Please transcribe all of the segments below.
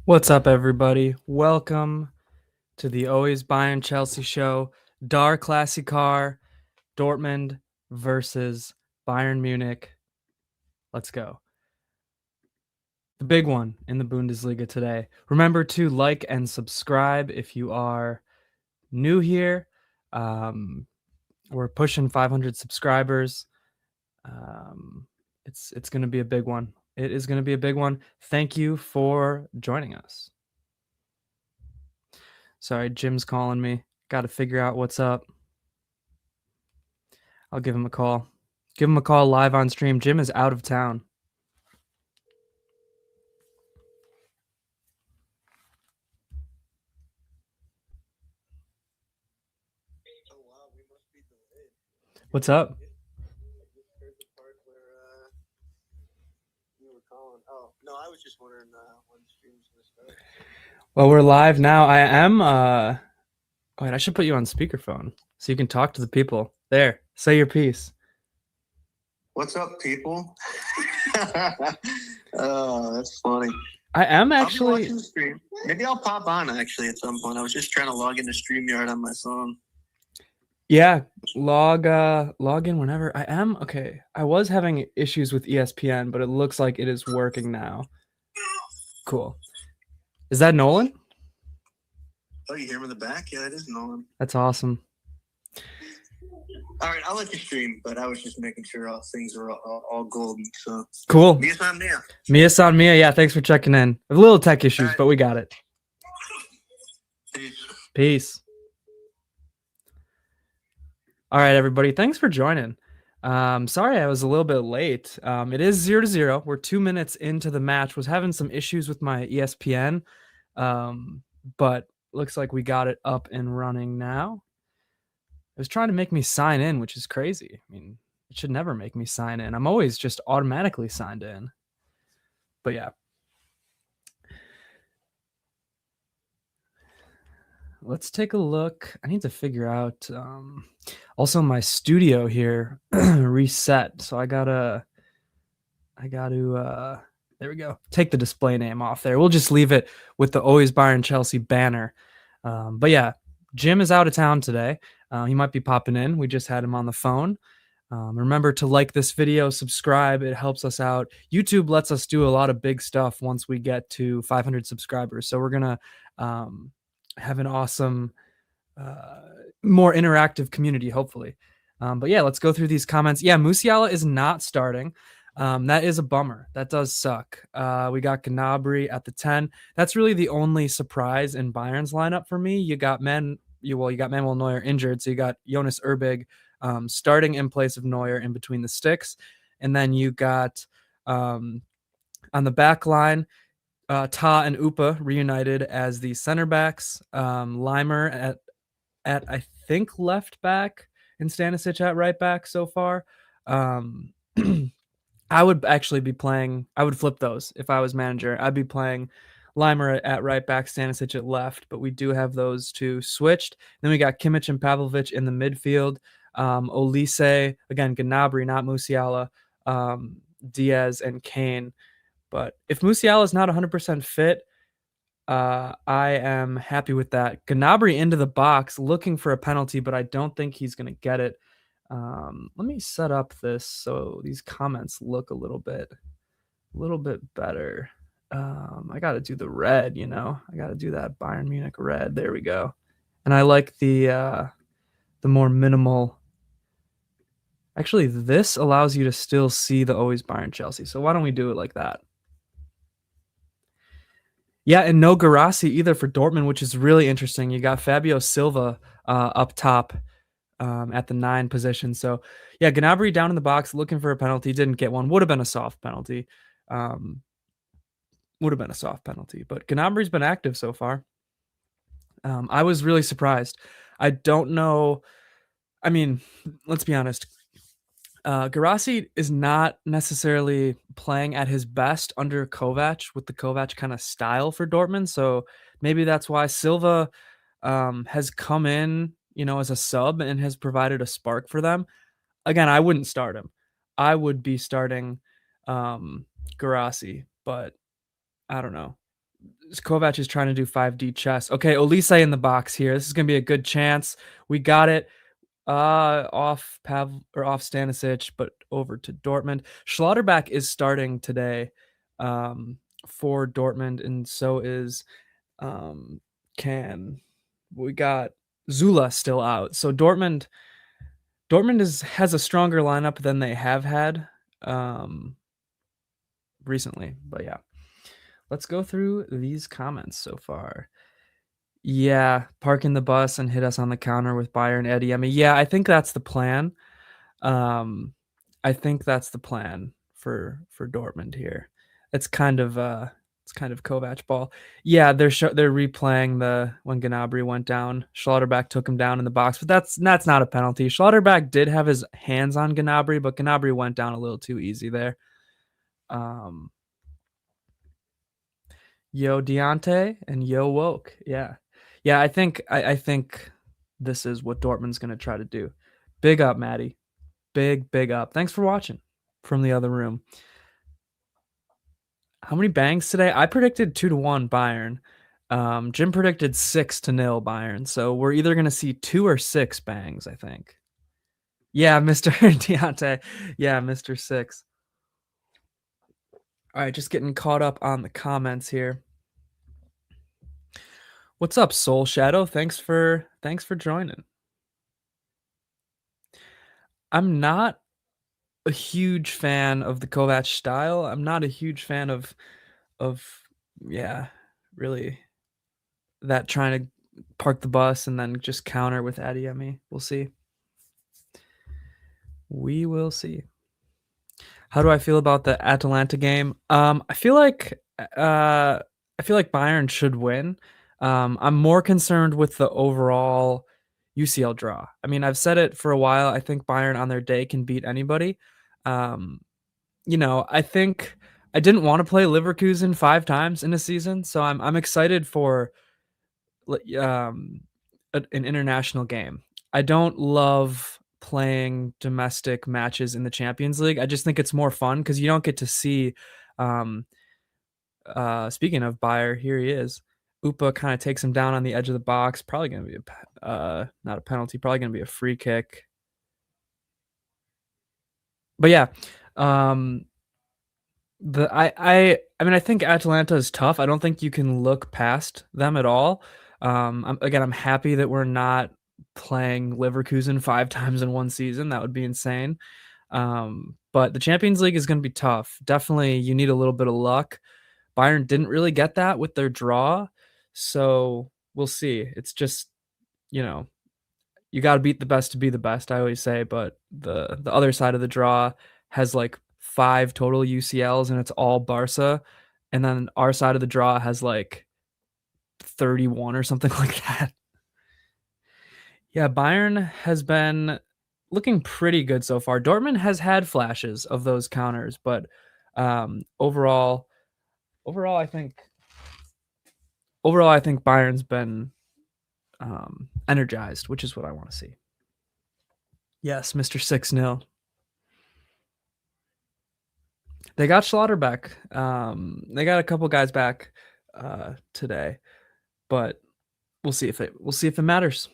What's up, everybody? Welcome to the Always Bayern Chelsea show. Der Klassiker, Dortmund versus Bayern Munich. Let's go. The big one in the Bundesliga today. Remember to like and subscribe if you are new here. We're pushing 500 subscribers. It's going to be a big one. It is going to be a big one. Thank you for joining us. Sorry, Jim's calling me. Got to figure out what's up. I'll give him a call. Give him a call live on stream. Jim is out of town. What's up? Oh, no, I was just wondering when the stream's going to start. Well, we're live now. I am. Wait, I should put you on speakerphone so you can talk to the people. There, say your piece. What's up, people? Oh, that's funny. I am I'll be actually. watching the stream. Maybe I'll pop on actually at some point. I was just trying to log into StreamYard on my phone. Yeah, log in whenever. I am okay. I was having issues with ESPN, but it looks like it is working now. Cool. Is that Nolan? Oh, you hear him in the back? Yeah, it is Nolan. That's awesome. All right, I'll let you stream, but I was just making sure all things are all golden. So Cool. Mia-san Mia. Mia-san Mia. Yeah, thanks for checking in. A little tech issues, right. but we got it. Peace. Peace. All right, everybody. Thanks for joining. Sorry I was a little bit late. It is 0-0. We're 2 minutes into the match. Was having some issues with my ESPN, but looks like we got it up and running now. It was trying to make me sign in, which is crazy. I mean, it should never make me sign in. I'm always just automatically signed in. But yeah. Let's take a look. I need to figure out also my studio here reset. So I gotta there we go. Take the display name off there. We'll just leave it with the Always Bayern Chelsea banner. But yeah, Jim is out of town today. He might be popping in. We just had him on the phone. Remember to like this video, subscribe. It helps us out. YouTube lets us do a lot of big stuff once we get to 500 subscribers. So we're going to have an awesome, more interactive community, hopefully. But yeah, let's go through these comments. Yeah, Musiala is not starting. That is a bummer. That does suck. We got Gnabry at the 10. That's really the only surprise in Bayern's lineup for me. You got Manuel Neuer injured, so you got Jonas Erbig starting in place of Neuer in between the sticks, and then you got on the back line Ta and Upa reunited as the center backs. Leimer at I think left back and Stanisic at right back so far. I would actually be playing. I would flip those if I was manager. I'd be playing Leimer at right back, Stanisic at left, but we do have those two switched. Then we got Kimmich and Pavlovic in the midfield. Olise, again, Gnabry, not Musiala, Diaz, and Kane. But if Musiala is not 100% fit, I am happy with that. Gnabry into the box, looking for a penalty, but I don't think he's going to get it. Let me set up this so these comments look a little bit better. I got to do the red, I got to do that Bayern Munich red. There we go. And I like the more minimal. Actually, this allows you to still see the Always Bayern Chelsea. So why don't we do it like that? Yeah, and no Guirassy either for Dortmund, which is really interesting. You got Fabio Silva up top at the 9 position. So, yeah, Gnabry down in the box looking for a penalty. Didn't get one. Would have been a soft penalty. But Gnabry's been active so far. I was really surprised. I don't know. I mean, let's be honest. Guirassy is not necessarily playing at his best under Kovac with the Kovac kind of style for Dortmund. So maybe that's why Silva has come in, as a sub and has provided a spark for them. Again, I wouldn't start him. I would be starting Guirassy, but I don't know. Kovac is trying to do 5D chess. Okay, Olise in the box here. This is gonna be a good chance. We got it. Off off Stanisic, but over to Dortmund. Schlotterbeck is starting today for Dortmund, and so is Can. We got Zula still out. So Dortmund has a stronger lineup than they have had recently. But yeah. Let's go through these comments so far. Yeah, parking the bus and hit us on the counter with Bayern Eddie. I mean, yeah, I think that's the plan. I think that's the plan for Dortmund here. It's kind of Kovac ball. Yeah, they're replaying the when Gnabry went down. Schlotterbeck took him down in the box, but that's not a penalty. Schlotterbeck did have his hands on Gnabry, but Gnabry went down a little too easy there. Yo Deontay and Yo Woke. Yeah. Yeah, I think this is what Dortmund's gonna try to do. Big up, Maddie. Big up. Thanks for watching from the other room. How many bangs today? I predicted 2-1 Bayern. Jim predicted 6-0 Bayern. So we're either gonna see 2 or 6 bangs, I think. Yeah, Mr. Deontay. Yeah, Mr. 6. All right, just getting caught up on the comments here. What's up, Soul Shadow? Thanks for joining. I'm not a huge fan of the Kovac style. I'm not a huge fan of yeah, really that trying to park the bus and then just counter with Adeyemi. We'll see. We will see. How do I feel about the Atalanta game? I feel like Bayern should win. I'm more concerned with the overall UCL draw. I mean, I've said it for a while. I think Bayern on their day can beat anybody. I think I didn't want to play Leverkusen 5 times in a season, so I'm excited for an international game. I don't love playing domestic matches in the Champions League. I just think it's more fun because you don't get to see. Speaking of Bayer, here he is. Upa kind of takes him down on the edge of the box. Probably going to be not a penalty. Probably going to be a free kick. But yeah, I mean, I think Atalanta is tough. I don't think you can look past them at all. I'm happy that we're not playing Leverkusen 5 times in one season. That would be insane. But the Champions League is going to be tough. Definitely, you need a little bit of luck. Bayern didn't really get that with their draw, so we'll see. It's just, you got to beat the best to be the best, I always say, but the other side of the draw has like 5 total UCLs and it's all Barca, and then our side of the draw has like 31 or something like that. Yeah, Bayern has been looking pretty good so far. Dortmund has had flashes of those counters, but overall I think Bayern's been energized, which is what I want to see. Yes, Mr. 6-0. They got Schlotterbeck. They got a couple guys back today, but we'll see if it matters.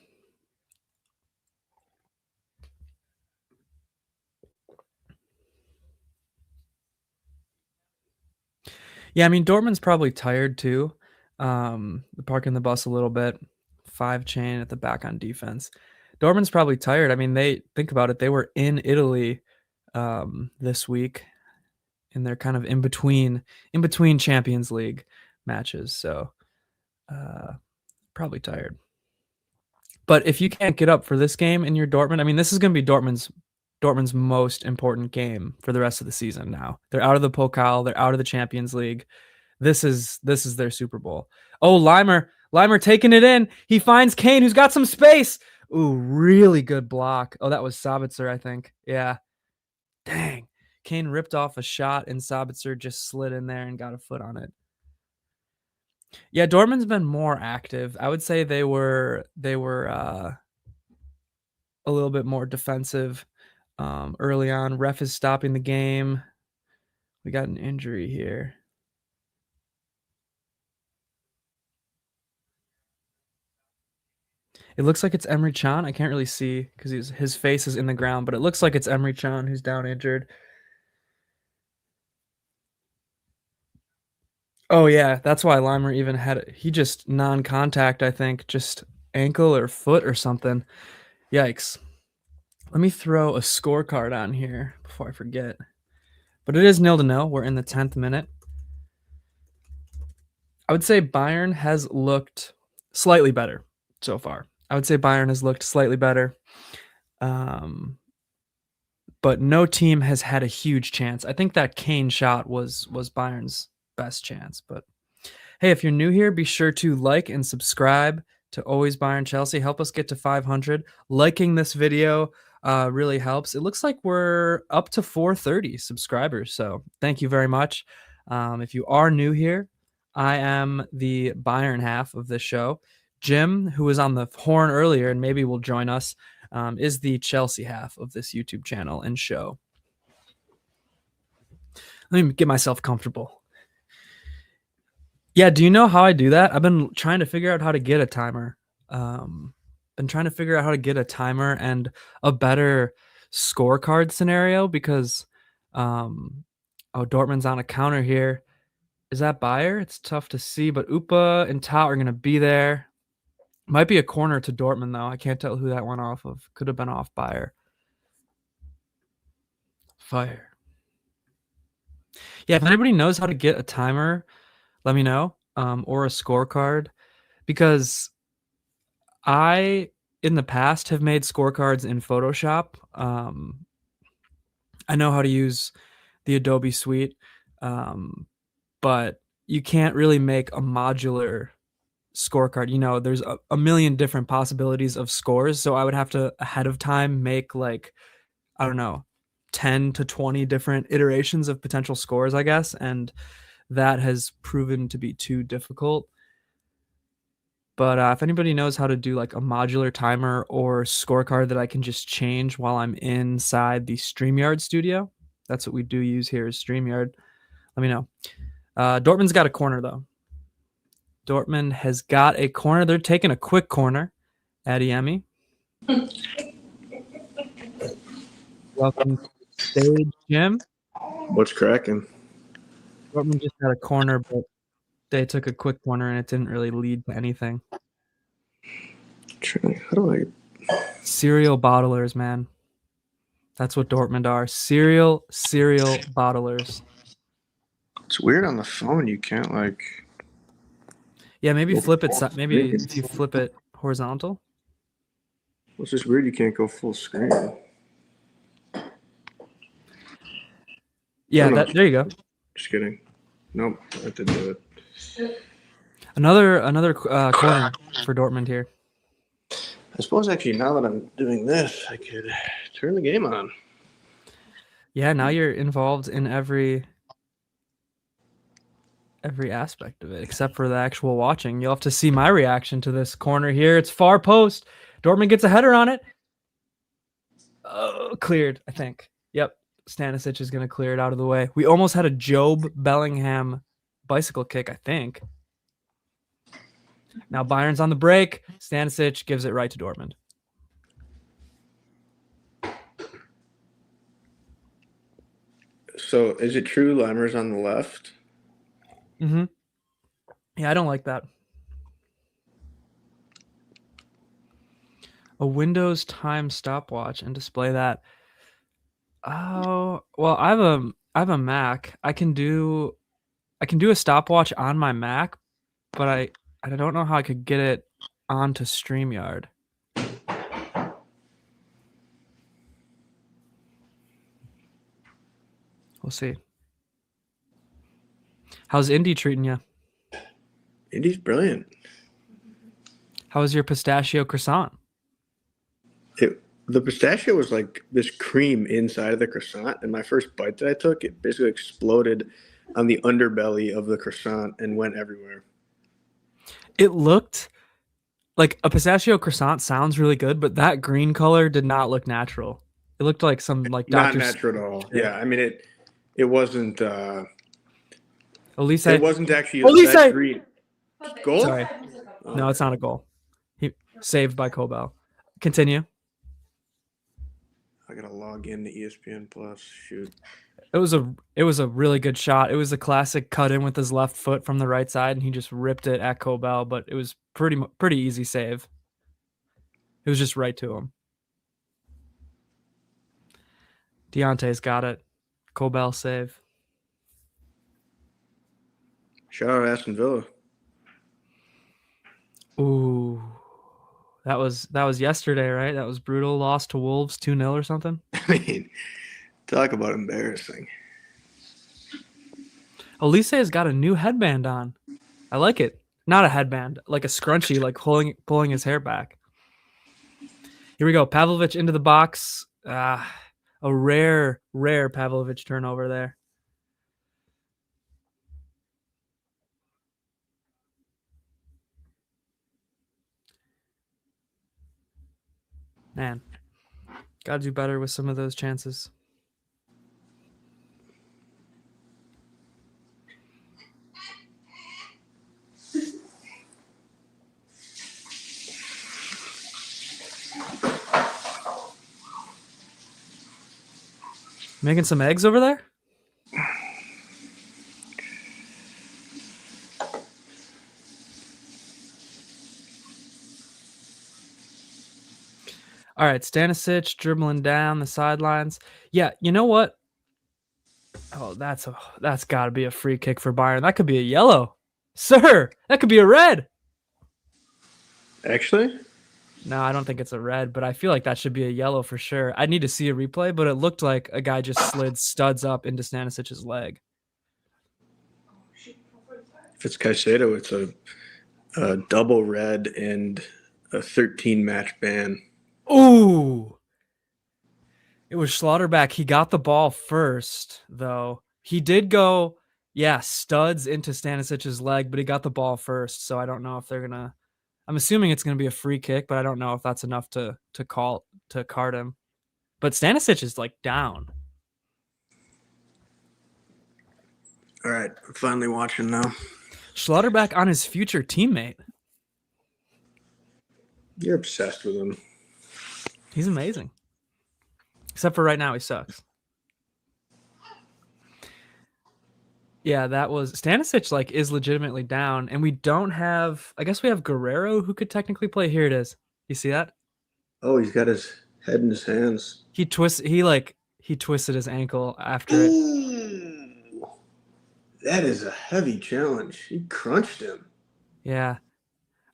Yeah, I mean Dortmund's probably tired too. Parking the bus a little bit. 5 chain at the back on defense. Dortmund's probably tired. I mean, they think about it. They were in Italy this week, and they're kind of in between Champions League matches, so probably tired. But if you can't get up for this game in your Dortmund, I mean, this is going to be Dortmund's most important game for the rest of the season now. They're out of the Pokal, they're out of the Champions League. This is their Super Bowl. Oh, Limer taking it in. He finds Kane, who's got some space. Ooh, really good block. Oh, that was Sabitzer, I think. Yeah. Dang. Kane ripped off a shot and Sabitzer just slid in there and got a foot on it. Yeah, Dortmund's been more active. I would say they were a little bit more defensive early on. Ref is stopping the game. We got an injury here. It looks like it's Emre Can. I can't really see because his face is in the ground, but it looks like it's Emre Can who's down injured. Oh yeah, that's why Limer even had it. He just non-contact, I think, just ankle or foot or something. Yikes. Let me throw a scorecard on here before I forget. But it is 0-0. We're in the 10th minute. I would say Bayern has looked slightly better so far. I would say Bayern has looked slightly better. But no team has had a huge chance. I think that Kane shot was Bayern's best chance. But hey, if you're new here, be sure to like and subscribe to Always Bayern Chelsea. Help us get to 500. Liking this video really helps. It looks like we're up to 430 subscribers. So thank you very much. If you are new here, I am the Bayern half of this show. Jim, who was on the horn earlier and maybe will join us, is the Chelsea half of this YouTube channel and show. Let me get myself comfortable. Yeah, do you know how I do that? I've been trying to figure out how to get a timer. Been trying to figure out how to get a timer and a better scorecard scenario because Dortmund's on a counter here. Is that Bayer? It's tough to see, but Upa and Ta are going to be there. Might be a corner to Dortmund, though. I can't tell who that went off of. Could have been off Bayer. Fire. Yeah, if anybody knows how to get a timer, let me know, or a scorecard, because I, in the past, have made scorecards in Photoshop. I know how to use the Adobe suite, but you can't really make a modular scorecard. You know, there's a million different possibilities of scores, so I would have to ahead of time make like, I don't know, 10 to 20 different iterations of potential scores, I guess, and that has proven to be too difficult. But if anybody knows how to do like a modular timer or scorecard that I can just change while I'm inside the StreamYard studio, that's what we do use here is StreamYard. Let me know. Dortmund's got a corner, though. Dortmund has got a corner. They're taking a quick corner. Adeyemi. Welcome to the stage, Jim. What's cracking? Dortmund just had a corner, but they took a quick corner, and it didn't really lead to anything. How do I... Serial bottlers, man. That's what Dortmund are. Serial bottlers. It's weird on the phone. You can't like... Yeah, maybe flip it. Maybe if you flip it horizontal. Well, it's just weird you can't go full screen. Yeah, there you go. Just kidding. Nope, I didn't do it. Another corner for Dortmund here. I suppose actually now that I'm doing this, I could turn the game on. Yeah, now you're involved in every aspect of it except for the actual watching. You'll have to see my reaction to this corner here. It's far post. Dortmund gets a header on it. Oh, cleared, I think. Yep. Stanisic is going to clear it out of the way. We almost had a Job Bellingham bicycle kick, I think. Now Bayern's on the break. Stanisic gives it right to Dortmund. So is it true Limer's on the left? Mm-hmm. Yeah, I don't like that. A Windows time stopwatch and display that. Oh, well, I have a Mac. I can do a stopwatch on my Mac, but I don't know how I could get it onto StreamYard. We'll see. How's Indy treating you? Indy's brilliant. How was your pistachio croissant? The pistachio was like this cream inside of the croissant, and my first bite that I took, it basically exploded on the underbelly of the croissant and went everywhere. It looked like a pistachio croissant sounds really good, but that green color did not look natural. It looked like some like not natural at all. Yeah, I mean it wasn't. Elise. It wasn't actually Elise! that green. Goal? Sorry. No, it's not a goal. saved by Kobel. Continue. I gotta log in to ESPN Plus. Shoot. It was a really good shot. It was a classic cut in with his left foot from the right side, and he just ripped it at Kobel. But it was pretty easy save. It was just right to him. Deontay's got it. Kobel save. Shout out Aston Villa. Ooh, that was yesterday, right? That was brutal. Lost to Wolves 2-0 or something. I mean, talk about embarrassing. Elise has got a new headband on. I like it. Not a headband, like a scrunchie, like pulling his hair back. Here we go. Pavlovic into the box. A rare Pavlovic turnover there. Man, got to do better with some of those chances. Making some eggs over there? All right, Stanisic dribbling down the sidelines. Yeah, you know what? Oh, that's got to be a free kick for Bayern. That could be a yellow. Sir, that could be a red. Actually? No, I don't think it's a red, but I feel like that should be a yellow for sure. I need to see a replay, but it looked like a guy just slid studs up into Stanisic's leg. If it's Caicedo, it's a double red and a 13-match ban. Ooh. It was Schlotterbeck. He got the ball first, though. He did go, studs into Stanisic's leg, but he got the ball first, so I don't know if they're going to... I'm assuming it's going to be a free kick, but I don't know if that's enough to card him. But Stanisic is, like, down. All right, I'm finally watching now. Schlotterbeck on his future teammate. You're obsessed with him. He's amazing. Except for right now, he sucks. Yeah, that was Stanisic, like, is legitimately down, and we don't have. I guess we have Guerrero who could technically play. Here it is. You see that? Oh, he's got his head in his hands. He twisted his ankle after it. Ooh, that is a heavy challenge. He crunched him. Yeah.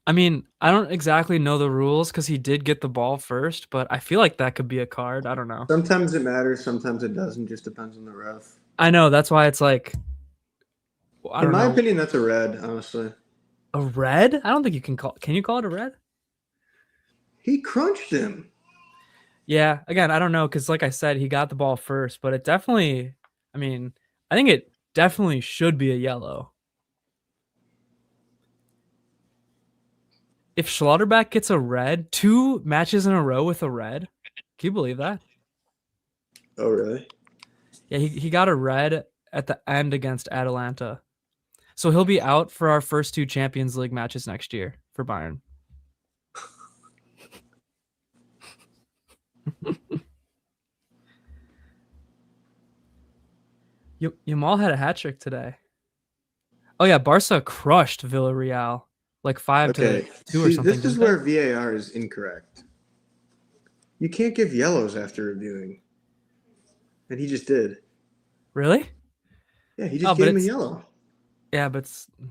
I mean, I don't exactly know the rules because he did get the ball first, but I feel like that could be a card. I don't know. Sometimes it matters, sometimes it doesn't. Just depends on the ref. I know. That's why it's like. In my opinion, that's a red, honestly. A red? I don't think you can call. Can you call it a red? He crunched him. Yeah. Again, I don't know because, like I said, he got the ball first, but it definitely. I mean, I think it definitely should be a yellow. If Schlotterbeck gets a red, 2 matches in a row with a red, can you believe that? Oh, really? Yeah, he got a red at the end against Atalanta. So he'll be out for our first 2 Champions League matches next year for Bayern. Yamal had a hat trick today. Oh yeah, Barca crushed Villarreal like 5-2 or something. This is where VAR is incorrect. You can't give yellows after reviewing, and he just did. Really? Yeah, he just gave him a yellow. Yeah, but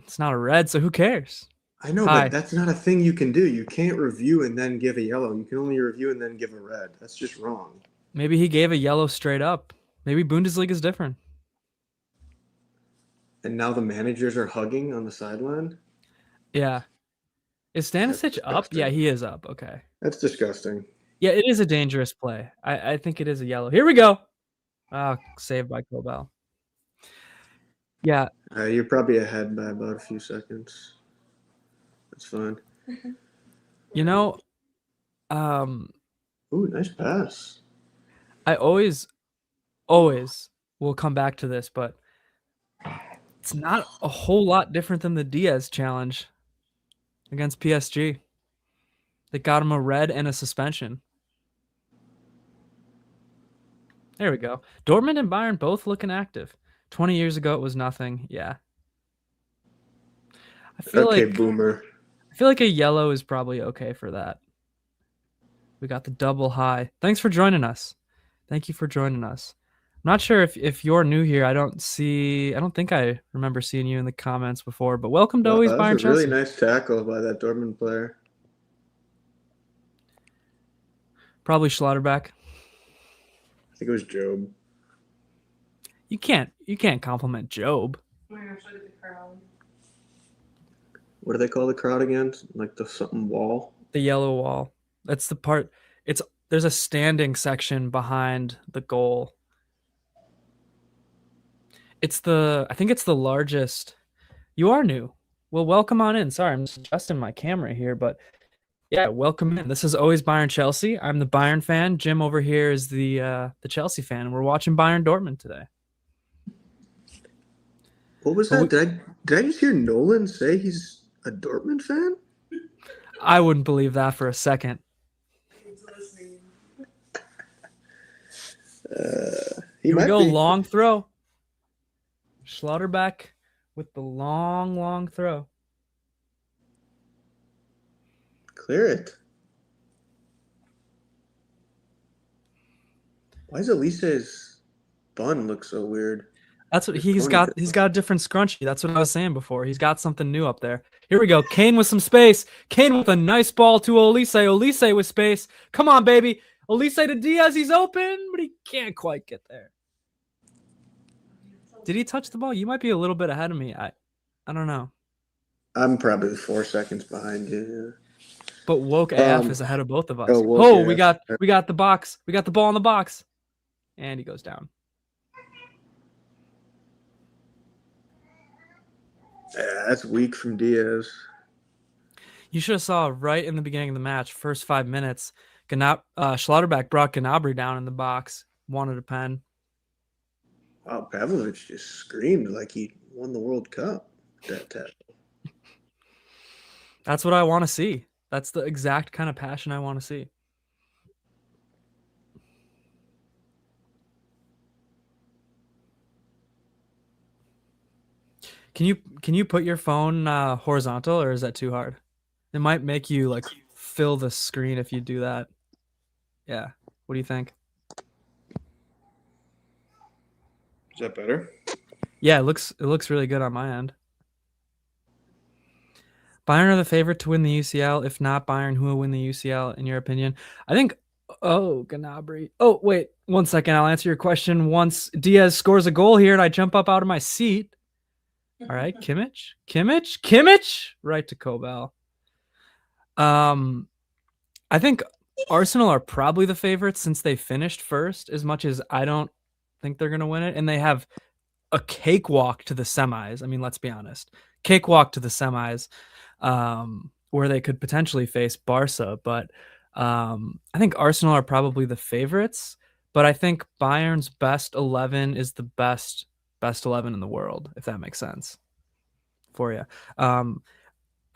it's not a red, so who cares? I know, but that's not a thing you can do. You can't review and then give a yellow. You can only review and then give a red. That's just wrong. Maybe he gave a yellow straight up. Maybe Bundesliga is different. And now the managers are hugging on the sideline? Yeah. Is Stanisic up? Yeah, he is up. Okay. That's disgusting. Yeah, it is a dangerous play. I think it is a yellow. Here we go. Saved by Kobel. Yeah. You're probably ahead by about a few seconds. That's fine. You know, ooh, nice pass. I always will come back to this, but it's not a whole lot different than the Diaz challenge against PSG. They got him a red and a suspension. There we go. Dortmund and Bayern both looking active. 20 years ago, it was nothing. Yeah. Okay, boomer. I feel like a yellow is probably okay for that. We got the double high. Thanks for joining us. Thank you for joining us. I'm not sure if you're new here. I don't think I remember seeing you in the comments before, but welcome to Always Bayern That was a Chelsea. really nice tackle by that Dortmund player. Probably Schlotterbeck. I think it was Job. You can't compliment Job. Oh my gosh, look at the crowd. What do they call the crowd again? Like the something wall? The yellow wall. That's the part. There's a standing section behind the goal. I think it's the largest. You are new. Well, welcome on in. Sorry, I'm just adjusting my camera here, but yeah, welcome in. This is Always Bayern Chelsea. I'm the Bayern fan. Jim over here is the Chelsea fan, and we're watching Bayern Dortmund today. What was that? Did I just hear Nolan say he's a Dortmund fan? I wouldn't believe that for a second. Here we go. Long throw. Schlotterbeck with the long throw. Clear it. Why does Elise's bun look so weird? That's what he's got. He's got a different scrunchie. That's what I was saying before. He's got something new up there. Here we go. Kane with some space. Kane with a nice ball to Elise. Elise with space. Come on, baby. Elise to Diaz. He's open, but he can't quite get there. Did he touch the ball? You might be a little bit ahead of me. I don't know. I'm probably 4 seconds behind you. But Woke AF is ahead of both of us. We got the box. We got the ball in the box. And he goes down. Yeah, that's weak from Diaz. You should have saw right in the beginning of the match, first 5 minutes, Schlotterbeck brought Gnabry down in the box, wanted a pen. Wow, Pavlovich just screamed like he won the World Cup. That tackle. That's what I want to see. That's the exact kind of passion I want to see. Can you put your phone horizontal, or is that too hard? It might make you like fill the screen if you do that. Yeah. What do you think? Is that better? Yeah, it looks really good on my end. Bayern are the favorite to win the UCL. If not Bayern, who will win the UCL in your opinion? I think Gnabry. Oh, wait, 1 second. I'll answer your question once Diaz scores a goal here and I jump up out of my seat. All right, Kimmich, right to Kobel. I think Arsenal are probably the favorites since they finished first, as much as I don't think they're going to win it. And they have a cakewalk to the semis. I mean, let's be honest. Cakewalk to the semis, where they could potentially face Barca. But I think Arsenal are probably the favorites. But I think Bayern's best 11 is the best 11 in the world, if that makes sense for you. I'm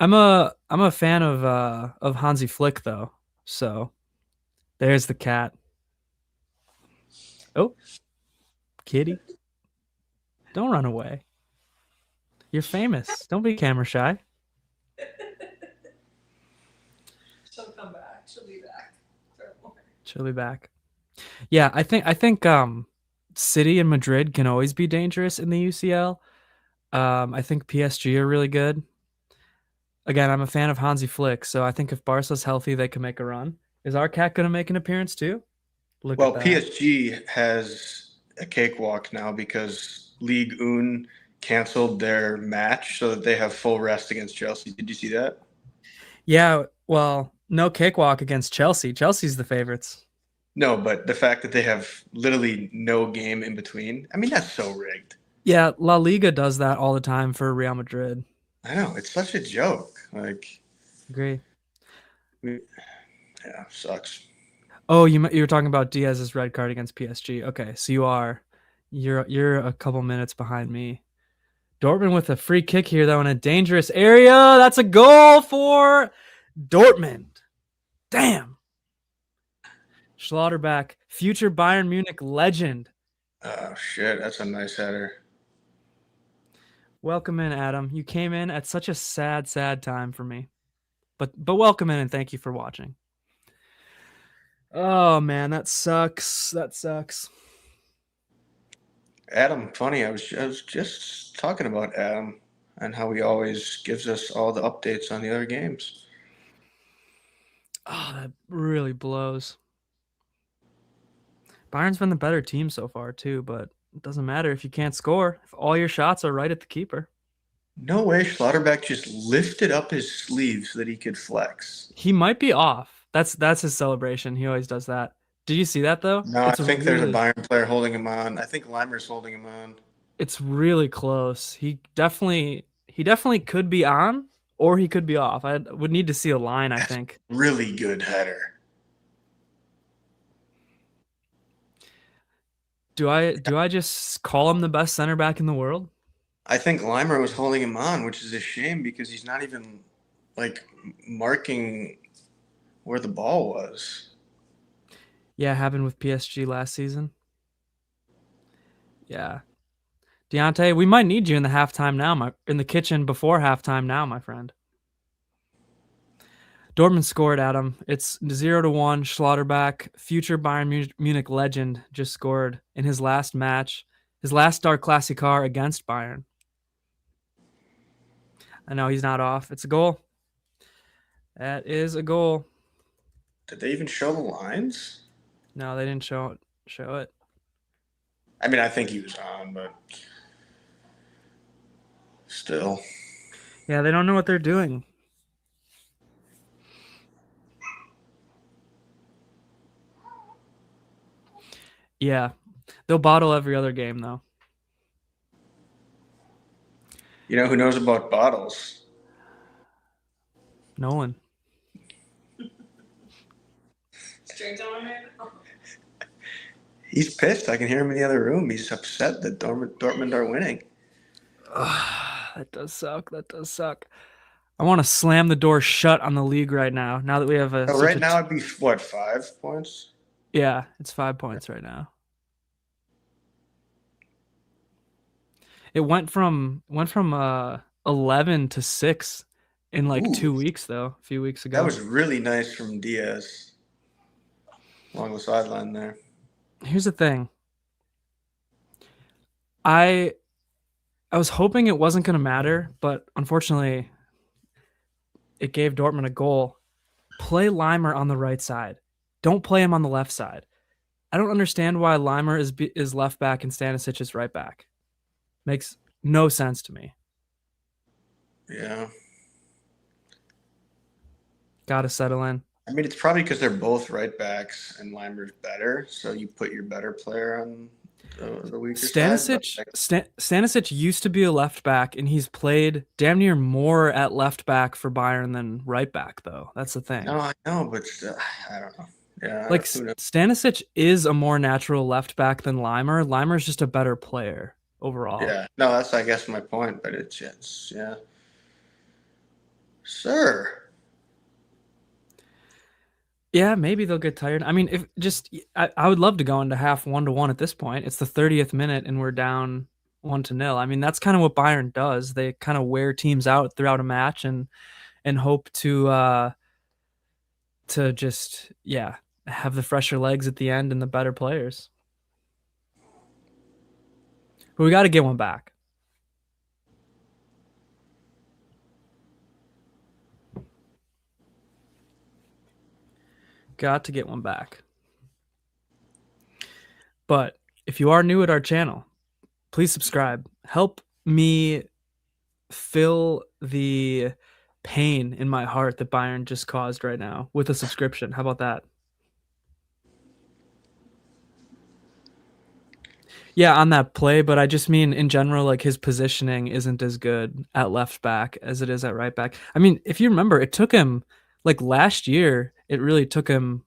a fan of Hansi Flick though. So there's the cat. Oh, kitty. Don't run away. You're famous. Don't be camera shy. She'll come back. She'll be back. She'll be back. Yeah, I think City and Madrid can always be dangerous in the UCL. I think PSG are really good. Again, I'm a fan of Hansi Flick, so I think if Barca's healthy, they can make a run. Is our cat going to make an appearance too? Well, PSG has a cakewalk now because Ligue 1 canceled their match so that they have full rest against Chelsea. Did you see that? Yeah, well, no cakewalk against Chelsea. Chelsea's the favorites. No, but the fact that they have literally no game in between, I mean, that's so rigged. Yeah, La Liga does that all the time for Real Madrid. I know. It's such a joke. Like, agree. Yeah, sucks. Oh, you were talking about Diaz's red card against PSG. Okay, so you're a couple minutes behind me. Dortmund with a free kick here, though, in a dangerous area. That's a goal for Dortmund. Damn. Schlotterbeck, future Bayern Munich legend. Oh, shit. That's a nice header. Welcome in, Adam. You came in at such a sad, sad time for me. But welcome in and thank you for watching. Oh, man, that sucks. That sucks. Adam, funny. I was just talking about Adam and how he always gives us all the updates on the other games. Oh, that really blows. Bayern's been the better team so far, too, but it doesn't matter if you can't score. If all your shots are right at the keeper. No way Schlotterbeck just lifted up his sleeve so that he could flex. He might be off. That's his celebration. He always does that. Did you see that, though? No, I think there's a Bayern player holding him on. I think Leimer's holding him on. It's really close. He definitely could be on, or he could be off. I would need to see a line, I think. Really good header. Do I just call him the best center back in the world? I think Leimer was holding him on, which is a shame because he's not even like marking where the ball was. Yeah, happened with PSG last season. Yeah. Deontay, we might need you in the halftime now, in the kitchen before halftime now, my friend. Dortmund scored, Adam. It's 0-1. Schlotterbeck, future Bayern Munich legend, just scored in his last match, his last start Klassiker against Bayern. I know he's not off. It's a goal. That is a goal. Did they even show the lines? No, they didn't show it. I mean, I think he was on, but still. Yeah, they don't know what they're doing. Yeah, they'll bottle every other game, though. You know who knows about bottles? Nolan. Straight on it. He's pissed. I can hear him in the other room. He's upset that Dortmund are winning. That does suck. That does suck. I want to slam the door shut on the league right now. Now that we have a. So right now it'd be what, 5 points? Yeah, it's 5 points right now. It went from 11 to 6 in like 2 weeks, though. A few weeks ago. That was really nice from Diaz along the sideline there. Here's the thing. I was hoping it wasn't going to matter, but unfortunately, it gave Dortmund a goal. Play Leimer on the right side. Don't play him on the left side. I don't understand why Leimer is left back and Stanisic is right back. Makes no sense to me. Yeah. Got to settle in. I mean, it's probably because they're both right backs and Leimer's better, so you put your better player on the weaker side. Stanisic used to be a left back, and he's played damn near more at left back for Bayern than right back, though. That's the thing. No, I know, but I don't know. Yeah, like Stanisic is a more natural left back than Leimer. Leimer's just a better player overall. Yeah, no, that's I guess my point, but it's yeah, sir. Yeah, maybe they'll get tired. I mean, I would love to go into half 1-1 at this point. It's the 30th minute and we're down 1-0. I mean, that's kind of what Bayern does. They kind of wear teams out throughout a match and hope to just have the fresher legs at the end and the better players. But we got to get one back. Got to get one back. But if you are new at our channel, please subscribe. Help me fill the pain in my heart that Bayern just caused right now with a subscription. How about that? Yeah, on that play, but I just mean in general, like his positioning isn't as good at left back as it is at right back. I mean, if you remember, it took him like last year, it really took him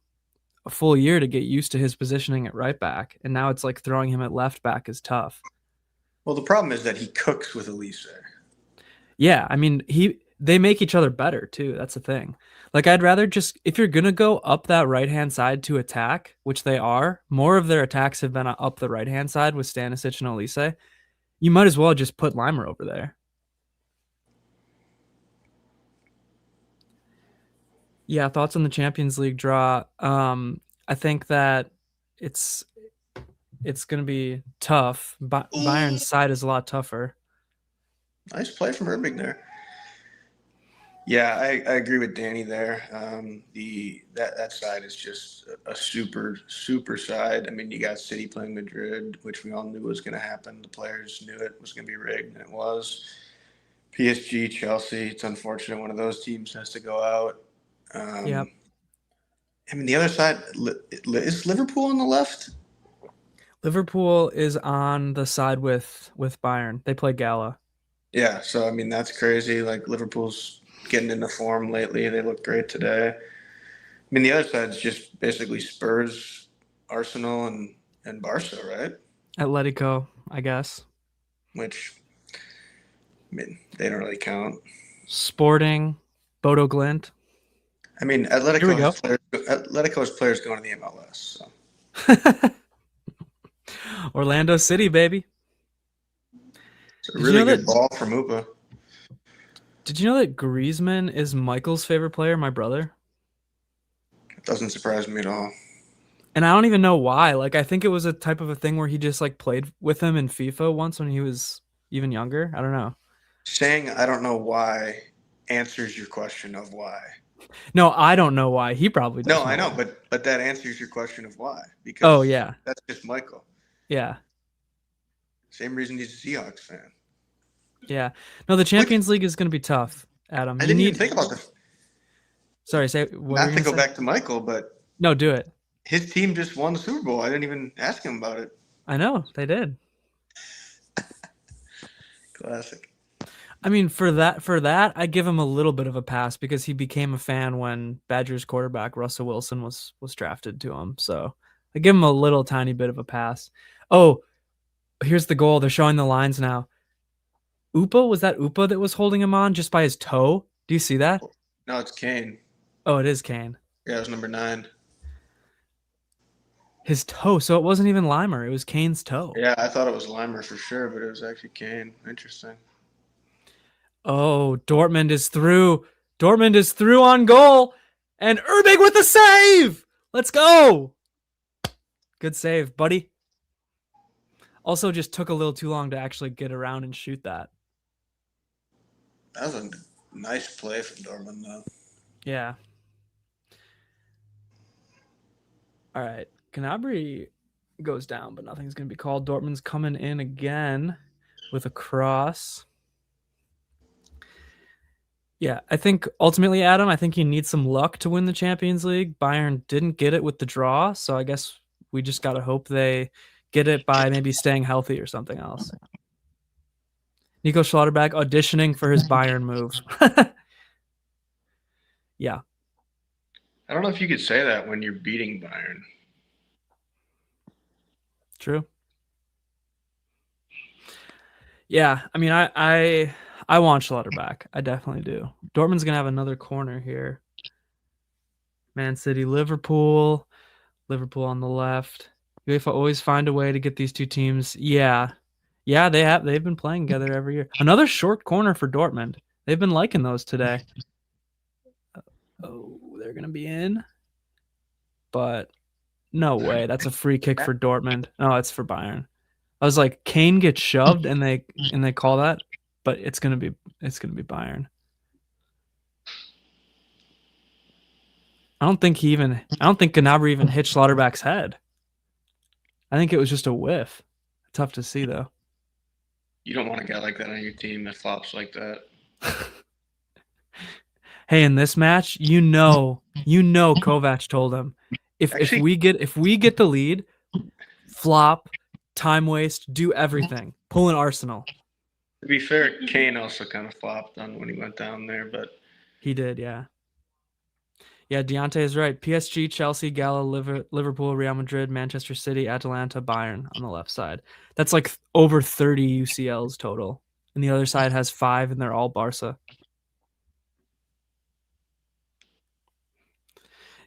a full year to get used to his positioning at right back. And now it's like throwing him at left back is tough. Well, the problem is that he cooks with Elise. Yeah, I mean, they make each other better too. That's the thing. Like I'd rather just if you're gonna go up that right hand side to attack, which they are, more of their attacks have been up the right hand side with Stanisic and Olise. You might as well just put Limer over there. Yeah, thoughts on the Champions League draw? I think that it's gonna be tough. Bayern's side is a lot tougher. Nice play from Urbig there. Yeah, I agree with Danny there. That side is just a super side. I mean, you got City playing Madrid, which we all knew was going to happen. The players knew it was going to be rigged, and it was. PSG, Chelsea. It's unfortunate one of those teams has to go out. Yep. I mean, the other side is Liverpool on the left. Liverpool is on the side with Bayern. They play Gala. Yeah, so I mean that's crazy. Like Liverpool's getting into form lately. They look great today. I mean, the other side's just basically Spurs, Arsenal, and Barca, right? Atletico, I guess. Which, I mean, they don't really count. Sporting, Bodo Glint. I mean, Atletico has players going to the MLS. So. Orlando City, baby. It's a really good ball from Upa. Did you know that Griezmann is Michael's favorite player, my brother? It doesn't surprise me at all. And I don't even know why. Like, I think it was a type of a thing where he just, like, played with him in FIFA once when he was even younger. I don't know. Saying I don't know why answers your question of why. No, I don't know why. He probably doesn't. No, I know, but that answers your question of why. Because that's just Michael. Yeah. Same reason he's a Seahawks fan. Yeah. No, the Champions League is going to be tough, Adam. I didn't even think about this. Sorry, say what? Not to go back to Michael, but no, do it. His team just won the Super Bowl. I didn't even ask him about it. I know they did. Classic. I mean, for that, I give him a little bit of a pass because he became a fan when Badgers quarterback Russell Wilson was drafted to him. So I give him a little tiny bit of a pass. Oh, here's the goal. They're showing the lines now. Was that Upa that was holding him on just by his toe? Do you see that? No, it's Kane. Oh, it is Kane. Yeah, it was number 9. His toe. So it wasn't even Limer. It was Kane's toe. Yeah, I thought it was Limer for sure, but it was actually Kane. Interesting. Oh, Dortmund is through. Dortmund is through on goal. And Urbig with the save. Let's go. Good save, buddy. Also just took a little too long to actually get around and shoot that. That was a nice play from Dortmund, though. Yeah. All right. Gnabry goes down, but nothing's going to be called. Dortmund's coming in again with a cross. Yeah, I think ultimately, Adam, I think you need some luck to win the Champions League. Bayern didn't get it with the draw, so I guess we just got to hope they get it by maybe staying healthy or something else. Nico Schlotterbeck auditioning for his Bayern move. Yeah. I don't know if you could say that when you're beating Bayern. True. Yeah, I mean, I want Schlotterbeck. I definitely do. Dortmund's going to have another corner here. Man City, Liverpool. Liverpool on the left. UEFA always find a way to get these two teams. Yeah, they have. They've been playing together every year. Another short corner for Dortmund. They've been liking those today. Oh, they're going to be in. But no way. That's a free kick for Dortmund. No, it's for Bayern. I was like, Kane gets shoved and they call that, but it's gonna be Bayern. I don't think Gnabry even hit Schlotterbeck's head. I think it was just a whiff. Tough to see though. You don't want a guy like that on your team that flops like that. Hey, in this match, you know Kovac told him if we get the lead, flop, time waste, do everything. Pull an Arsenal. To be fair, Kane also kind of flopped on when he went down there, but he did, yeah. Yeah, Deontay is right. PSG, Chelsea, Gala, Liverpool, Real Madrid, Manchester City, Atalanta, Bayern on the left side. That's like over 30 UCLs total. And the other side has 5, and they're all Barca.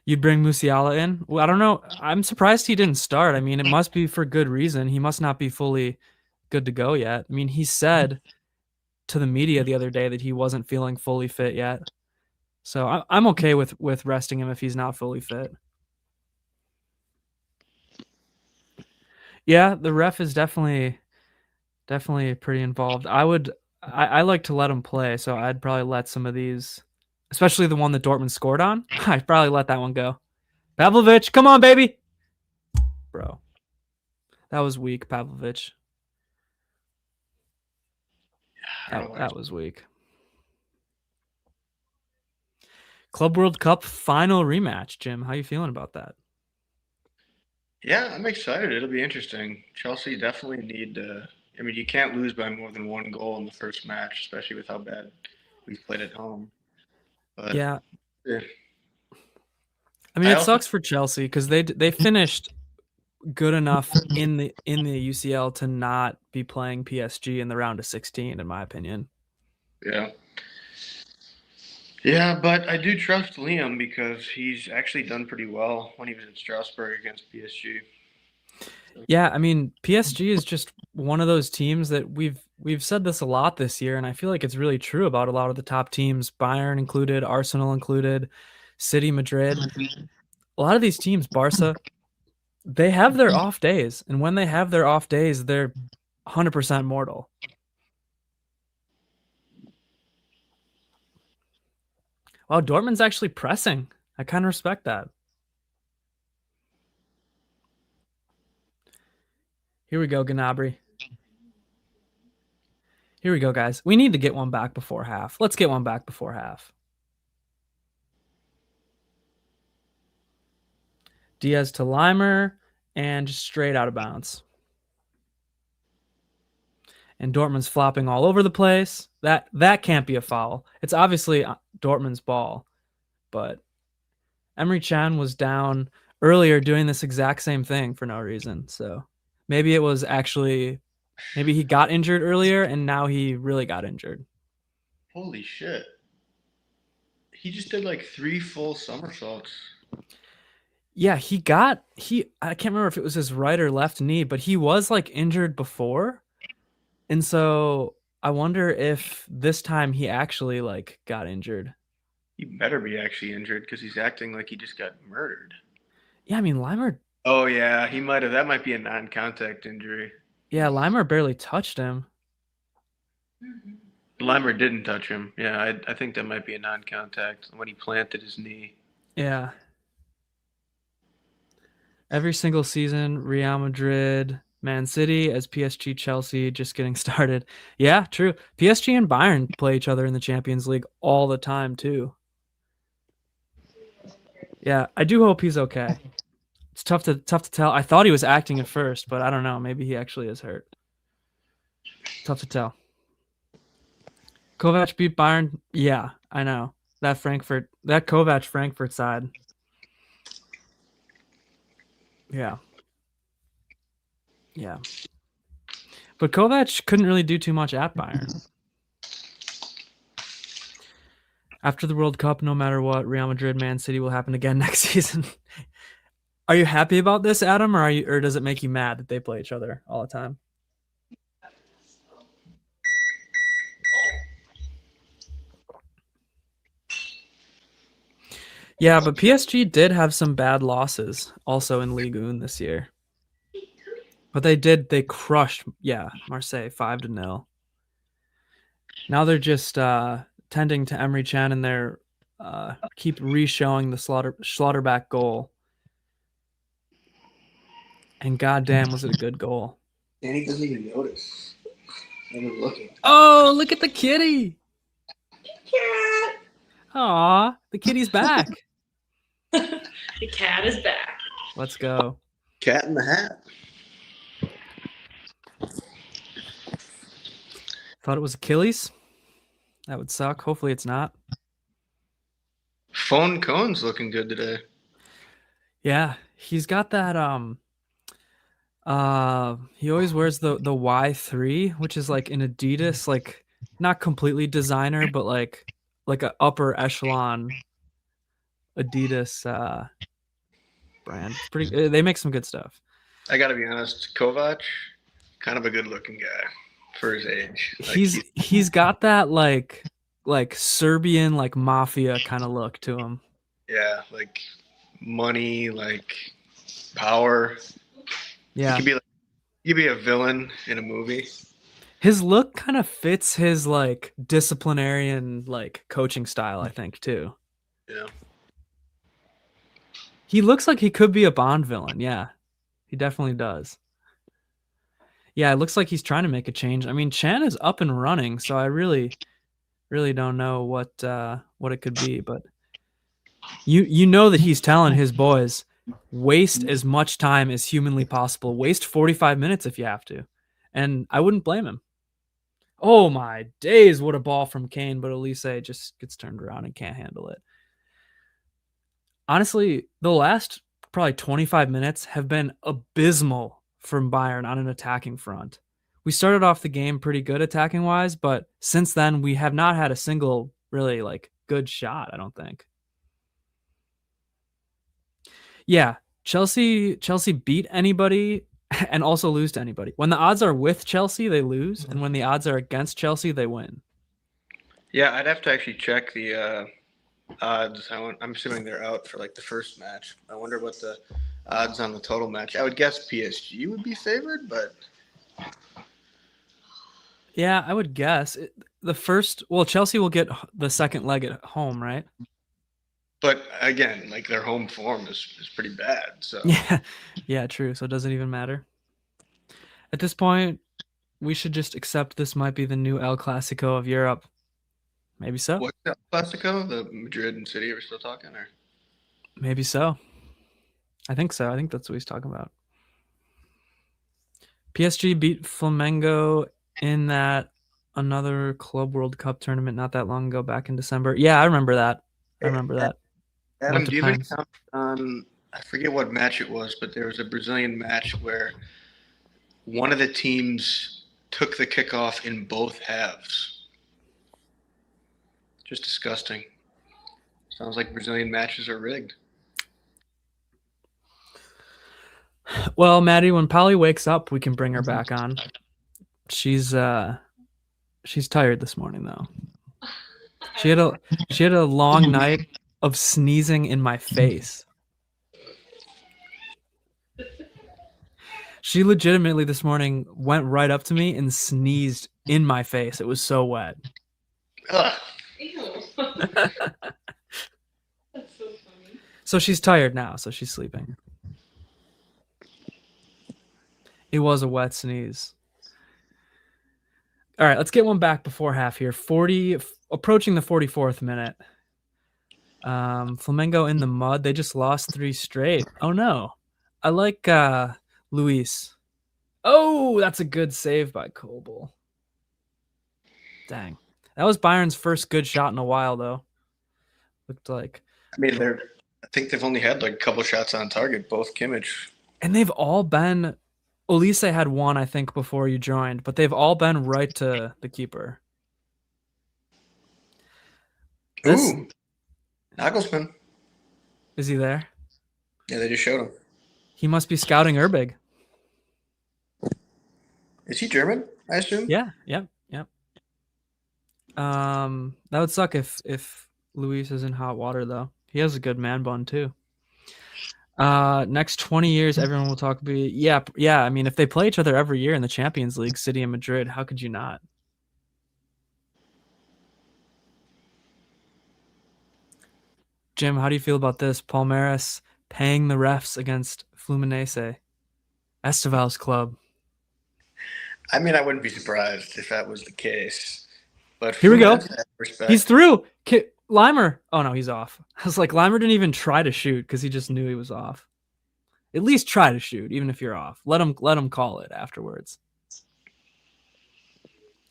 You'd bring Musiala in? Well, I don't know. I'm surprised he didn't start. I mean, it must be for good reason. He must not be fully good to go yet. I mean, he said to the media the other day that he wasn't feeling fully fit yet. So I'm okay with resting him if he's not fully fit. Yeah, the ref is definitely pretty involved. I like to let him play, so I'd probably let some of these, especially the one that Dortmund scored on. I'd probably let that one go. Pavlovic, come on, baby. Bro. That was weak, Pavlovic. That was weak. Club World Cup final rematch, Jim. How you feeling about that? Yeah, I'm excited. It'll be interesting. Chelsea definitely need to. I mean, you can't lose by more than one goal in the first match, especially with how bad we've played at home. But Yeah. yeah. I mean, it sucks for Chelsea because they finished good enough in the UCL to not be playing PSG in the round of 16, in my opinion. Yeah. Yeah, but I do trust Liam because he's actually done pretty well when he was at Strasbourg against PSG. Yeah, I mean, PSG is just one of those teams that we've said this a lot this year, and I feel like it's really true about a lot of the top teams, Bayern included, Arsenal included, City, Madrid. A lot of these teams, Barca, they have their off days, and when they have their off days, they're 100% mortal. Wow, Dortmund's actually pressing. I kind of respect that. Here we go, Gnabry. Here we go, guys. We need to get one back before half. Let's get one back before half. Diaz to Limer, and just straight out of bounds. And Dortmund's flopping all over the place. That can't be a foul. It's obviously Dortmund's ball, but Emre Can was down earlier doing this exact same thing for no reason. So maybe it was actually, maybe he got injured earlier and now he really got injured. Holy shit. He just did like 3 full somersaults. Yeah, I can't remember if it was his right or left knee, but he was like injured before. And so I wonder if this time he actually like got injured. He better be actually injured because he's acting like he just got murdered. Yeah, I mean, Limer. Oh, yeah, he might have. That might be a non-contact injury. Yeah, Limer barely touched him. Limer didn't touch him. Yeah, I think that might be a non-contact when he planted his knee. Yeah. Every single season, Real Madrid, Man City, as PSG, Chelsea, just getting started. Yeah, true. PSG and Bayern play each other in the Champions League all the time, too. Yeah, I do hope he's okay. It's tough to tell. I thought he was acting at first, but I don't know. Maybe he actually is hurt. Tough to tell. Kovac beat Bayern. Yeah, I know. That Kovac Frankfurt side. Yeah. Yeah. But Kovac couldn't really do too much at Bayern. After the World Cup, no matter what, Real Madrid, Man City will happen again next season. Are you happy about this, Adam, or does it make you mad that they play each other all the time? Yeah, but PSG did have some bad losses also in Ligue 1 this year. But they crushed, Marseille 5-0. Now they're just tending to Emre Can and they're keep re-showing the Schlotterbeck goal. And goddamn, was it a good goal. Danny doesn't even notice. I was looking. Oh, look at the kitty. Aw, the kitty's back. The cat is back. Let's go. Cat in the Hat. Thought it was Achilles. That would suck. Hopefully it's not. Phone Cohen's looking good today. Yeah, he's got that he always wears the Y3, which is like an Adidas, like not completely designer, but like a upper echelon Adidas brand. It's pretty. They make some good stuff. I got to be honest, Kovac, kind of a good-looking guy for his age. Like, He's got that like Serbian like mafia kind of look to him. yeah, like money, like power. Yeah. He could be a villain in a movie. His look kind of fits his like disciplinarian like coaching style, I think, too. Yeah. He looks like he could be a Bond villain. Yeah. He definitely does. Yeah, it looks like he's trying to make a change. I mean, Chan is up and running, so I really don't know what it could be, but you know that he's telling his boys, waste as much time as humanly possible. Waste 45 minutes if you have to. And I wouldn't blame him. Oh my days, what a ball from Kane, but Elise just gets turned around and can't handle it. Honestly, the last probably 25 minutes have been abysmal from Bayern on an attacking front. We started off the game pretty good attacking wise, but since then we have not had a single really like good shot, I don't think. Yeah, Chelsea beat anybody and also lose to anybody. When the odds are with Chelsea, they lose, and when the odds are against Chelsea, they win. Yeah, I'd have to actually check the odds. I'm assuming they're out for like the first match. I wonder what the odds on the total match. I would guess PSG would be favored, but yeah, I would guess Chelsea will get the second leg at home, right? But again, like their home form is pretty bad. So yeah, true. So it doesn't even matter. At this point, we should just accept this might be the new El Clasico of Europe. Maybe so. What's El Clasico? The Madrid and City are still talking, or maybe so. I think so. I think that's what he's talking about. PSG beat Flamengo in that another Club World Cup tournament not that long ago, back in December. Yeah, I remember that. Adam, do you have any comment on, I forget what match it was, but there was a Brazilian match where one of the teams took the kickoff in both halves. Just disgusting. Sounds like Brazilian matches are rigged. Well, Maddie, when Polly wakes up, we can bring her back on. She's tired this morning though. She had a long night of sneezing in my face. She legitimately this morning went right up to me and sneezed in my face. It was so wet. Ew. That's so funny. So she's tired now, so she's sleeping. It was a wet sneeze. All right, let's get one back before half here. Approaching the 44th minute. Flamengo in the mud. They just lost 3 straight. Oh no. I like Luis. Oh, that's a good save by Kobel. Dang. That was Bayern's first good shot in a while though. Looked like. I mean, I think they've only had like a couple shots on target, both Kimmich. And they've all been Elise had one, I think, before you joined, but they've all been right to the keeper. Ooh, Nagelsmann. Is he there? Yeah, they just showed him. He must be scouting Erbig. Is he German, I assume? Yeah, yep. That would suck if Luis is in hot water, though. He has a good man bun, too. Next 20 years, everyone will talk. Yeah. I mean, if they play each other every year in the Champions League, City and Madrid, how could you not? Jim, how do you feel about this? Palmeiras paying the refs against Fluminense, Estival's club. I mean, I wouldn't be surprised if that was the case. But here we go. Respect. He's through. Limer. Oh no, he's off. I was like, Limer didn't even try to shoot because he just knew he was off. At least try to shoot, even if you're off. Let him call it afterwards.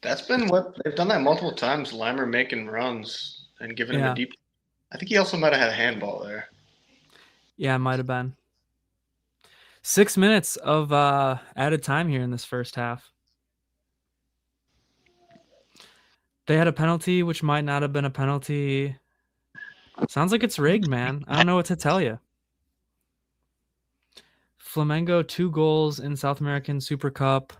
That's been what they've done that multiple times. Limer making runs and giving him a deep. I think he also might have had a handball there. Yeah, it might have been. 6 minutes of added time here in this first half. They had a penalty, which might not have been a penalty. Sounds like it's rigged, man. I don't know what to tell you. Flamengo 2 goals in South American Super Cup.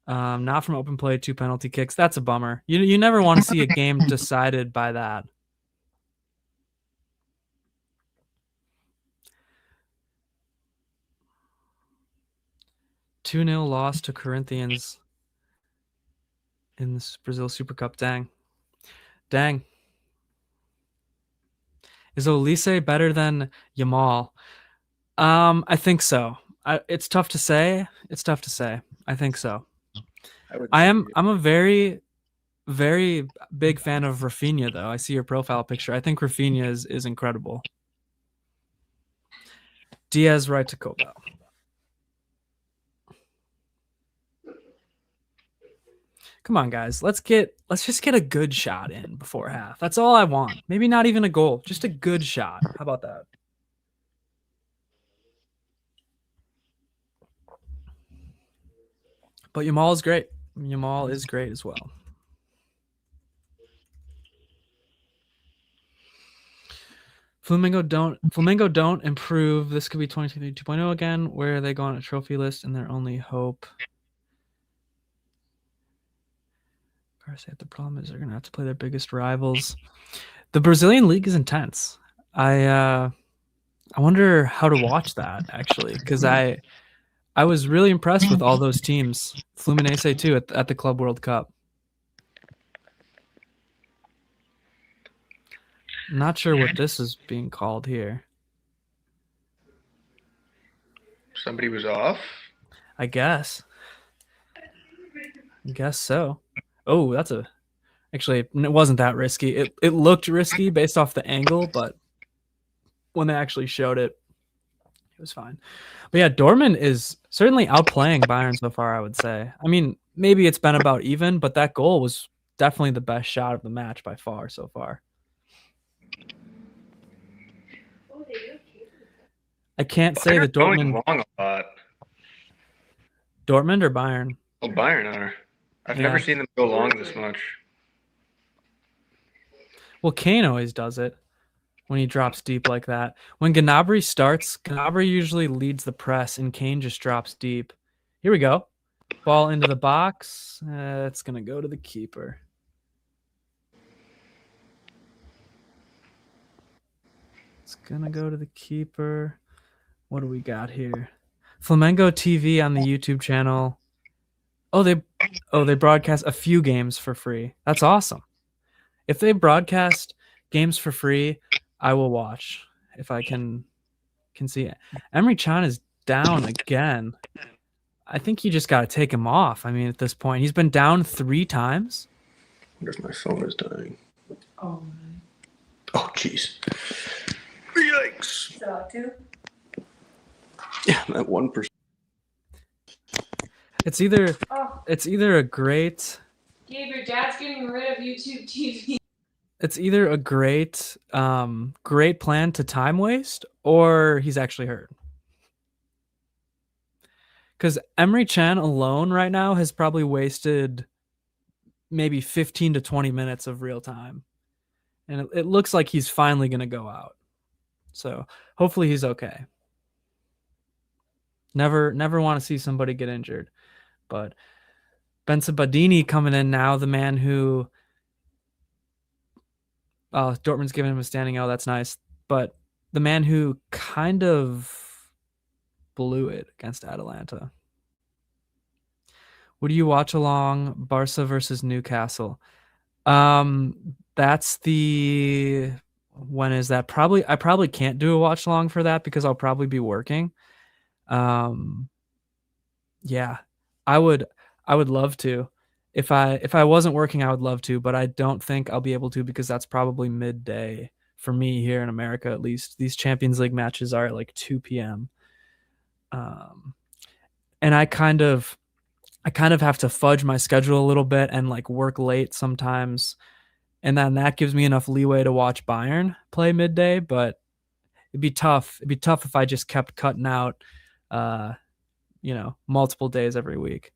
Not from open play, 2 penalty kicks. That's a bummer. You never want to see a game decided by that. Two 0 loss to Corinthians in this Brazil Super Cup. Dang. Is Olise better than Yamal? I think so. It's tough to say. I think so. I'm a very, very big fan of Rafinha, though. I see your profile picture. I think Rafinha is incredible. Diaz right to Koba. Come on, guys. Let's just get a good shot in before half. That's all I want. Maybe not even a goal, just a good shot. How about that? But Yamal is great. Yamal is great as well. Flamengo don't improve. This could be 2023 2.0 again, where they go on a trophy list and their only hope. The problem is they're gonna have to play their biggest rivals. The Brazilian league is intense. I wonder how to watch that actually, because I was really impressed with all those teams. Fluminense too at the Club World Cup. Not sure what this is being called here. Somebody was off? I guess so. Oh, that's actually, it wasn't that risky. It looked risky based off the angle, but when they actually showed it, it was fine. But yeah, Dortmund is certainly outplaying Bayern so far, I would say. I mean, maybe it's been about even, but that goal was definitely the best shot of the match by far so far. I can't say that Dortmund long a lot. Dortmund or Bayern? Oh, Bayern are. I've never seen them go long this much. Well, Kane always does it when he drops deep like that. When Gnabry starts, Gnabry usually leads the press, and Kane just drops deep. Here we go. Ball into the box. It's going to go to the keeper. It's going to go to the keeper. What do we got here? Flamengo TV on the YouTube channel. Oh, they broadcast a few games for free. That's awesome. If they broadcast games for free, I will watch if I can see it. Emre Can is down again. I think you just got to take him off. I mean, at this point, he's been down 3 times. I wonder if my phone is dying. Oh, jeez. Yikes. so too? Yeah, that 1%. It's either a great. Gabe, your dad's getting rid of YouTube TV. It's either a great plan to time waste, or he's actually hurt. Because Emre Can alone right now has probably wasted maybe 15 to 20 minutes of real time. And it looks like he's finally going to go out. So hopefully he's okay. Never want to see somebody get injured. But Bensabadini coming in now, the man who... Dortmund's giving him a standing O. That's nice. But the man who kind of blew it against Atalanta. Would you watch along Barca versus Newcastle? That's the... When is that? I probably can't do a watch along for that because I'll probably be working. Yeah, I would love to. If I wasn't working, I would love to, but I don't think I'll be able to because that's probably midday for me here in America, at least. These Champions League matches are at like 2 p.m. And I kind of have to fudge my schedule a little bit and like work late sometimes. And then that gives me enough leeway to watch Bayern play midday, but it'd be tough. It'd be tough if I just kept cutting out, multiple days every week.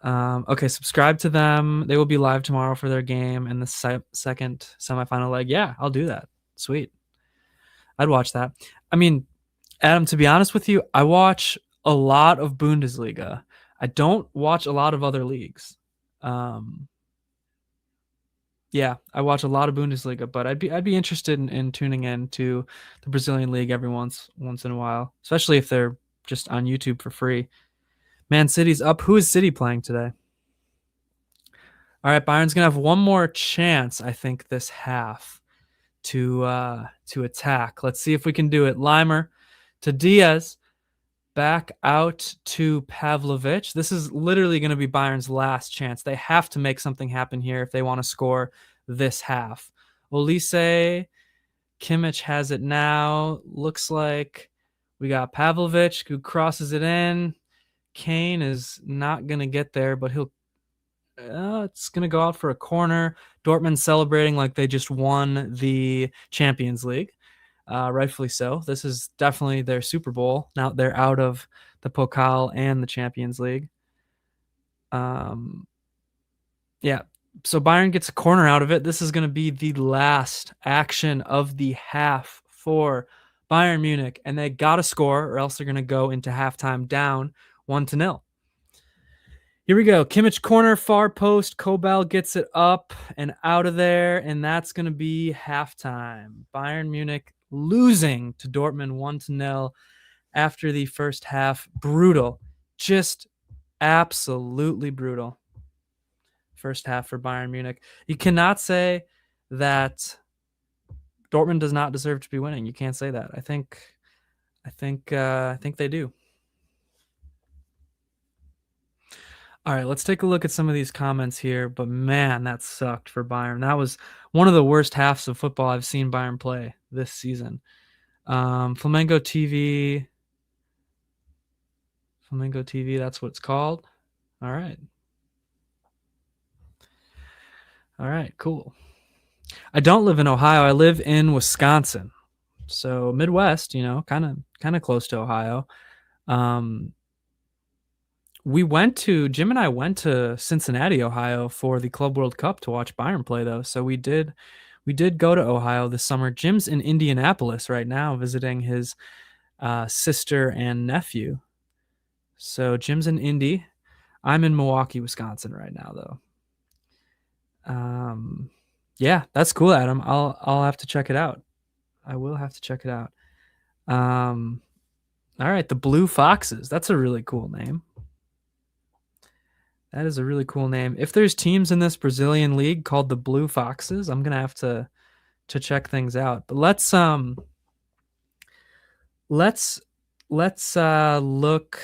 Okay, subscribe to them. They will be live tomorrow for their game in the second semifinal leg. Yeah, I'll do that. Sweet. I'd watch that. I mean, Adam, to be honest with you, I watch a lot of Bundesliga. I don't watch a lot of other leagues. Yeah, I watch a lot of Bundesliga, but I'd be interested in tuning in to the Brazilian league every once in a while, especially if they're just on YouTube for free. Man City's up. Who is City playing today? All right, Bayern's gonna have one more chance, I think, this half to attack. Let's see if we can do it. Limer to Diaz, back out to Pavlovic. This is literally going to be Bayern's last chance. They have to make something happen here if they want to score this half. Olise, Kimmich has it now. Looks like we got Pavlovic who crosses it in. Kane is not going to get there, but it's going to go out for a corner. Dortmund celebrating like they just won the Champions League. Rightfully so. This is definitely their Super Bowl. Now they're out of the Pokal and the Champions League. Yeah. So Bayern gets a corner out of it. This is going to be the last action of the half for Bayern Munich, and they got to score or else they're going to go into halftime down 1-0. Here we go. Kimmich corner, far post. Kobel gets it up and out of there, and that's going to be halftime. Bayern Munich losing to Dortmund 1-0 after the first half. Brutal. Just absolutely brutal. First half for Bayern Munich. You cannot say that Dortmund does not deserve to be winning. You can't say that. I think they do. All right, let's take a look at some of these comments here. But man, that sucked for Bayern. That was one of the worst halves of football I've seen Bayern play this season. Flamengo TV. Flamengo TV, that's what it's called. All right. All right, cool. I don't live in Ohio. I live in Wisconsin. So Midwest, kind of close to Ohio. Jim and I went to Cincinnati, Ohio for the Club World Cup to watch Bayern play though. So we did go to Ohio this summer. Jim's in Indianapolis right now visiting his sister and nephew. So Jim's in Indy. I'm in Milwaukee, Wisconsin right now though. Yeah, that's cool, Adam. I'll have to check it out. I will have to check it out. All right, the Blue Foxes. That's a really cool name. That is a really cool name. If there's teams in this Brazilian league called the Blue Foxes, I'm gonna have to check things out. But let's look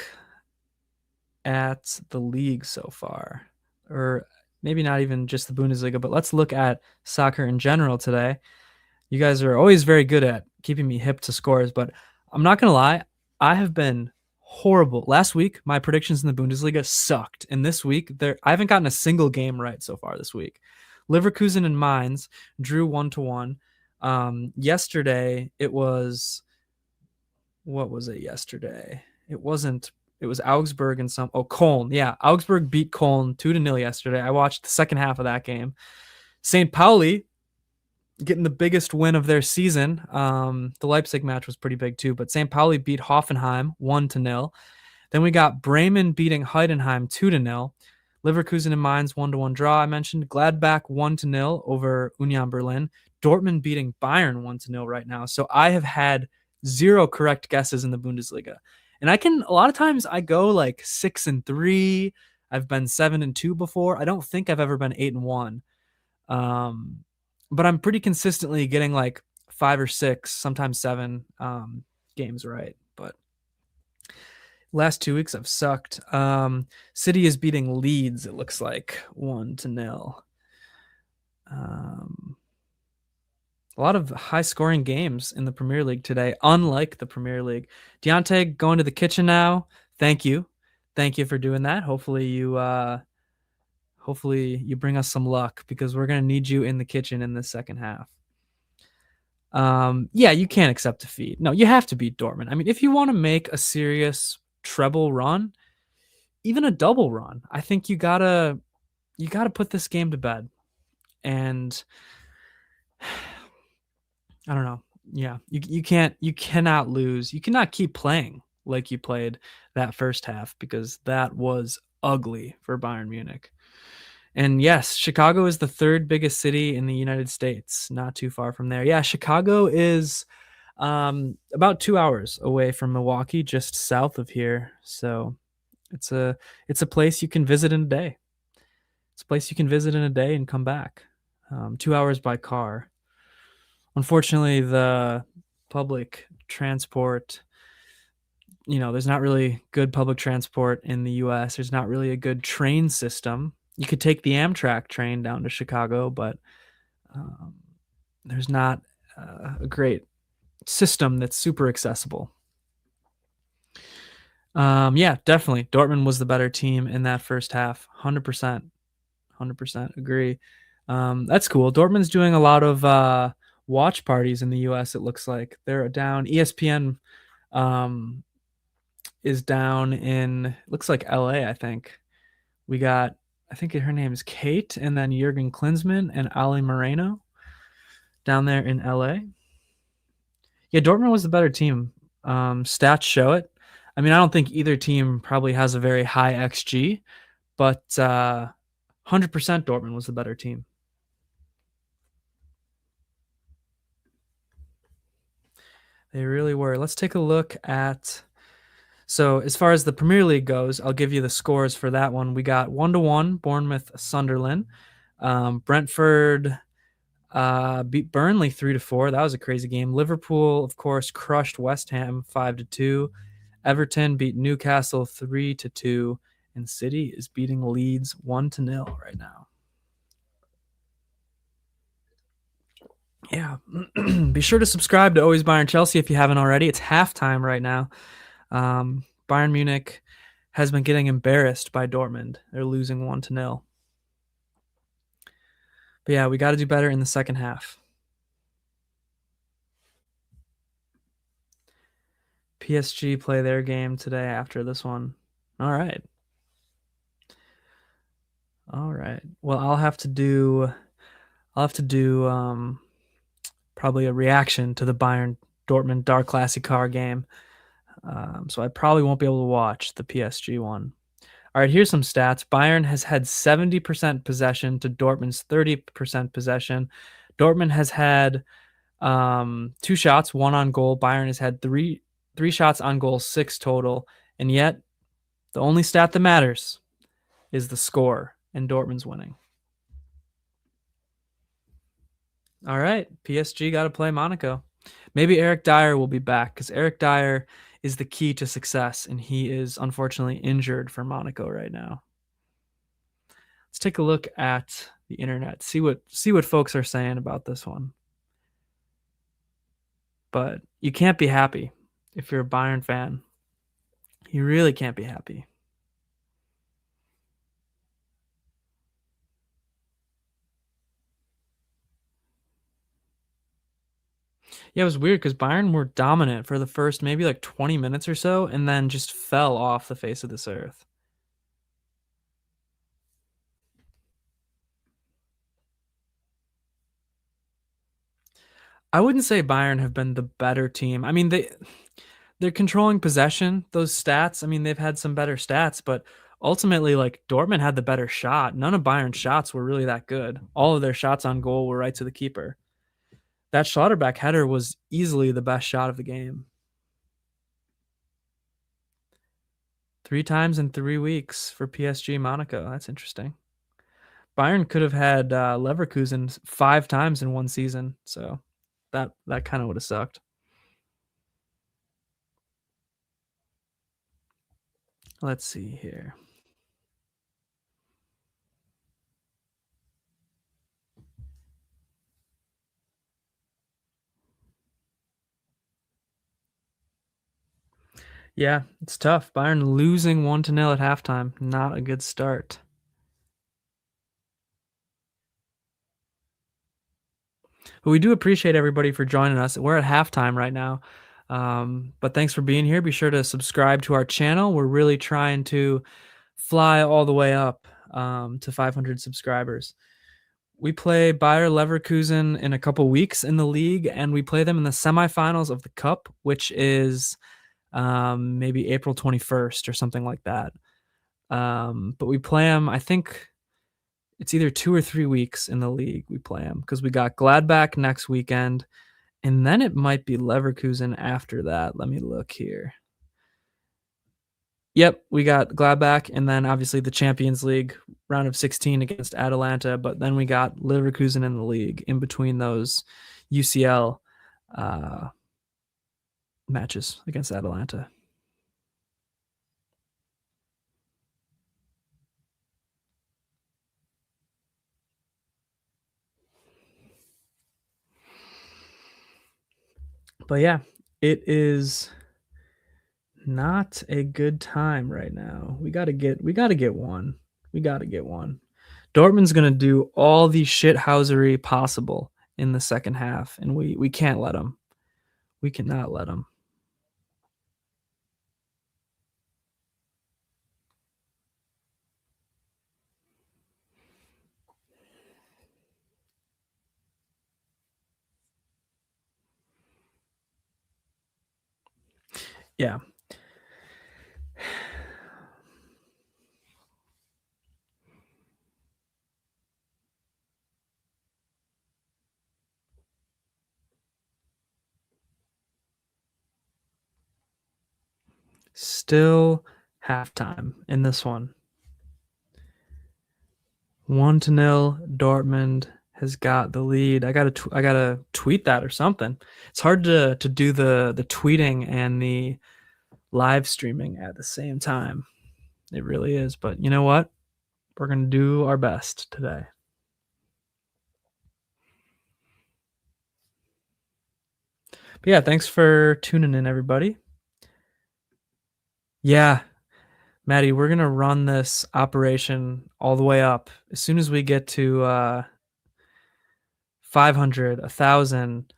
at the league so far, or maybe not even just the Bundesliga, but let's look at soccer in general today. You guys are always very good at keeping me hip to scores, but I'm not gonna lie, I have been horrible. Last week, my predictions in the Bundesliga sucked. And this week, I haven't gotten a single game right so far this week. Leverkusen and Mainz drew 1-1. Yesterday, it was... What was it yesterday? It was Augsburg and Köln. Yeah, Augsburg beat Köln 2-0 yesterday. I watched the second half of that game. St. Pauli getting the biggest win of their season. The Leipzig match was pretty big too, but St. Pauli beat Hoffenheim 1-0. Then we got Bremen beating Heidenheim 2-0. Leverkusen and Mainz 1-1 draw. I mentioned Gladbach 1-0 over Union Berlin. Dortmund beating Bayern 1-0 right now. So I have had 0 correct guesses in the Bundesliga. And a lot of times I go like 6-3. I've been 7-2 before. I don't think I've ever been 8-1. But I'm pretty consistently getting like 5 or 6, sometimes 7 games right. But last 2 weeks I've sucked. City is beating Leeds, it looks like 1-0. A lot of high-scoring games in the Premier League today, unlike the Premier League. Deontay going to the kitchen now. Thank you for doing that. Hopefully you bring us some luck because we're going to need you in the kitchen in the second half. Yeah, you can't accept defeat. No, you have to beat Dortmund. I mean, if you want to make a serious treble run, even a double run. I think you gotta put this game to bed. And I don't know. Yeah, you cannot lose. You cannot keep playing like you played that first half, because that was ugly for Bayern Munich. And yes, Chicago is the third biggest city in the United States, not too far from there. Yeah, Chicago is about 2 hours away from Milwaukee, just south of here. So it's a place you can visit in a day. It's a place you can visit in a day and come back. 2 hours by car. Unfortunately, the public transport, there's not really good public transport in the US. There's not really a good train system. You could take the Amtrak train down to Chicago, but there's not a great system that's super accessible. Yeah, definitely. Dortmund was the better team in that first half. 100%. 100% agree. That's cool. Dortmund's doing a lot of watch parties in the US, it looks like. They're down. ESPN is down in, looks like LA, I think. We got, I think her name is Kate, and then Jurgen Klinsmann and Ali Moreno down there in LA. Yeah, Dortmund was the better team. Stats show it. I mean, I don't think either team probably has a very high XG, but 100% Dortmund was the better team. They really were. Let's take a look at, so as far as the Premier League goes, I'll give you the scores for that one. We got 1-1, Bournemouth, Sunderland. Brentford beat Burnley 3-4. That was a crazy game. Liverpool, of course, crushed West Ham 5-2. Everton beat Newcastle 3-2. And City is beating Leeds 1-0 right now. Yeah, be sure to subscribe to Always Bayern Chelsea if you haven't already. It's halftime right now. Bayern Munich has been getting embarrassed by Dortmund. They're losing 1-0. But yeah, we got to do better in the second half. PSG play their game today after this one. All right. Well, I'll have to do probably a reaction to the Bayern Dortmund Klassiker game. So I probably won't be able to watch the PSG one. All right, here's some stats. Bayern has had 70% possession to Dortmund's 30% possession. Dortmund has had 2 shots, 1 on goal. Bayern has had three shots on goal, 6 total. And yet, the only stat that matters is the score, and Dortmund's winning. All right, PSG got to play Monaco. Maybe Eric Dyer will be back, because Eric Dyer is the key to success, and he is unfortunately injured for Monaco right now. Let's take a look at the internet, see what folks are saying about this one. But you can't be happy if you're a Bayern fan. You really can't be happy. Yeah, it was weird because Bayern were dominant for the first maybe like 20 minutes or so, and then just fell off the face of this earth. I wouldn't say Bayern have been the better team. I mean, they're controlling possession, those stats. I mean, they've had some better stats, but ultimately, like, Dortmund had the better shot. None of Bayern's shots were really that good. All of their shots on goal were right to the keeper. That Schlotterbeck header was easily the best shot of the game. 3 times in 3 weeks for PSG Monaco. That's interesting. Bayern could have had Leverkusen 5 times in one season, so that kind of would have sucked. Let's see here. Yeah, it's tough. Bayern losing 1-0 at halftime. Not a good start. But we do appreciate everybody for joining us. We're at halftime right now. But thanks for being here. Be sure to subscribe to our channel. We're really trying to fly all the way up to 500 subscribers. We play Bayer Leverkusen in a couple weeks in the league, and we play them in the semifinals of the Cup, which is maybe April 21st or something like that. But we play them, I think it's either 2 or 3 weeks in the league we play them, because we got Gladbach next weekend, and then it might be Leverkusen after that. Let me look here. Yep, we got Gladbach, and then obviously the Champions League round of 16 against Atalanta, but then we got Leverkusen in the league in between those UCL matches against Atalanta. But yeah, it is not a good time right now. We gotta get one. We gotta get one. Dortmund's gonna do all the shithousery possible in the second half, and we can't let them. We cannot let them. Yeah. Still halftime in this one. 1-0. Dortmund has got the lead. I gotta tweet that or something. It's hard to do the tweeting and the live streaming at the same time. It really is. But you know what? We're gonna do our best today. But yeah, thanks for tuning in, everybody. Yeah, Maddie, we're going to run this operation all the way up. As soon as we get to 500, 1,000,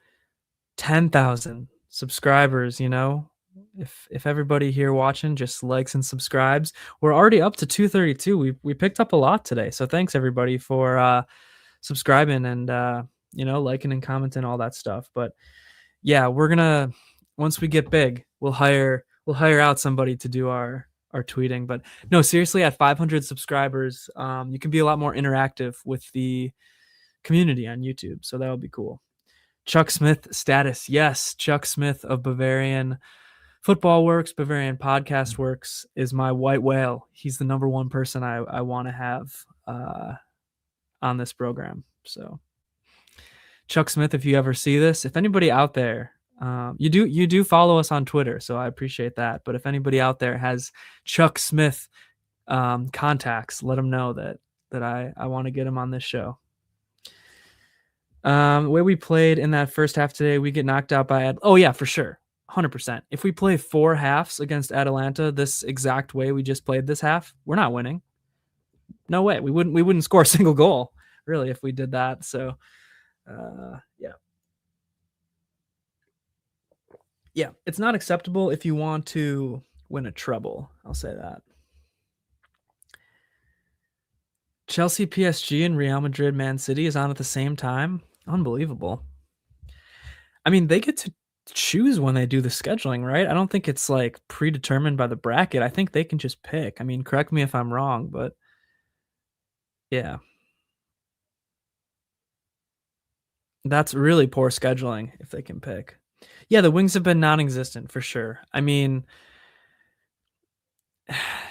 10,000 subscribers, you know, if everybody here watching just likes and subscribes, we're already up to 232. We picked up a lot today. So thanks everybody for subscribing and, you know, liking and commenting, all that stuff. But yeah, we're going to, once we get big, we'll hire out somebody to do our tweeting. But no, seriously, at 500 subscribers, you can be a lot more interactive with the community on YouTube. So that would be cool. Chuck Smith status. Yes, Chuck Smith of Bavarian Football Works, Bavarian Podcast Works is my white whale. He's the number one person I want to have on this program. So Chuck Smith, if you ever see this, if anybody out there, you do follow us on Twitter, so I appreciate that. But if anybody out there has Chuck Smith contacts, let him know that I want to get him on this show. The way we played in that first half today, we get knocked out by oh yeah, for sure, 100%. If we play 4 halves against Atalanta this exact way we just played this half, we're not winning. No way. We wouldn't score a single goal really if we did that. So yeah, it's not acceptable if you want to win a treble. I'll say that. Chelsea, PSG, and Real Madrid, Man City is on at the same time. Unbelievable. I mean, they get to choose when they do the scheduling, right? I don't think it's like predetermined by the bracket. I think they can just pick. I mean, correct me if I'm wrong, but yeah. That's really poor scheduling if they can pick. Yeah, the wings have been non-existent for sure. I mean,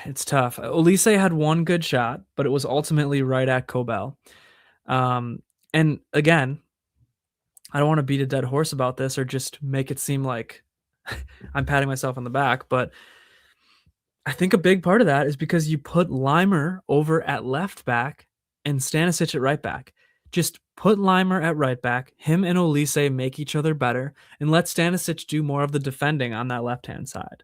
it's tough. Olise had one good shot, but it was ultimately right at Kobel. And again, I don't want to beat a dead horse about this or just make it seem like I'm patting myself on the back, but I think a big part of that is because you put Leimer over at left back and Stanisic at right back. Just put Leimer at right back. Him and Olise make each other better, and let Stanisic do more of the defending on that left-hand side.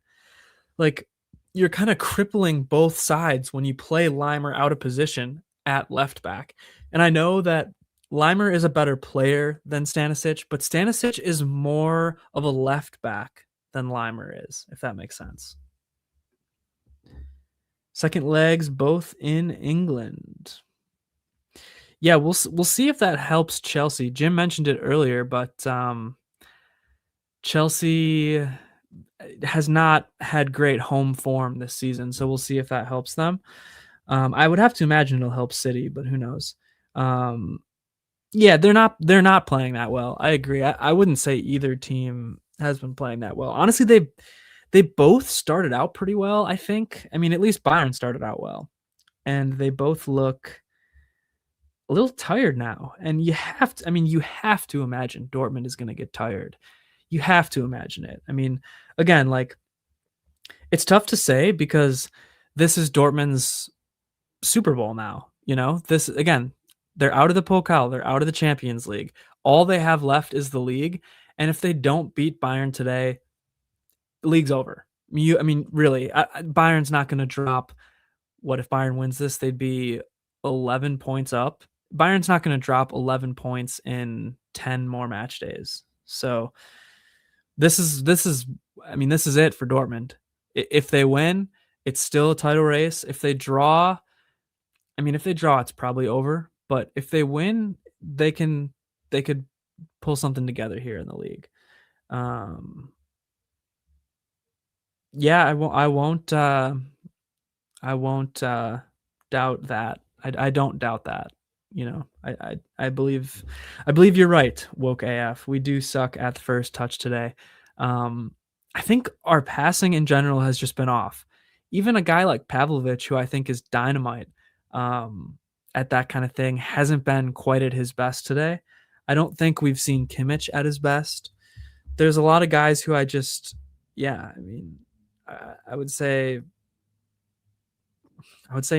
Like, you're kind of crippling both sides when you play Leimer out of position at left back. And I know that Leimer is a better player than Stanisic, but Stanisic is more of a left back than Leimer is, if that makes sense. Second legs both in England. Yeah, we'll see if that helps Chelsea. Jim mentioned it earlier, but Chelsea has not had great home form this season, so we'll see if that helps them. I would have to imagine it'll help City, but who knows? Yeah, they're not playing that well. I agree. I wouldn't say either team has been playing that well. Honestly, they both started out pretty well, I think. I mean, at least Bayern started out well, and they both look a little tired now. And you have to imagine Dortmund is going to get tired. You have to imagine it. I mean, again, like, it's tough to say because this is Dortmund's Super Bowl now. This, again, they're out of the Pokal, they're out of the Champions League. All they have left is the league, and if they don't beat Bayern today, the league's over. Really, Bayern's not going to drop. What if Bayern wins this? They'd be 11 points up. Bayern's not going to drop 11 points in 10 more match days. So this is it for Dortmund. If they win, it's still a title race. If they draw, it's probably over. But if they win, they could pull something together here in the league. Yeah, I won't doubt that. I don't doubt that. I believe you're right, woke AF. We do suck at the first touch today. I think our passing in general has just been off. Even a guy like Pavlovic, who I think is dynamite at that kind of thing, hasn't been quite at his best today. I don't think we've seen Kimmich at his best. There's a lot of guys who I would say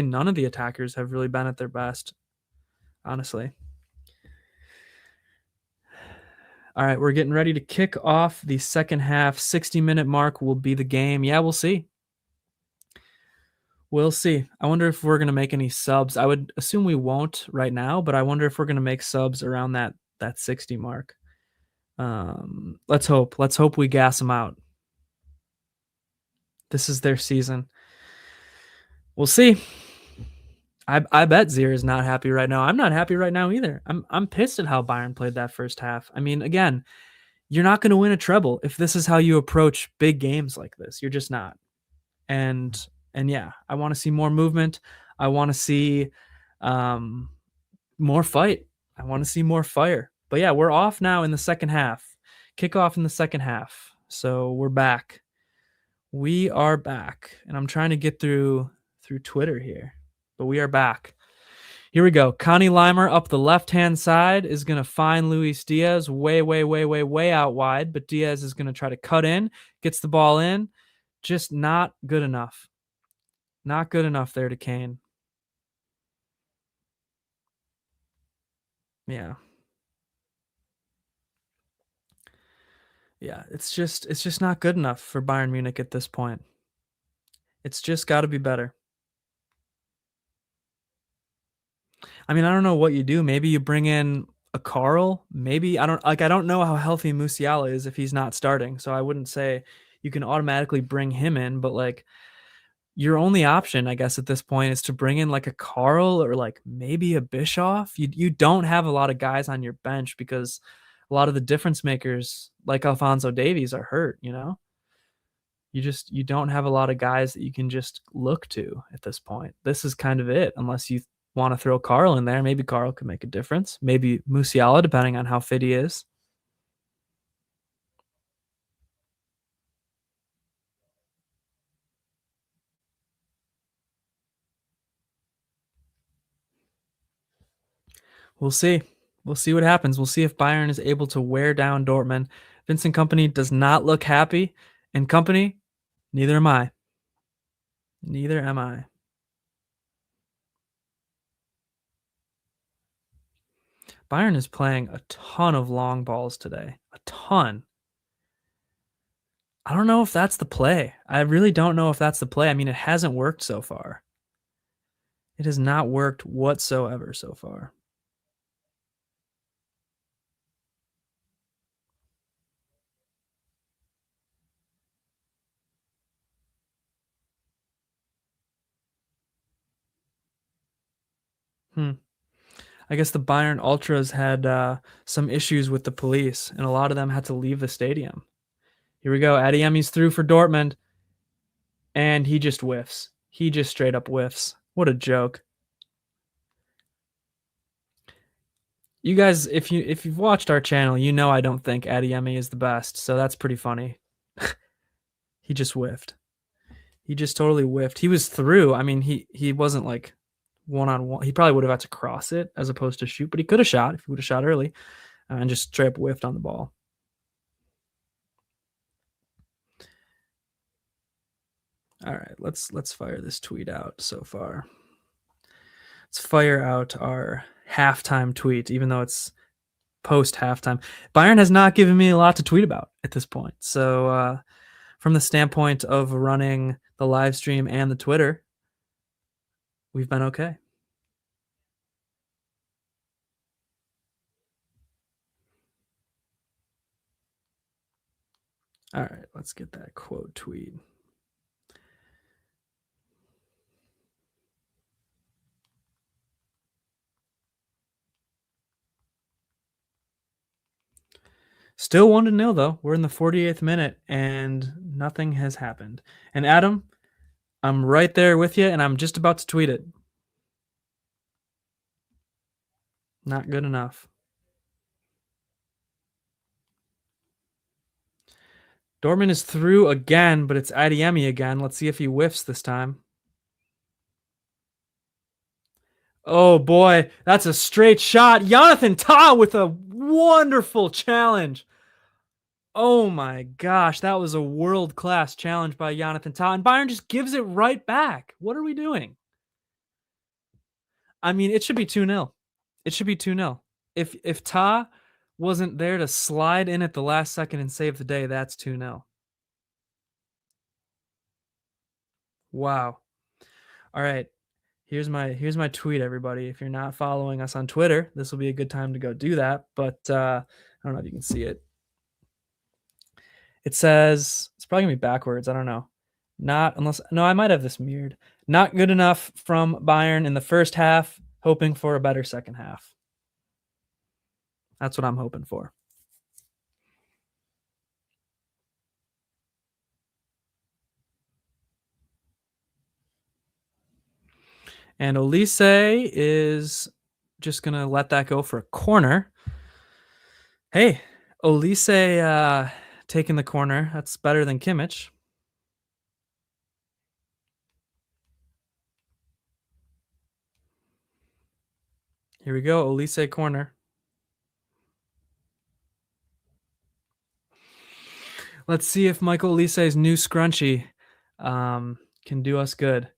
none of the attackers have really been at their best, honestly. All right, we're getting ready to kick off the second half. 60-minute mark will be the game. Yeah, we'll see. We'll see. I wonder if we're going to make any subs. I would assume we won't right now, but I wonder if we're going to make subs around that 60 mark. Let's hope. Let's hope we gas them out. This is their season. We'll see. I bet Zier is not happy right now. I'm not happy right now either. I'm pissed at how Bayern played that first half. I mean, again, you're not going to win a treble if this is how you approach big games like this. You're just not. And yeah, I want to see more movement. I want to see more fight. I want to see more fire. But yeah, we're off now in the second half. Kickoff in the second half. So we're back. We are back. And I'm trying to get through Twitter here. But we are back. Here we go. Connie Limer up the left-hand side is going to find Luis Diaz way out wide. But Diaz is going to try to cut in. Gets the ball in. Just not good enough. Not good enough there to Kane. Yeah. Yeah, it's just not good enough for Bayern Munich at this point. It's just got to be better. I don't know what you do. Maybe you bring in a Carl. Maybe I don't know how healthy Musiala is if he's not starting. So I wouldn't say you can automatically bring him in, but like your only option, I guess, at this point is to bring in like a Carl or like maybe a Bischoff. You don't have a lot of guys on your bench because a lot of the difference makers like Alphonso Davies are hurt, You don't have a lot of guys that you can just look to at this point. This is kind of it, unless you want to throw Carl in there. Maybe Carl could make a difference. Maybe Musiala, depending on how fit he is. We'll see. We'll see what happens. We'll see if Bayern is able to wear down Dortmund. Vincent Kompany does not look happy. And Kompany, neither am I. Neither am I. Bayern is playing a ton of long balls today. A ton. I don't know if that's the play. I really don't know if that's the play. It hasn't worked so far. It has not worked whatsoever so far. I guess the Bayern Ultras had some issues with the police, and a lot of them had to leave the stadium. Here we go. Adeyemi's through for Dortmund, and he just whiffs. He just straight up whiffs. What a joke. You guys, if you've watched our channel, you know I don't think Adeyemi is the best, so that's pretty funny. He just whiffed. He just totally whiffed. He was through. I mean, he wasn't like one-on-one. He probably would have had to cross it as opposed to shoot, but he could have shot if he would have shot early, and just straight up whiffed on the ball. All right, let's fire this tweet out so far. Let's fire out our halftime tweet, even though it's post halftime. Bayern has not given me a lot to tweet about at this point. So from the standpoint of running the live stream and the Twitter, we've been okay. All right, let's get that quote tweet. Still 1-0 though. We're in the 48th minute and nothing has happened. And Adam, I'm right there with you and I'm just about to tweet it. Not good enough. Dortmund is through again, but it's Adeyemi again. Let's see if he whiffs this time. Oh boy, that's a straight shot. Jonathan Tah with a wonderful challenge. Oh my gosh, that was a world-class challenge by Jonathan Tah, and Bayern just gives it right back. What are we doing? I mean, it should be 2-0. It should be 2-0. If Tah wasn't there to slide in at the last second and save the day, that's 2-0. Wow. All right. Here's my tweet, everybody. If you're not following us on Twitter, this will be a good time to go do that. But I don't know if you can see it. It says, it's probably gonna be backwards. I don't know. No, I might have this mirrored. Not good enough from Bayern in the first half, hoping for a better second half. That's what I'm hoping for. And Olise is just going to let that go for a corner. Hey, Olise taking the corner. That's better than Kimmich. Here we go, Olise corner. Let's see if Michael Olise's new scrunchie can do us good.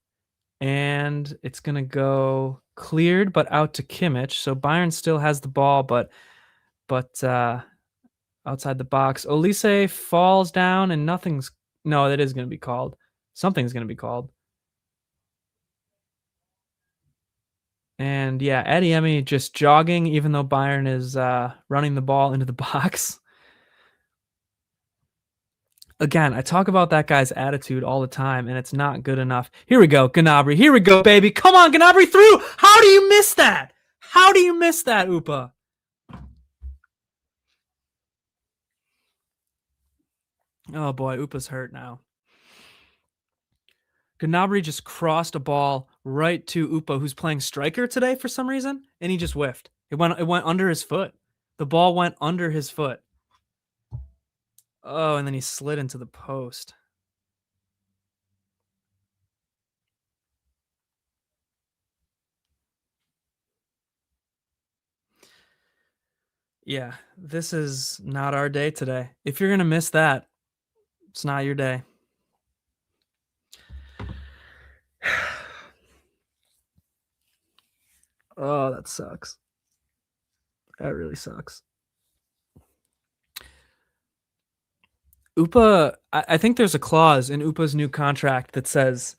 And it's going to go cleared, but out to Kimmich. So Bayern still has the ball, but outside the box. Olise falls down and nothing's... No, that is going to be called. Something's going to be called. And yeah, Adeyemi just jogging, even though Bayern is running the ball into the box. Again, I talk about that guy's attitude all the time, and it's not good enough. Here we go, Gnabry. Here we go, baby. Come on, Gnabry through. How do you miss that? How do you miss that, Upa? Oh, boy, Upa's hurt now. Gnabry just crossed a ball right to Upa, who's playing striker today for some reason, and he just whiffed. It went under his foot. The ball went under his foot. Oh, and then he slid into the post. Yeah, this is not our day today. If you're going to miss that, it's not your day. Oh, that sucks. That really sucks. Upa, I think there's a clause in Upa's new contract that says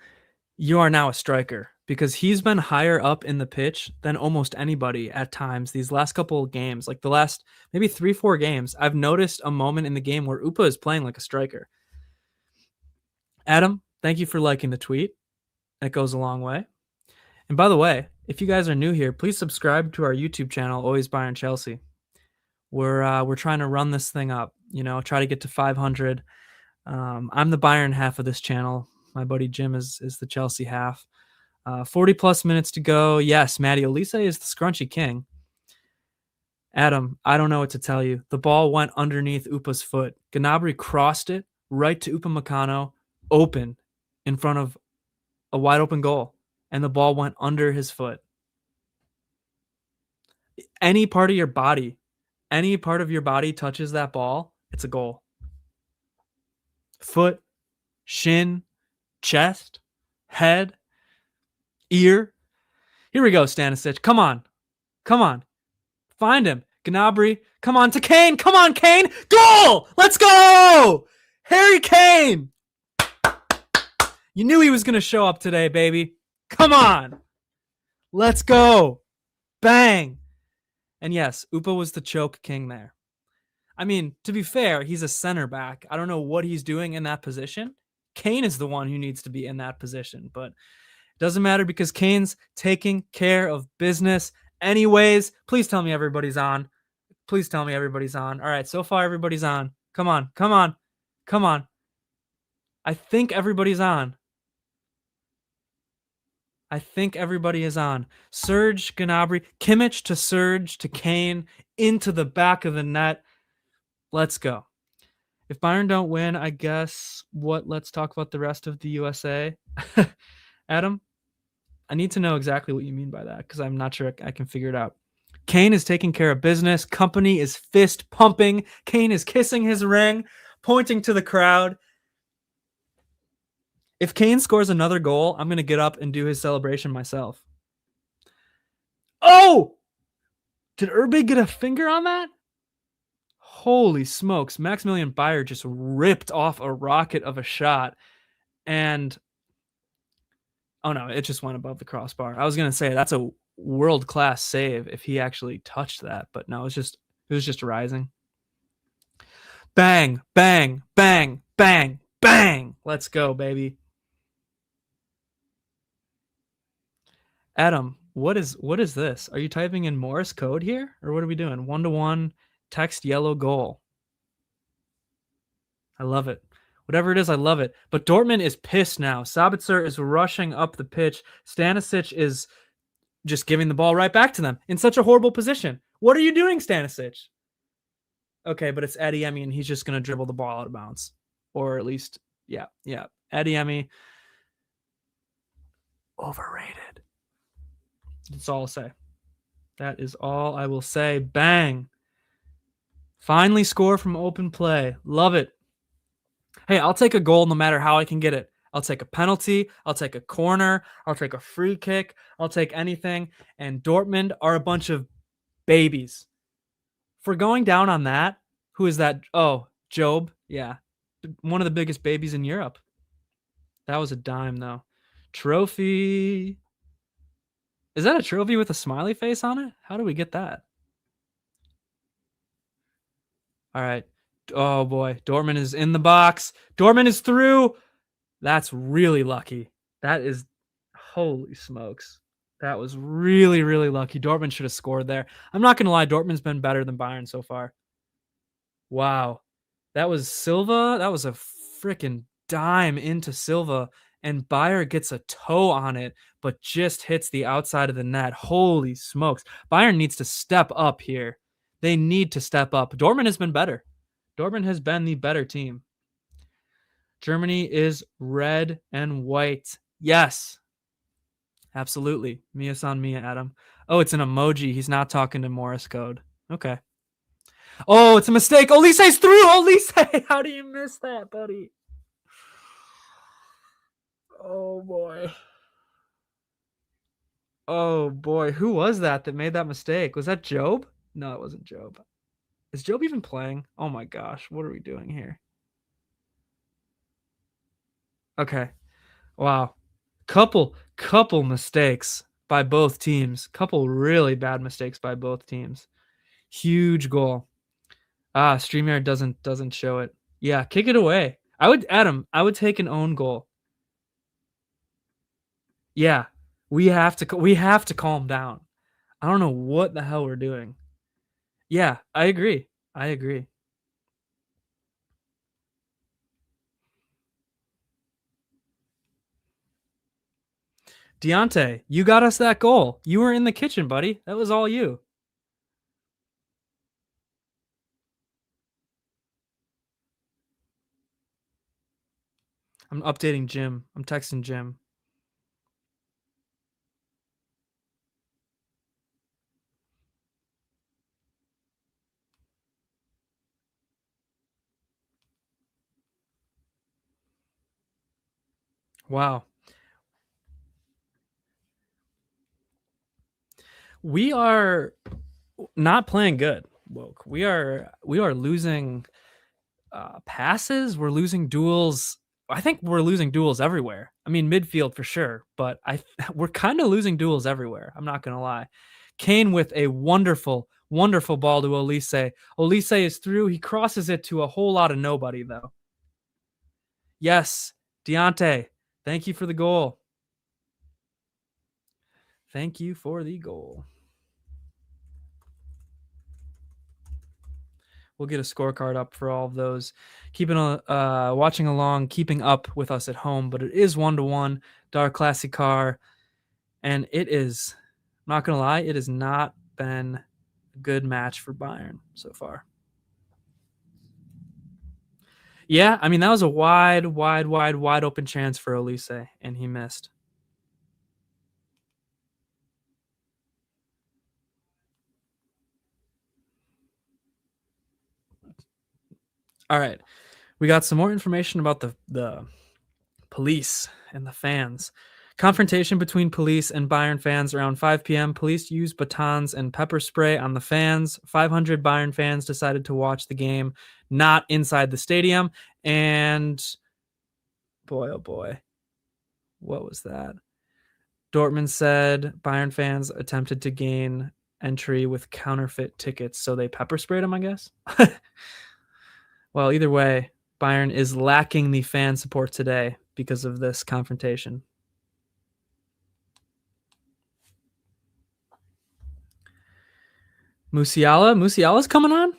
you are now a striker, because he's been higher up in the pitch than almost anybody at times these last couple of games. Like the last maybe 3-4 games, I've noticed a moment in the game where Upa is playing like a striker. Adam, thank you for liking the tweet. It goes a long way. And by the way, If you guys are new here, please subscribe to our YouTube channel, Always Bayern Chelsea. We're trying to run this thing up, try to get to 500. I'm the Bayern half of this channel. My buddy Jim is the Chelsea half. 40 plus minutes to go. Yes, Matty Olise is the scrunchy king. Adam, I don't know what to tell you. The ball went underneath Upa's foot. Gnabry crossed it right to Upamecano, open, in front of a wide open goal, and the ball went under his foot. Any part of your body touches that ball, it's a goal. Foot, shin, chest, head, ear. Here we go, Stanisic. Come on. Find him. Gnabry. Come on to Kane. Come on, Kane. Goal! Let's go! Harry Kane! You knew he was going to show up today, baby. Come on. Let's go. Bang. And yes, Upa was the choke king there. I mean, to be fair, he's a center back. I don't know what he's doing in that position. Kane is the one who needs to be in that position, but it doesn't matter because Kane's taking care of business anyways. Please tell me everybody's on. All right, so far everybody's on. Come on. I think everybody's on. Everybody is on. Serge Gnabry, Kimmich to Serge to Kane into the back of the net. Let's go. If Bayern don't win, I guess let's talk about the rest of the USA. Adam, I need to know exactly what you mean by that because I'm not sure I can figure it out. Kane is taking care of business. Company is fist pumping. Kane is kissing his ring, pointing to the crowd. If Kane scores another goal, I'm going to get up and do his celebration myself. Oh! Did Erbe get a finger on that? Holy smokes. Maximilian Bayer just ripped off a rocket of a shot. And, oh no, it just went above the crossbar. I was going to say that's a world-class save if he actually touched that. But no, it was just rising. Bang, bang, bang, bang, bang. Let's go, baby. Adam, what is this? Are you typing in Morse code here? Or what are we doing? 1-to-1 text yellow goal. I love it. Whatever it is, I love it. But Dortmund is pissed now. Sabitzer is rushing up the pitch. Stanisic is just giving the ball right back to them in such a horrible position. What are you doing, Stanisic? Okay, but it's Adeyemi, and he's just going to dribble the ball out of bounds. Or at least, yeah. Adeyemi. Overrated. That's all I'll say. That is all I will say. Bang. Finally score from open play. Love it. Hey, I'll take a goal no matter how I can get it. I'll take a penalty. I'll take a corner. I'll take a free kick. I'll take anything. And Dortmund are a bunch of babies. For going down on that, who is that? Oh, Job. Yeah. One of the biggest babies in Europe. That was a dime, though. Trophy. Is that a trophy with a smiley face on it? How do we get that? All right. Oh, boy. Dortmund is in the box. Dortmund is through. That's really lucky. That is, holy smokes. That was really, really lucky. Dortmund should have scored there. I'm not going to lie. Dortmund's been better than Bayern so far. Wow. That was Silva. That was a freaking dime into Silva. And Bayer gets a toe on it, but just hits the outside of the net. Holy smokes. Bayern needs to step up here. They need to step up. Dortmund has been better. Dortmund has been the better team. Germany is red and white. Yes. Absolutely. Mia san Mia, Adam. Oh, it's an emoji. He's not talking to Morse code. Okay. Oh, it's a mistake. Olise's through. Olise. How do you miss that, buddy? Oh, boy. Oh, boy. Who was that made that mistake? Was that Job? No, it wasn't Job. Is Job even playing? Oh, my gosh. What are we doing here? Okay. Wow. Couple mistakes by both teams. Couple really bad mistakes by both teams. Huge goal. StreamYard doesn't show it. Yeah, kick it away. I would take an own goal. Yeah. We have to calm down. I don't know what the hell we're doing. Yeah, I agree. I agree. Deontay, you got us that goal. You were in the kitchen, buddy. That was all you. I'm updating Jim. I'm texting Jim. Wow. We are not playing good, Woke. We are losing passes. We're losing duels. I think we're losing duels everywhere. I mean, midfield for sure, but we're kind of losing duels everywhere. I'm not gonna lie. Kane with a wonderful, wonderful ball to Olise. Olise is through. He crosses it to a whole lot of nobody, though. Yes, Deontay, thank you for the goal. Thank you for the goal. We'll get a scorecard up for all of those. Watching along, keeping up with us at home, but it is 1-1, Dar Klassiker, and it is, I'm not going to lie, it has not been a good match for Bayern so far. Yeah, I mean, that was a wide open chance for Olise, and he missed. All right. We got some more information about the police and the fans. Confrontation between police and Bayern fans around 5 p.m. Police used batons and pepper spray on the fans. 500 Bayern fans decided to watch the game not inside the stadium. And boy, oh boy, what was that? Dortmund said Bayern fans attempted to gain entry with counterfeit tickets, so they pepper sprayed them, I guess. Well, either way, Bayern is lacking the fan support today because of this confrontation. Musiala's coming on.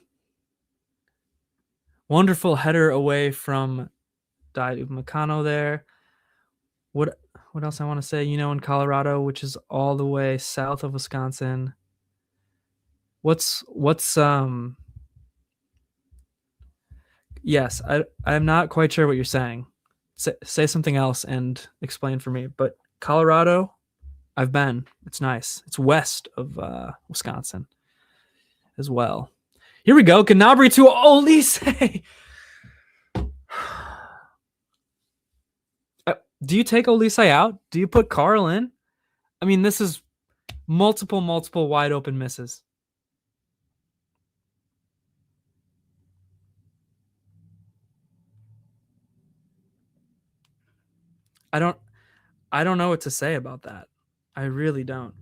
Wonderful header away from Daidu Makano there. What else I want to say? In Colorado, which is all the way south of Wisconsin. What's Yes, I'm not quite sure what you're saying. Say something else and explain for me. But Colorado, I've been. It's nice. It's west of Wisconsin as well. Here we go. Gnabry to Olise. Do you take Olise out? Do you put Carl in? I mean, this is multiple wide open misses. I don't know what to say about that. I really don't.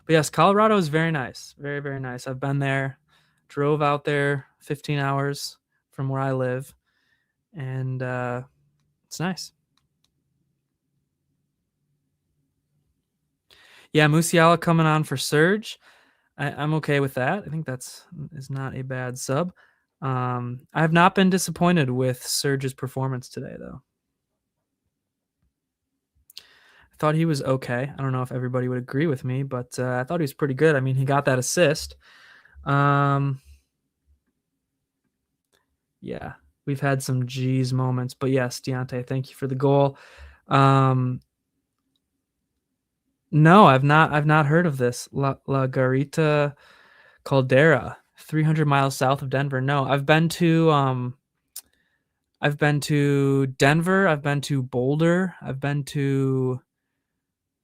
But yes, Colorado is very nice. Very, very nice. I've been there. Drove out there 15 hours from where I live. And it's nice. Yeah, Musiala coming on for Serge. I'm okay with that. I think is not a bad sub. I have not been disappointed with Serge's performance today, though. I thought he was okay. I don't know if everybody would agree with me, but I thought he was pretty good. I mean, he got that assist. Yeah, we've had some G's moments, but yes, Deontay, thank you for the goal. No, I've not heard of this. La Garita Caldera, 300 miles south of Denver. No, I've been to Denver. I've been to Boulder. I've been to,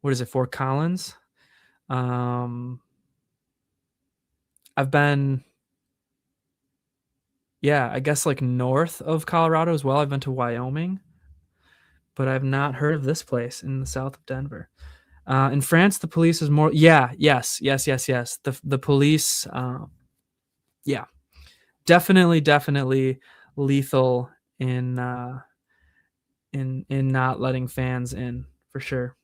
what is it, Fort Collins? I've been, yeah, I guess like north of Colorado as well. I've been to Wyoming, but I've not heard of this place in the south of Denver. In France, the police is more. Yeah, yes. The police, yeah, definitely lethal in not letting fans in for sure.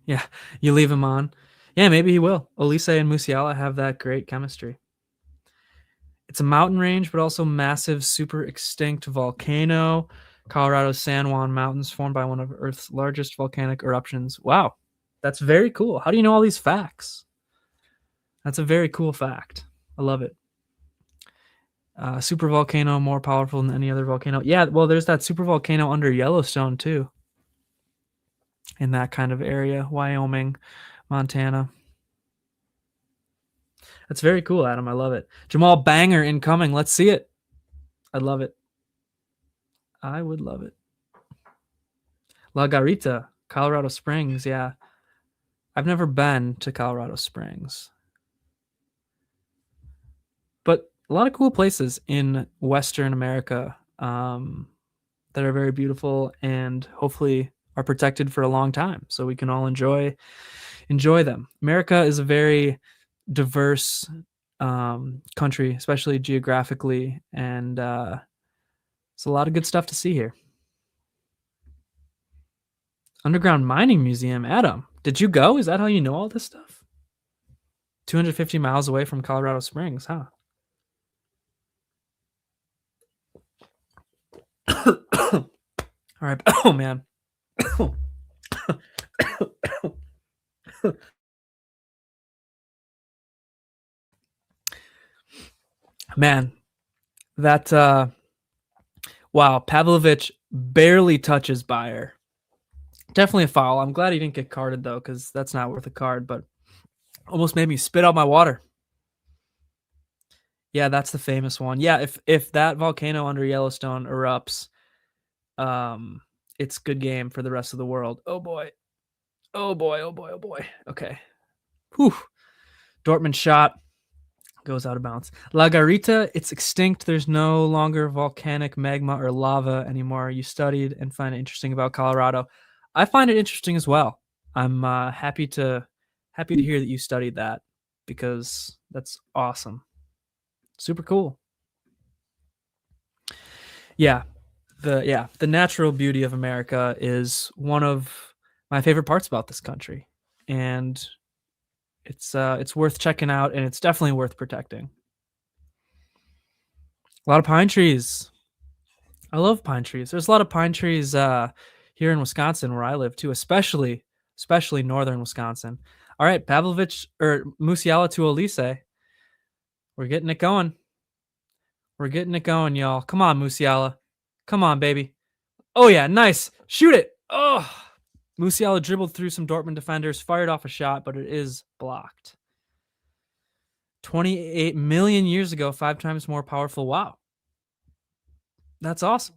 Yeah, you leave him on. Yeah, maybe he will. Olise and Musiala have that great chemistry. It's a mountain range, but also massive, super extinct volcano. Colorado's San Juan Mountains, formed by one of Earth's largest volcanic eruptions. Wow, that's very cool. How do you know all these facts? That's a very cool fact. I love it. Super volcano, more powerful than any other volcano. Yeah, well, there's that super volcano under Yellowstone, too. In that kind of area, Wyoming, Montana. That's very cool, Adam. I love it. Jamal Banger incoming. Let's see it. I'd love it. I would love it. La Garita, Colorado Springs. Yeah. I've never been to Colorado Springs. But a lot of cool places in Western America that are very beautiful and hopefully are protected for a long time so we can all enjoy them. America is a very diverse country, especially geographically, and it's a lot of good stuff to see here. Underground Mining Museum. Adam, did you go? Is that how you know all this stuff? 250 miles away from Colorado Springs, huh? All right. Oh, man. Man, that wow, Pavlovich barely touches Bayer. Definitely a foul. I'm glad he didn't get carded though, because that's not worth a card, but almost made me spit out my water. Yeah, that's the famous one. Yeah, if that volcano under Yellowstone erupts, it's good game for the rest of the world. Oh boy. Oh boy, oh boy, oh boy. Okay. Whew. Dortmund shot. Goes out of bounds. La Garita, it's extinct. There's no longer volcanic magma or lava anymore. You studied and find it interesting about Colorado. I find it interesting as well. I'm happy to hear that you studied that because that's awesome. Super cool. Yeah. The natural beauty of America is one of my favorite parts about this country. And it's worth checking out, and it's definitely worth protecting. A lot of pine trees. I love pine trees. There's a lot of pine trees here in Wisconsin where I live too, especially northern Wisconsin. All right, Pavlovich or Musiala to Olise. We're getting it going. We're getting it going, y'all. Come on, Musiala. Come on, baby. Oh yeah, nice. Shoot it. Oh, Musiala dribbled through some Dortmund defenders, fired off a shot, but it is blocked. 28 million years ago, 5 times more powerful. Wow. That's awesome.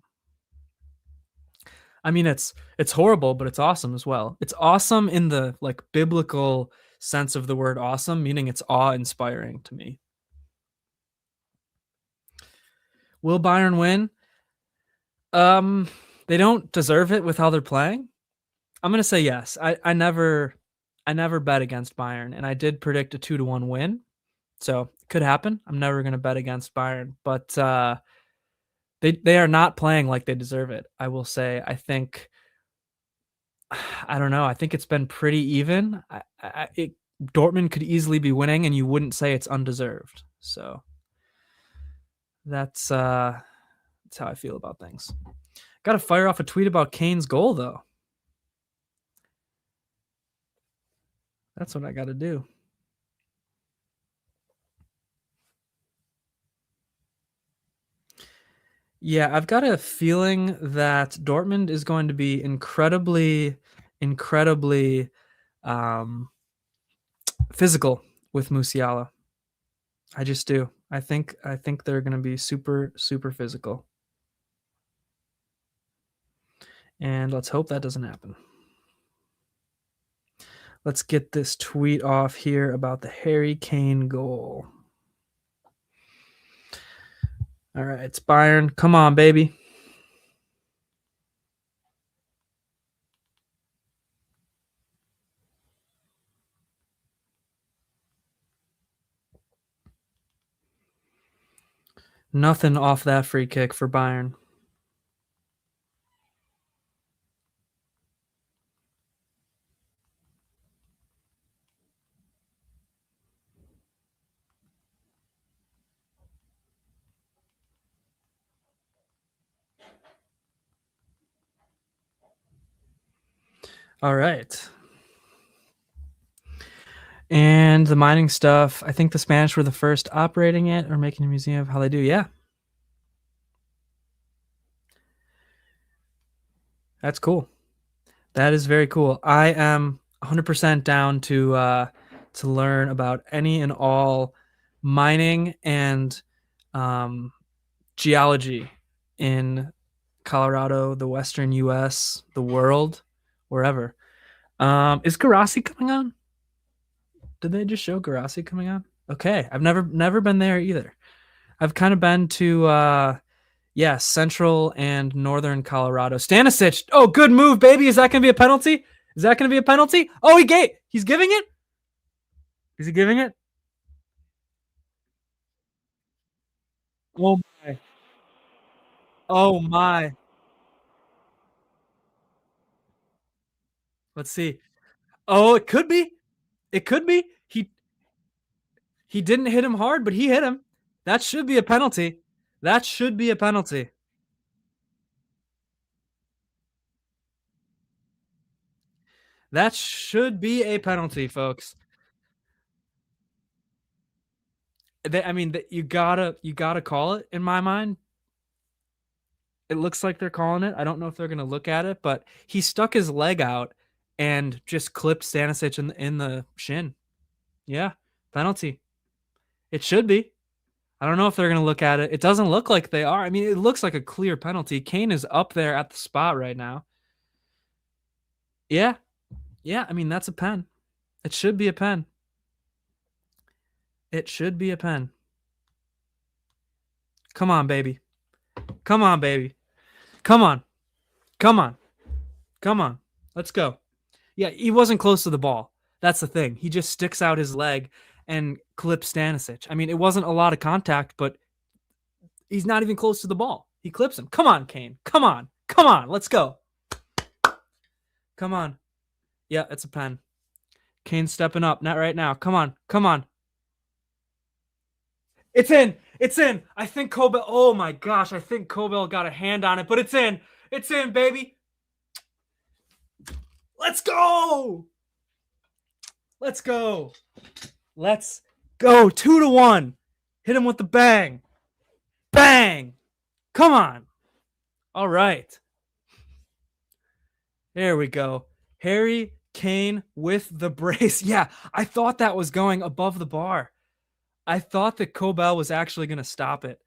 I mean, it's horrible, but it's awesome as well. It's awesome in the like biblical sense of the word awesome, meaning it's awe-inspiring to me. Will Bayern win? They don't deserve it with how they're playing. I'm gonna say yes. I never bet against Bayern, and I did predict a 2-1 win. So it could happen. I'm never gonna bet against Bayern, but they are not playing like they deserve it. I will say. I think I don't know. I think it's been pretty even. Dortmund could easily be winning, and you wouldn't say it's undeserved. So that's how I feel about things. Got to fire off a tweet about Kane's goal, though. That's what I got to do. Yeah, I've got a feeling that Dortmund is going to be incredibly physical with Musiala. I just do. I think they're going to be super physical. And let's hope that doesn't happen. Let's get this tweet off here about the Harry Kane goal. All right, it's Bayern. Come on, baby. Nothing off that free kick for Bayern. All right. And the mining stuff, I think the Spanish were the first operating it or making a museum of how they do. Yeah. That's cool. That is very cool. I am 100% down to learn about any and all mining and geology in Colorado, the Western U.S., the world, wherever. Is Garasi coming on? Did they just show Garasi coming on? Okay, I've never been there either. I've kind of been to central and northern Colorado. Stanisic. Oh, good move, baby. Is that going to be a penalty? Is that going to be a penalty? Oh, he's giving it? Is he giving it? Oh my. Oh my. Let's see. Oh, it could be. It could be. He didn't hit him hard, but he hit him. That should be a penalty. That should be a penalty. That should be a penalty, folks. I mean, you gotta call it in my mind. It looks like they're calling it. I don't know if they're gonna look at it, but he stuck his leg out and just clipped Stanisic in the shin. Yeah, penalty. It should be. I don't know if they're gonna look at it. It doesn't look like they are. I mean, it looks like a clear penalty. Kane is up there at the spot right now. Yeah, yeah. I mean, that's a pen. It should be a pen. It should be a pen. Come on, baby. Come on, baby. Come on. Come on. Come on. Let's go. Yeah, he wasn't close to the ball. That's the thing. He just sticks out his leg and clips Stanisic. I mean, it wasn't a lot of contact, but he's not even close to the ball. He clips him. Come on, Kane. Come on. Come on. Let's go. Come on. Yeah, it's a pen. Kane's stepping up. Not right now. Come on. Come on. It's in. It's in. I think Kobel. Oh my gosh. I think Kobel got a hand on it, but it's in. It's in, baby. Let's go. Let's go. Let's go. 2-1. Hit him with the bang. Bang. Come on. All right. There we go. Harry Kane with the brace. Yeah, I thought that was going above the bar. I thought that Kobel was actually going to stop it.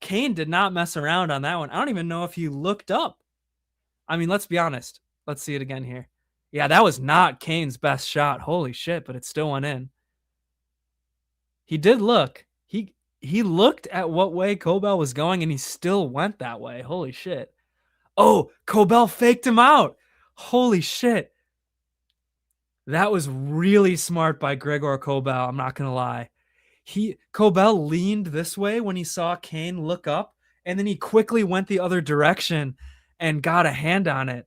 Kane did not mess around on that one. I don't even know if he looked up. I mean, let's be honest. Let's see it again here. Yeah, that was not Kane's best shot. Holy shit, but it still went in. He did look. He looked at what way Kobel was going, and he still went that way. Holy shit. Oh, Kobel faked him out. Holy shit. That was really smart by Gregor Kobel. I'm not going to lie. Kobel leaned this way when he saw Kane look up, and then he quickly went the other direction and got a hand on it.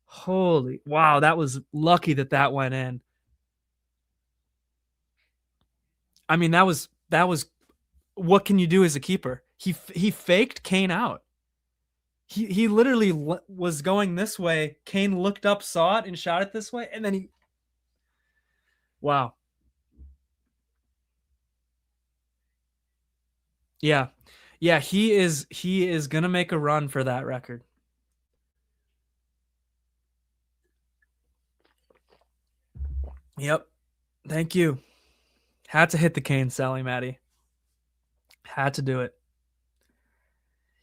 Holy, wow, that was lucky that went in. I mean, that was what can you do as a keeper? He faked Kane out. He literally was going this way. Kane looked up, saw it, and shot it this way, and then wow. Yeah. Yeah, he is going to make a run for that record. Yep. Thank you. Had to hit the Kane, Sally Maddie. Had to do it.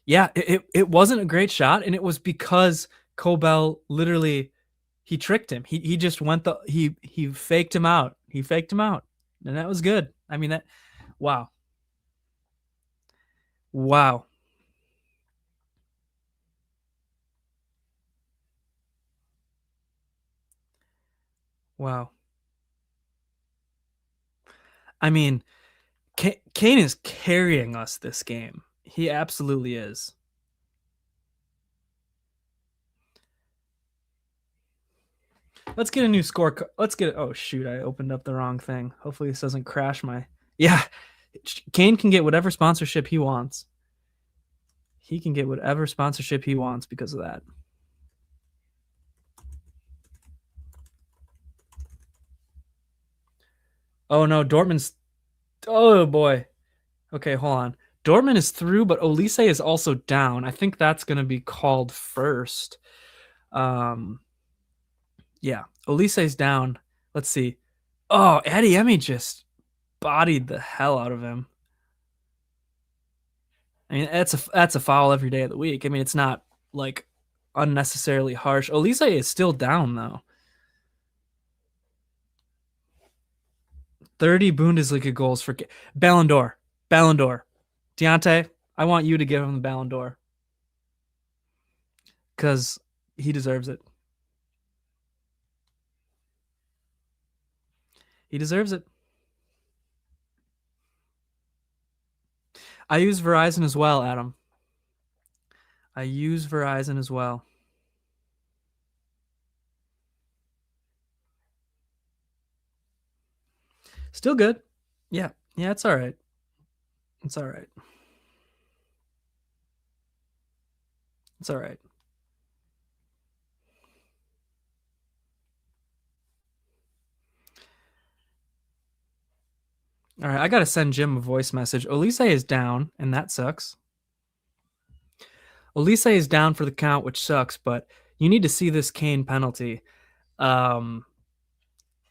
Yeah, it wasn't a great shot, and it was because Kobel literally he tricked him. He just went he faked him out. He faked him out. And that was good. I mean, that wow. Wow. Wow. I mean, Kane is carrying us this game. He absolutely is. Let's get a new score. Let's get. Oh shoot! I opened up the wrong thing. Hopefully this doesn't crash my. Yeah, Kane can get whatever sponsorship he wants. He can get whatever sponsorship he wants because of that. Oh no, Dortmund's. Oh boy. Okay, hold on. Dortmund is through, but Olise is also down. I think that's going to be called first. Yeah, Olise's down. Let's see. Oh, Adeyemi just bodied the hell out of him. I mean, that's a foul every day of the week. I mean, it's not like unnecessarily harsh. Olise is still down though. 30 Bundesliga goals for Ballon d'Or. Ballon d'Or. Deontay, I want you to give him the Ballon d'Or because he deserves it. He deserves it. I use Verizon as well, Adam. I use Verizon as well. Still good. Yeah. Yeah, it's all right. It's all right. It's all right. All right, I got to send Jim a voice message. Olise is down, and that sucks. Olise is down for the count, which sucks, but you need to see this Kane penalty.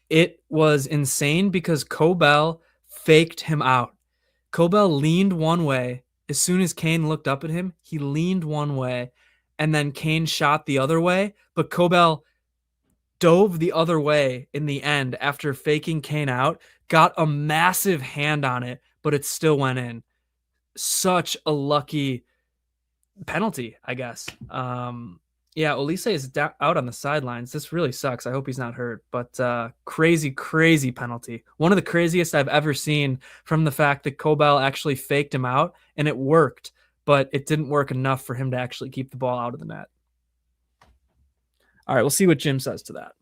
It was insane because Kobel faked him out. Kobel leaned one way. As soon as Kane looked up at him, he leaned one way, and then Kane shot the other way, but Kobel dove the other way in the end after faking Kane out, got a massive hand on it, but it still went in. Such a lucky penalty, I guess. Yeah, Olise is out on the sidelines. This really sucks. I hope he's not hurt, but crazy, crazy penalty. One of the craziest I've ever seen from the fact that Kobel actually faked him out, and it worked, but it didn't work enough for him to actually keep the ball out of the net. All right, we'll see what Jim says to that.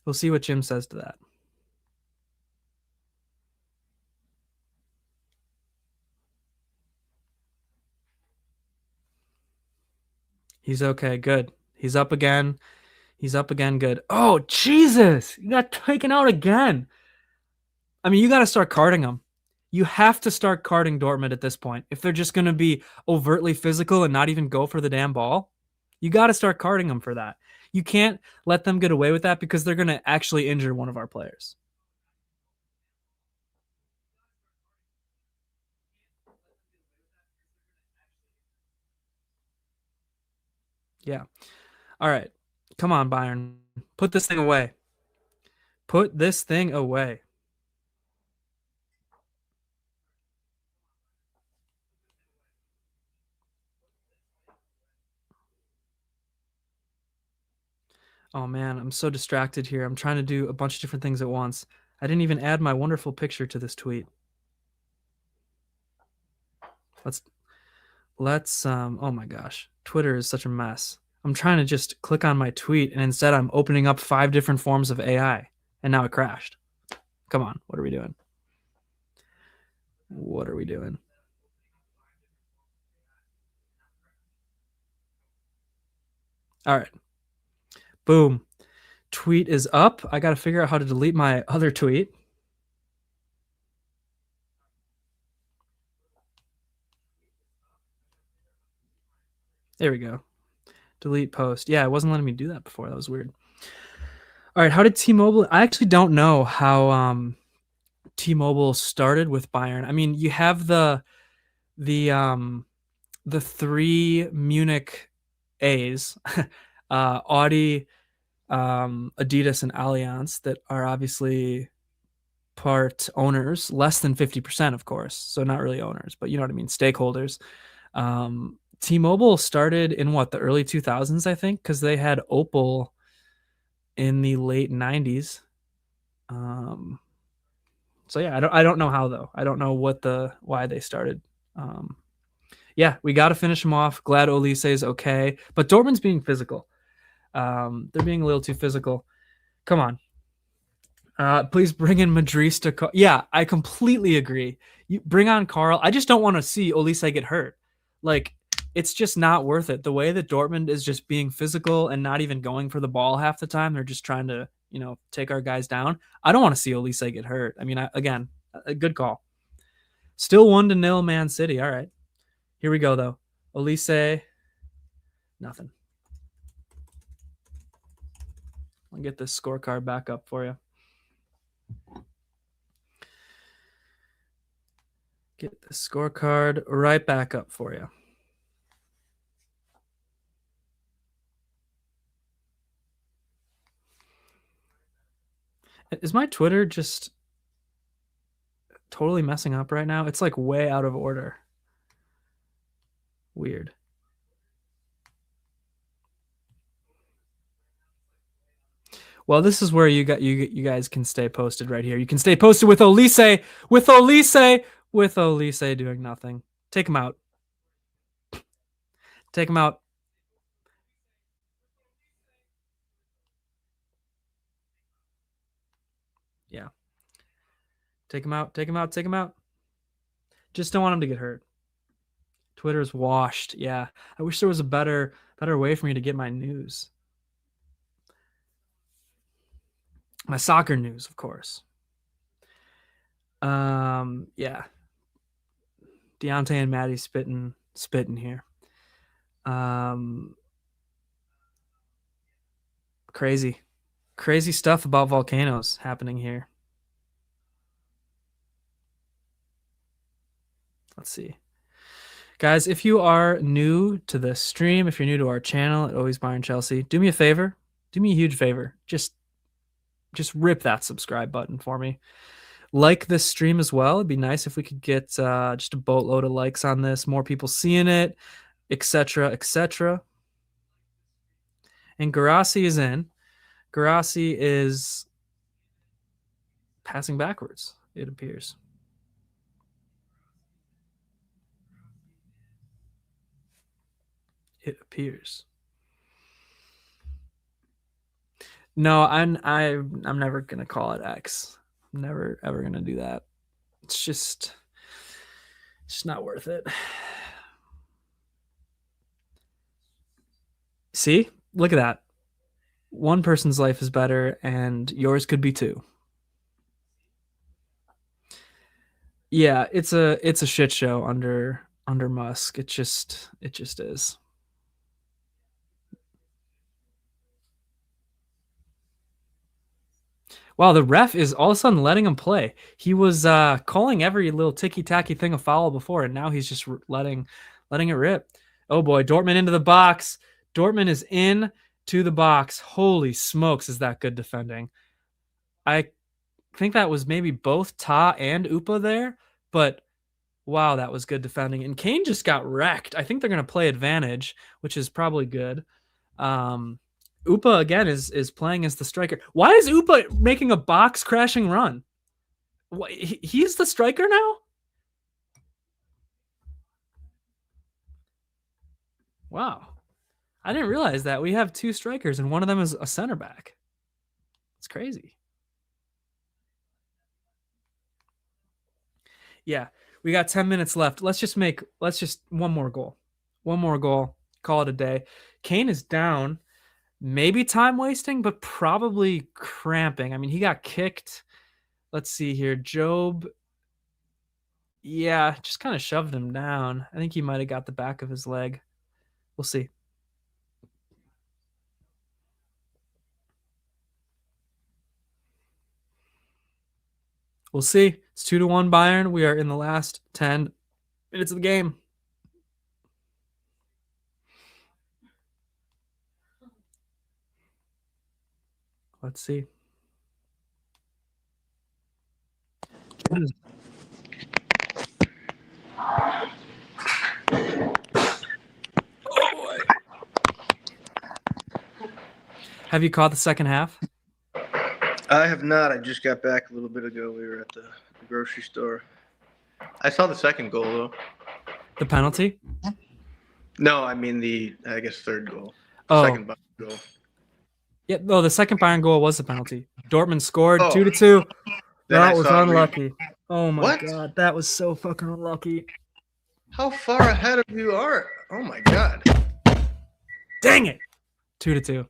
We'll see what Jim says to that. He's okay. Good. He's up again. He's up again. Good. Oh, Jesus. You got taken out again. I mean, you got to start carding him. You have to start carding Dortmund at this point. If they're just going to be overtly physical and not even go for the damn ball, you got to start carding them for that. You can't let them get away with that because they're going to actually injure one of our players. Yeah. All right. Come on, Bayern. Put this thing away. Put this thing away. Oh man, I'm so distracted here. I'm trying to do a bunch of different things at once. I didn't even add my wonderful picture to this tweet. Let's oh my gosh. Twitter is such a mess. I'm trying to just click on my tweet and instead I'm opening up 5 different forms of AI and now it crashed. Come on, what are we doing? What are we doing? All right. Boom. Tweet is up. I got to figure out how to delete my other tweet. There we go. Delete post. Yeah, it wasn't letting me do that before. That was weird. All right, how did T-Mobile? I actually don't know how T-Mobile started with Bayern. I mean, you have the 3 Munich A's, Audi, Adidas, and Allianz that are obviously part owners, less than 50%, of course. So not really owners, but you know what I mean, stakeholders. T-Mobile started in the early 2000s, I think, because they had Opel in the late 90s. So yeah, I don't know how though. I don't know why they started. Yeah, we got to finish them off. Glad Olise is okay, but Dortmund's being physical. They're being a little too physical. Come on. Please bring in Madris to. Yeah, I completely agree. You bring on Carl. I just don't want to see Olise get hurt. Like, it's just not worth it. The way that Dortmund is just being physical and not even going for the ball half the time. They're just trying to, take our guys down. I don't want to see Olise get hurt. I mean, again, a good call. Still 1-0 Man City. All right. Here we go, though. Olise, nothing. I'll get this scorecard back up for you. Get the scorecard right back up for you. Is my Twitter just totally messing up right now? It's like way out of order. Weird. Well, this is where you guys can stay posted right here. You can stay posted with Olise doing nothing. Take him out. Take him out. Yeah. Take him out. Take him out. Take him out. Just don't want him to get hurt. Twitter's washed. Yeah. I wish there was a better way for me to get my news. My soccer news, of course. Yeah. Deontay and Maddie spitting here. Crazy stuff about volcanoes happening here. Let's see. Guys, if you are new to this stream, if you're new to our channel at Always Bayern Chelsea, do me a favor. Do me a huge favor. Just rip that subscribe button for me. Like this stream as well. It'd be nice if we could get just a boatload of likes on this, more people seeing it, etc., etc. And Garassi is in. Garassi is passing backwards, it appears. It appears. No, I'm never gonna call it X. I'm never ever gonna do that. It's just not worth it. See? Look at that. One person's life is better, and yours could be too. Yeah, it's a shit show under Musk. It just is. Wow, the ref is all of a sudden letting him play. He was calling every little ticky-tacky thing a foul before, and now he's just letting it rip. Oh boy, Dortmund into the box. Dortmund is in to the box. Holy smokes, is that good defending. I think that was maybe both Ta and Upa there, but wow, that was good defending. And Kane just got wrecked. I think they're going to play advantage, which is probably good. Upa, again, is playing as the striker. Why is Upa making a box-crashing run? What, he's the striker now? Wow. I didn't realize that. We have two strikers, and one of them is a center back. It's crazy. Yeah, we got 10 minutes left. Let's just one more goal. One more goal. Call it a day. Kane is down. Maybe time wasting, but probably cramping. I mean, he got kicked. Let's see here. Job. Yeah, just kind of shoved him down. I think he might have got the back of his leg. We'll see. We'll see. It's 2-1 Bayern. We are in the last 10 minutes of the game. Let's see. Oh boy. Have you caught the second half? I have not. I just got back a little bit ago. We were at the grocery store. I saw the second goal, though. The penalty? No, I mean I guess, third goal. Second goal. Yeah, no, the second Bayern goal was the penalty. Dortmund scored 2-2. That was unlucky. Oh my god, that was so fucking unlucky. How far ahead of you are? Oh my god. Dang it. 2-2.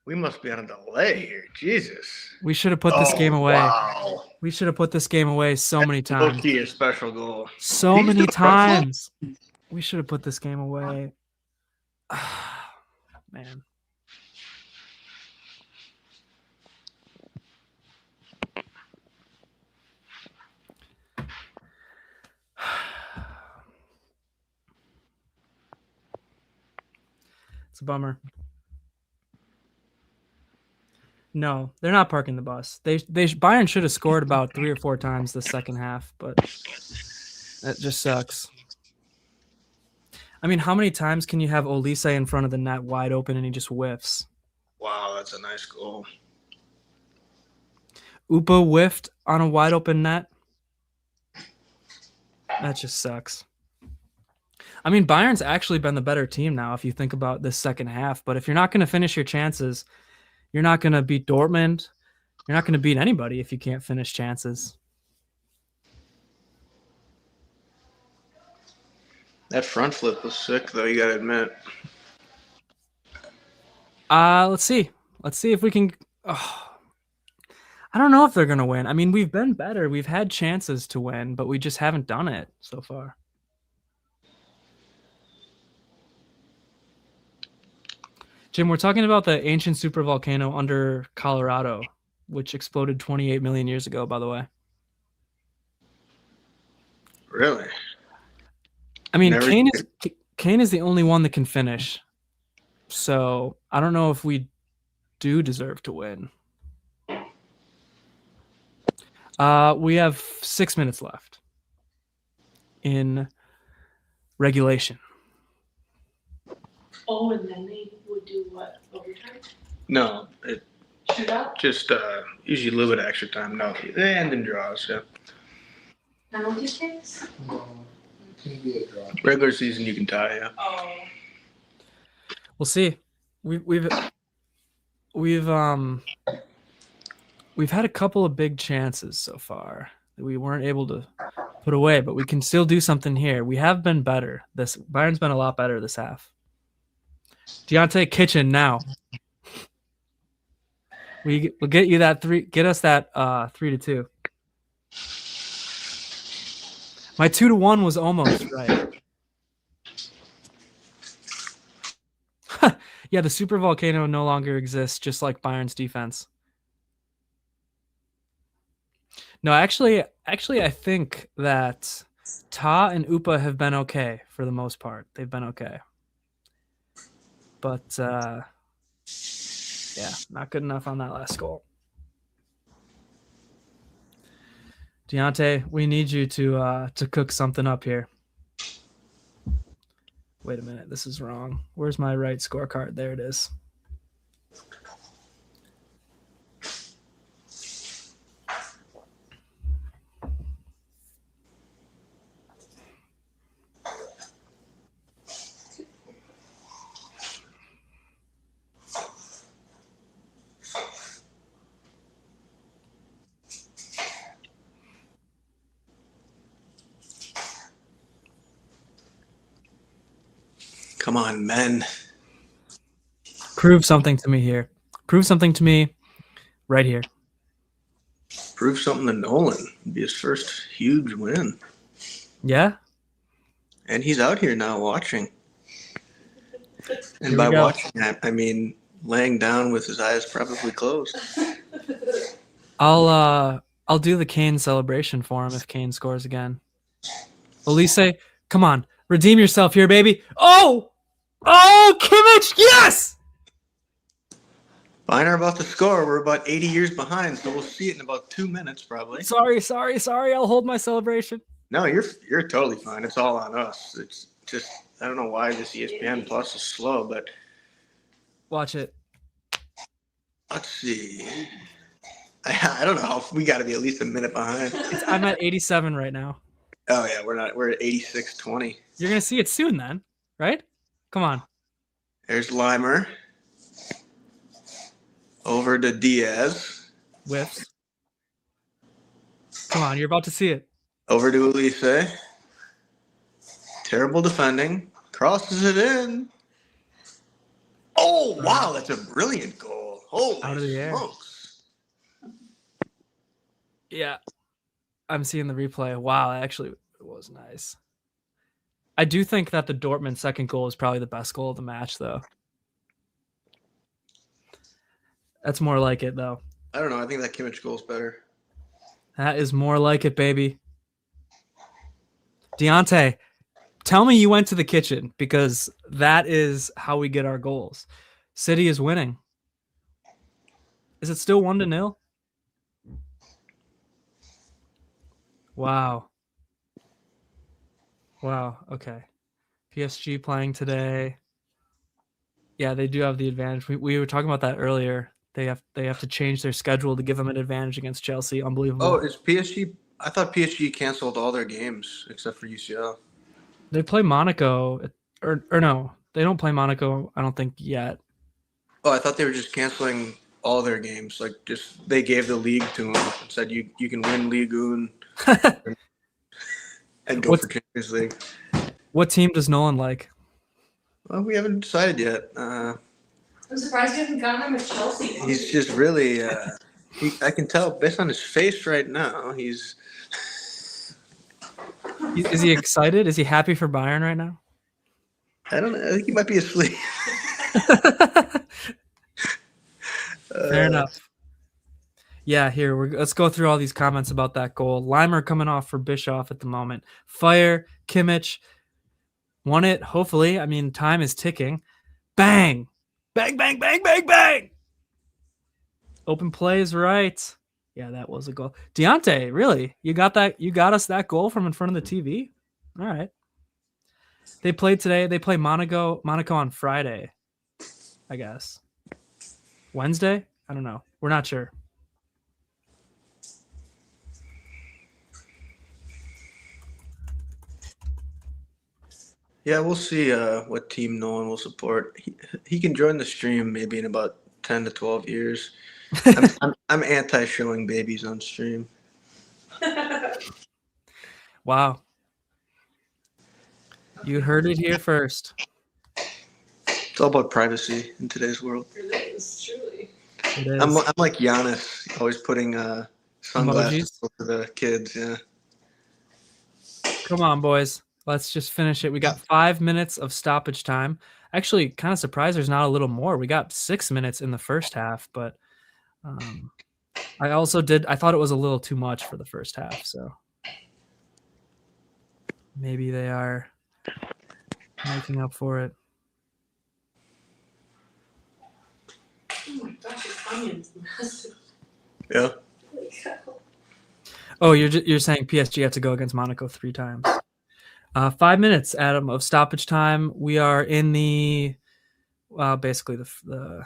We must be on a delay here. Jesus. We should have put this game away. Wow. We should have put this game away so many times. Low-key a special goal. So Did he many do a front flip? times. We should have put this game away. Man. It's a bummer. No, they're not parking the bus. Bayern should have scored about 3 or 4 times the second half, but that just sucks. I mean, how many times can you have Olise in front of the net wide open and he just whiffs? Wow, that's a nice goal. Upa whiffed on a wide open net. That just sucks. I mean, Bayern's actually been the better team now if you think about this second half, but if you're not going to finish your chances, you're not going to beat Dortmund. You're not going to beat anybody if you can't finish chances. That front flip was sick, though, you got to admit. Let's see. Let's see if we can... Oh, I don't know if they're going to win. I mean, we've been better. We've had chances to win, but we just haven't done it so far. Jim, we're talking about the ancient supervolcano under Colorado, which exploded 28 million years ago, by the way. Really? I mean, Never- Kane is the only one that can finish. So I don't know if we do deserve to win. We have 6 minutes left in regulation. Oh, and then they would do what? Overtime? No, it Shootout? just usually a little bit of extra time. No, they end in draws, yeah. Penalty kicks? Regular season, you can tie, yeah. Oh. We'll see. We've had a couple of big chances so far that we weren't able to put away, but we can still do something here. We have been better. Bayern's been a lot better this half. Deontay Kitchen now. We'll get you that 3. Get us that 3-2. My 2-1 was almost right. Yeah, the super volcano no longer exists, just like Bayern's defense. No, actually, I think that Ta and Upa have been okay for the most part. They've been okay. But, yeah, not good enough on that last goal. Deontay, we need you to cook something up here. Wait a minute, this is wrong. Where's my right scorecard? There it is. Come on, men. Prove something to me here. Prove something to me right here. Prove something to Nolan. It'd be his first huge win. Yeah? And he's out here now watching. And Here by we go. watching, I mean laying down with his eyes probably closed. I'll do the Kane celebration for him if Kane scores again. Olise, come on. Redeem yourself here, baby. Oh! Oh, Kimmich, yes! Bayern are about to score. We're about 80 years behind, so we'll see it in about 2 minutes probably. Sorry. I'll hold my celebration. No, you're totally fine. It's all on us. It's just I don't know why this ESPN Plus is slow, but Watch it. let's see. I don't know. We got to be at least a minute behind. I'm at 87 right now. Oh yeah, we're at 86-20. You're going to see it soon then, right? Come on. There's Limer. Over to Diaz. Whiffs. Come on, you're about to see it. Over to Olise. Terrible defending. Crosses it in. Oh, wow, that's a brilliant goal. Holy Out of the air. smokes. Yeah. I'm seeing the replay. Wow, actually, it was nice. I do think that the Dortmund second goal is probably the best goal of the match, though. That's more like it, though. I don't know. I think that Kimmich goal is better. That is more like it, baby. Deontay, tell me you went to the kitchen, because that is how we get our goals. City is winning. Is it still 1-0? Wow. Wow. Okay. PSG playing today. Yeah, they do have the advantage. We were talking about that earlier. They have to change their schedule to give them an advantage against Chelsea. Unbelievable. Oh, is PSG? I thought PSG canceled all their games except for UCL. They play Monaco, or no, they don't play Monaco, I don't think, yet. Oh, I thought they were just canceling all their games. Like, just they gave the league to them and said you can win Ligue 1 and go for Champions League. What team does Nolan like? Well, we haven't decided yet. I'm surprised you haven't gotten him at Chelsea. He's just really. I can tell based on his face right now. Is he excited? Is he happy for Bayern right now? I don't know. I think he might be asleep. Fair enough. Yeah, here let's go through all these comments about that goal. Limer coming off for Bischoff at the moment. Fire, Kimmich won it. Hopefully, I mean, time is ticking. Bang, bang, bang, bang, bang, bang. Open play is right. Yeah, that was a goal. Deontay, really? You got that? You got us that goal from in front of the TV? All right. They played today. They play Monaco on Friday, I guess. Wednesday? I don't know. We're not sure. Yeah, we'll see what team Nolan will support. He can join the stream maybe in about 10 to 12 years. I'm anti-showing babies on stream. Wow. You heard it here first. It's all about privacy in today's world. It is, truly. It is. I'm like Giannis, always putting sunglasses Emojis? over the kids. Yeah. Come on, boys. Let's just finish it. We got 5 minutes of stoppage time. Actually, kind of surprised there's not a little more. We got 6 minutes in the first half, but I thought it was a little too much for the first half, so maybe they are making up for it. Oh my gosh, his onion's massive. Yeah. Holy cow. Oh, you're saying PSG have to go against Monaco 3 times. 5 minutes, Adam, of stoppage time. We are in the basically the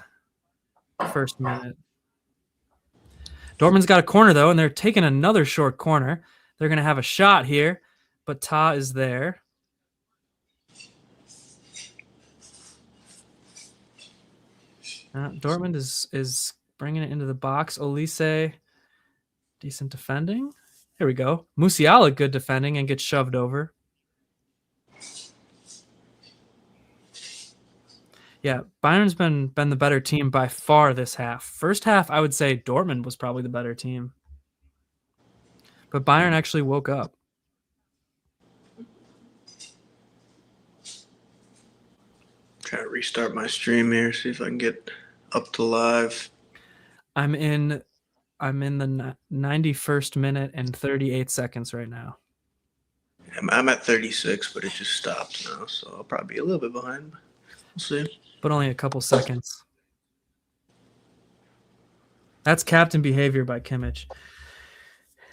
first minute. Dortmund's got a corner, though, and they're taking another short corner. They're going to have a shot here, but Ta is there. Dortmund is bringing it into the box. Olise, decent defending. Here we go. Musiala, good defending, and gets shoved over. Yeah, Bayern's been the better team by far this half. First half, I would say Dortmund was probably the better team. But Bayern actually woke up. Try to restart my stream here, see if I can get up to live. I'm in the 91st minute and 38 seconds right now. I'm at 36, but it just stopped now, so I'll probably be a little bit behind. We'll see. But only a couple seconds. That's captain behavior by Kimmich.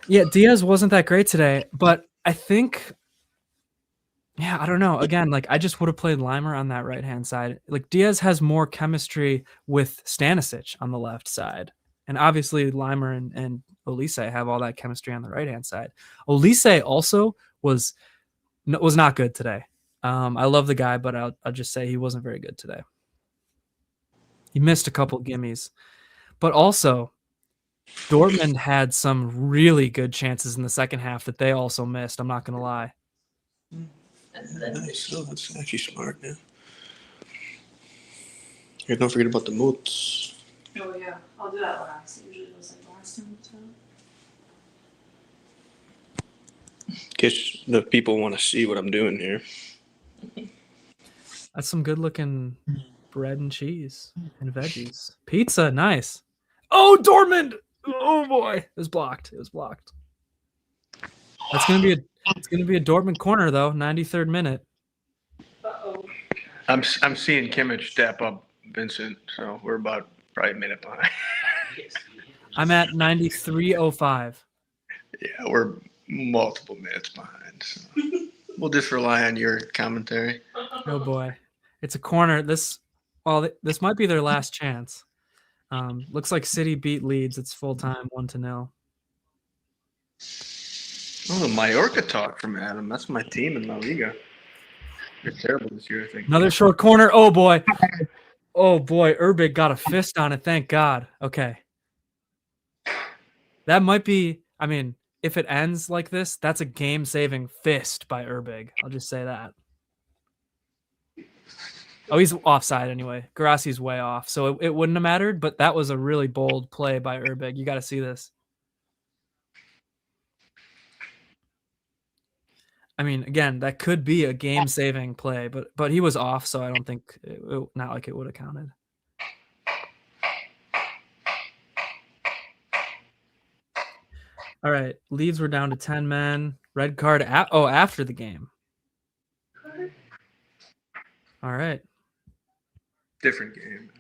Yeah, Diaz wasn't that great today, but I think, I don't know. Again, like I just would have played Limer on that right-hand side. Like Diaz has more chemistry with Stanisic on the left side. And obviously Limer and Olise have all that chemistry on the right-hand side. Olise also was not good today. I love the guy, but I'll just say he wasn't very good today. He missed a couple gimmies. But also, Dortmund had some really good chances in the second half that they also missed. I'm not going to lie. Nice. Oh, that's actually smart, yeah. Here, don't forget about the moots. Oh yeah, I'll do that last. It usually goes like last time. So. In case the people want to see what I'm doing here. That's some good looking bread and cheese and veggies. Pizza, nice. Oh, Dortmund! Oh boy, it was blocked. It was blocked. It's gonna be a Dortmund corner though. 93rd minute. Uh-oh. I'm seeing Kimmich step up Vincent, so we're about probably a minute behind. I'm at 93:05. Yeah, we're multiple minutes behind. So. We'll just rely on your commentary. Oh boy, it's a corner. This might be their last chance. Looks like City beat Leeds. It's full time, 1-0. Oh, the Mallorca talk from Adam. That's my team in La Liga. They're terrible this year, I think. Another short corner. Oh boy. Oh boy, Urbig got a fist on it. Thank God. Okay. That might be, I mean, if it ends like this, that's a game-saving fist by Urbig. I'll just say that. Oh, he's offside anyway. Garassi's way off, so it wouldn't have mattered, but that was a really bold play by Urbig. You got to see this. I mean, again, that could be a game-saving play, but he was off, so I don't think not like it would have counted. All right, Leeds were down to 10 men. Red card after the game. All right. Different game.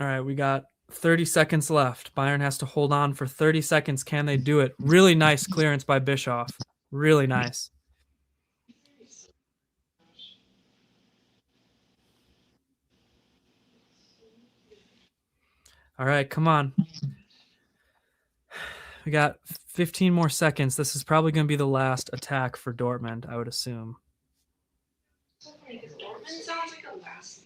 All right, we got 30 seconds left. Bayern has to hold on for 30 seconds. Can they do it? Really nice clearance by Bischoff. Really nice. All right, come on. We got 15 more seconds. This is probably going to be the last attack for Dortmund, I would assume. Dortmund sounds like a last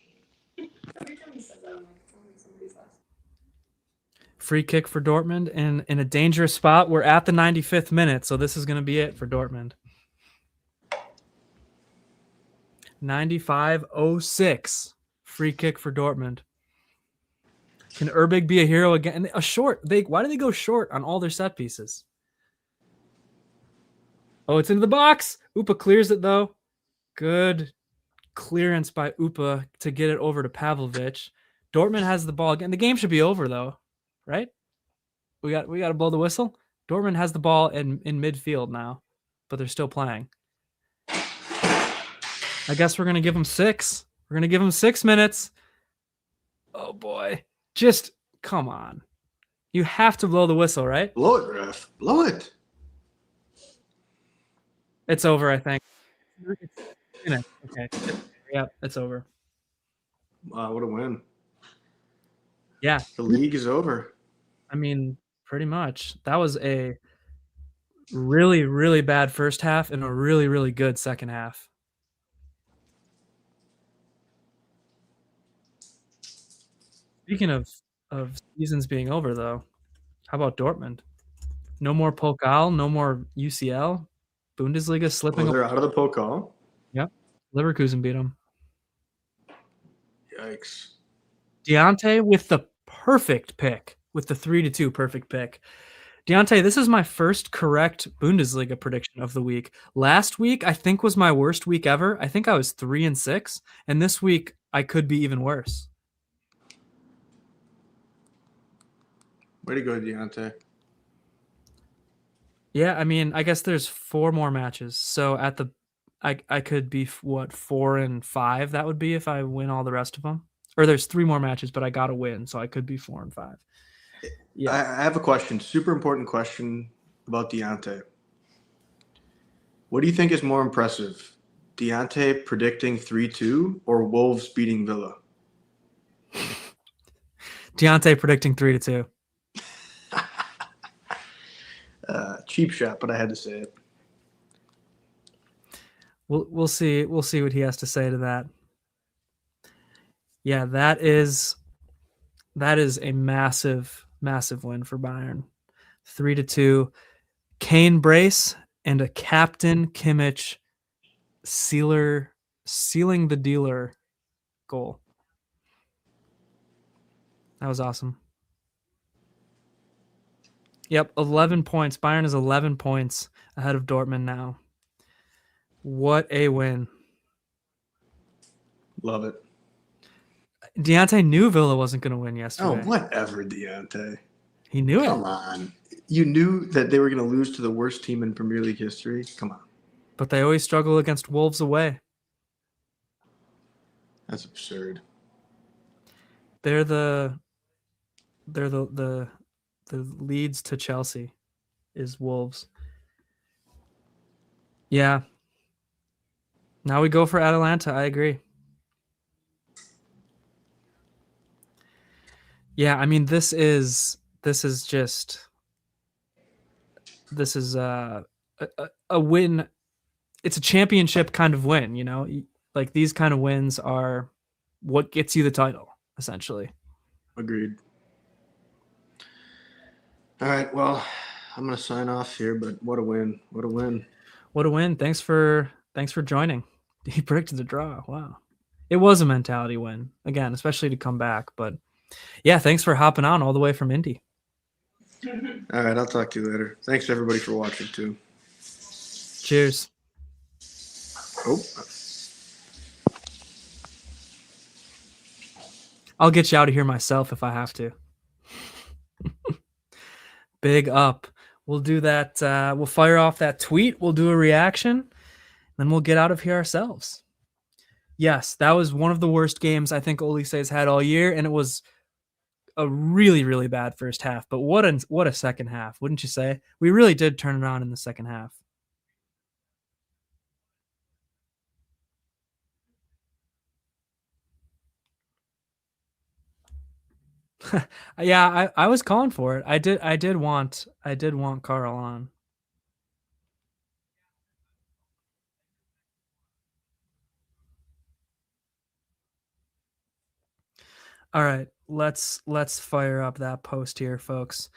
name. Every time he says that, I'm like, it sounds like somebody's last name. Free kick for Dortmund in a dangerous spot. We're at the 95th minute, so this is going to be it for Dortmund. 95:06. Free kick for Dortmund. Can Urbig be a hero again? A short. Why do they go short on all their set pieces? Oh, it's into the box. Upa clears it though. Good clearance by Upa to get it over to Pavlovic. Dortmund has the ball again. The game should be over though, right? We got to blow the whistle. Dortmund has the ball in midfield now, but they're still playing. I guess we're gonna give them 6. We're gonna give them 6 minutes. Oh boy. Just come on. You have to blow the whistle, right? Blow it, ref. Blow it. It's over, I think. Okay. Yeah, it's over. Wow, what a win. Yeah. The league is over. I mean, pretty much. That was a really, really bad first half and a really, really good second half. Speaking of seasons being over, though, how about Dortmund? No more Pokal, no more UCL. Bundesliga slipping. They're out of the Pokal? Yep. Leverkusen beat them. Yikes. Deontay with the perfect pick, with the 3-2 perfect pick. Deontay, this is my first correct Bundesliga prediction of the week. Last week, I think, was my worst week ever. I think I was 3-6, and this week I could be even worse. Way to go, Deontay. Yeah, I mean, I guess there's 4 more matches. So I could be 4-5. That would be if I win all the rest of them. Or there's 3 more matches, but I got to win, so I could be 4-5. Yeah, I have a question. Super important question about Deontay. What do you think is more impressive, Deontay predicting 3-2 or Wolves beating Villa? Deontay predicting 3-2. Cheap shot, but I had to say it. We'll see. We'll see what he has to say to that. Yeah, that is a massive, massive win for Bayern. 3-2. Kane brace and a Captain Kimmich sealing the dealer goal. That was awesome. Yep, 11 points. Bayern is 11 points ahead of Dortmund now. What a win. Love it. Deontay knew Villa wasn't going to win Oh, yesterday. whatever, Deontay. He knew Come it. on. You knew that they were going to lose to the worst team in Premier League history? Come on. But they always struggle against Wolves away. That's absurd. They're the leads to Chelsea is Wolves. Yeah. Now we go for Atalanta. I agree. Yeah, I mean this is a win. It's a championship kind of win, you know? Like these kind of wins are what gets you the title, essentially. Agreed. All right, well, I'm going to sign off here, but what a win. What a win. What a win. Thanks for joining. He predicted the draw. Wow. It was a mentality win, again, especially to come back. But yeah, thanks for hopping on all the way from Indy. All right, I'll talk to you later. Thanks, everybody, for watching, too. Cheers. Oh. I'll get you out of here myself if I have to. Big up. We'll do that. We'll fire off that tweet. We'll do a reaction. Then we'll get out of here ourselves. Yes, that was one of the worst games I think Olise's had all year, and it was a really, really bad first half. But what a second half, wouldn't you say? We really did turn it on in the second half. Yeah, I was calling for it. I did want Carl on. All right, let's fire up that post here, folks.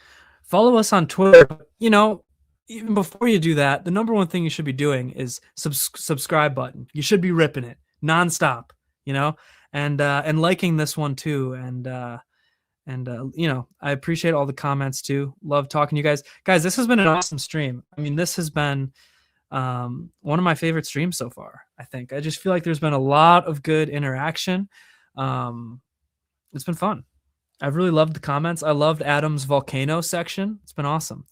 Follow us on Twitter. You know, even before you do that, the number one thing you should be doing is subscribe button. You should be ripping it nonstop, you know, and liking this one too. And you know, I appreciate all the comments too. Love talking to you guys. Guys, this has been an awesome stream. I mean, this has been one of my favorite streams so far. I think I just feel like there's been a lot of good interaction. It's been fun. I've really loved the comments. I loved Adam's volcano section. It's been awesome.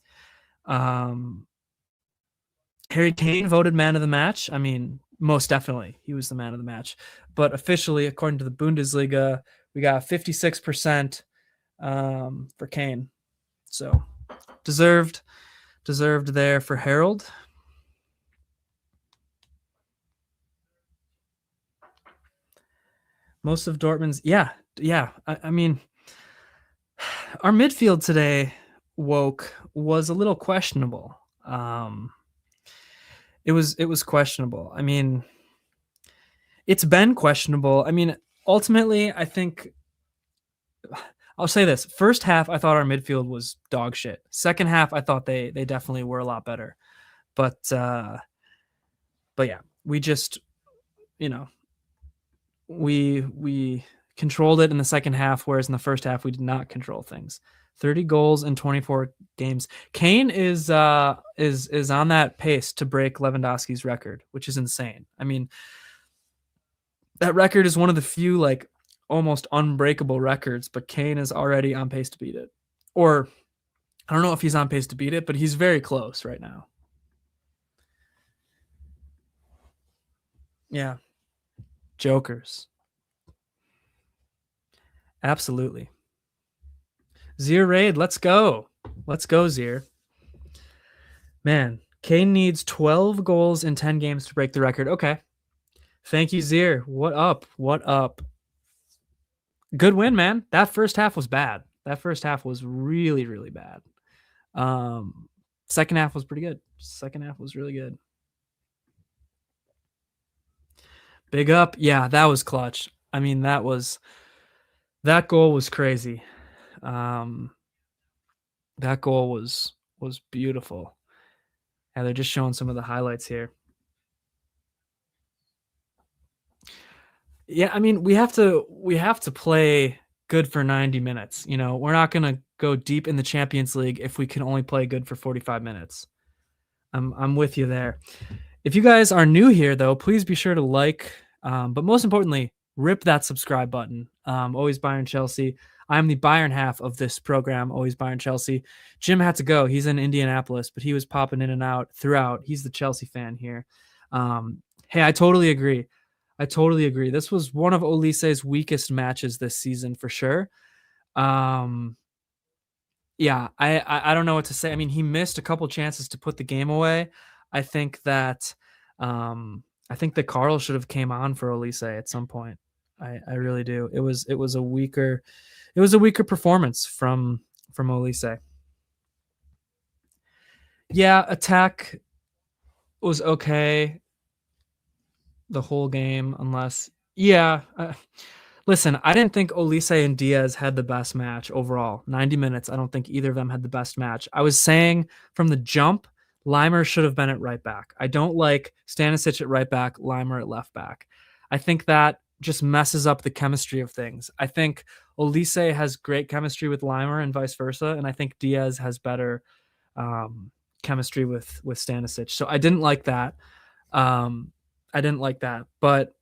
Harry Kane voted man of the match. I mean, most definitely he was the man of the match. But officially, according to the Bundesliga, we got 56% for Kane. So deserved there for Harold. Most of Dortmund's, yeah. I mean, our midfield today, Woke, was a little questionable. It was questionable. I mean, it's been questionable. I mean, ultimately, I think I'll say this. First half, I thought our midfield was dog shit. Second half, I thought they definitely were a lot better. But yeah, we just, you know, we controlled it in the second half, whereas in the first half we did not control things. 30 goals in 24 games. Kane is on that pace to break Lewandowski's record, which is insane. I mean, that record is one of the few like almost unbreakable records, but Kane is already on pace to beat it. Or I don't know if he's on pace to beat it, but he's very close right now. Yeah. Jokers. Absolutely. Zier Raid, let's go. Let's go, Zier. Man, Kane needs 12 goals in 10 games to break the record. Okay. Thank you, Zier. What up? What up? Good win, man. That first half was bad. That first half was really, really bad. Second half was pretty good. Second half was really good. Big up. Yeah, that was clutch. I mean, that goal was crazy. That goal was beautiful. Yeah, they're just showing some of the highlights here. Yeah, I mean, we have to play good for 90 minutes. You know, we're not gonna go deep in the Champions League if we can only play good for 45 minutes. I'm with you there. If you guys are new here, though, please be sure to like, but most importantly, rip that subscribe button. Always Bayern Chelsea. I'm the Bayern half of this program, Always Bayern Chelsea. Jim had to go. He's in Indianapolis, but he was popping in and out throughout. He's the Chelsea fan here. Hey, I totally agree. This was one of Olise's weakest matches this season for sure. Yeah, I don't know what to say. I mean, he missed a couple chances to put the game away. I think that Carl should have came on for Olise at some point. I really do. It was a weaker performance from Olise. Yeah, attack was okay the whole game, unless listen, I didn't think Olise and Diaz had the best match overall. 90 minutes, I don't think either of them had the best match. I was saying from the jump, Limer should have been at right back. I don't like Stanisic at right back, Limer at left back. I think that just messes up the chemistry of things. I think Olise has great chemistry with Limer and vice versa, and I think Diaz has better chemistry with Stanisic. So I didn't like that. But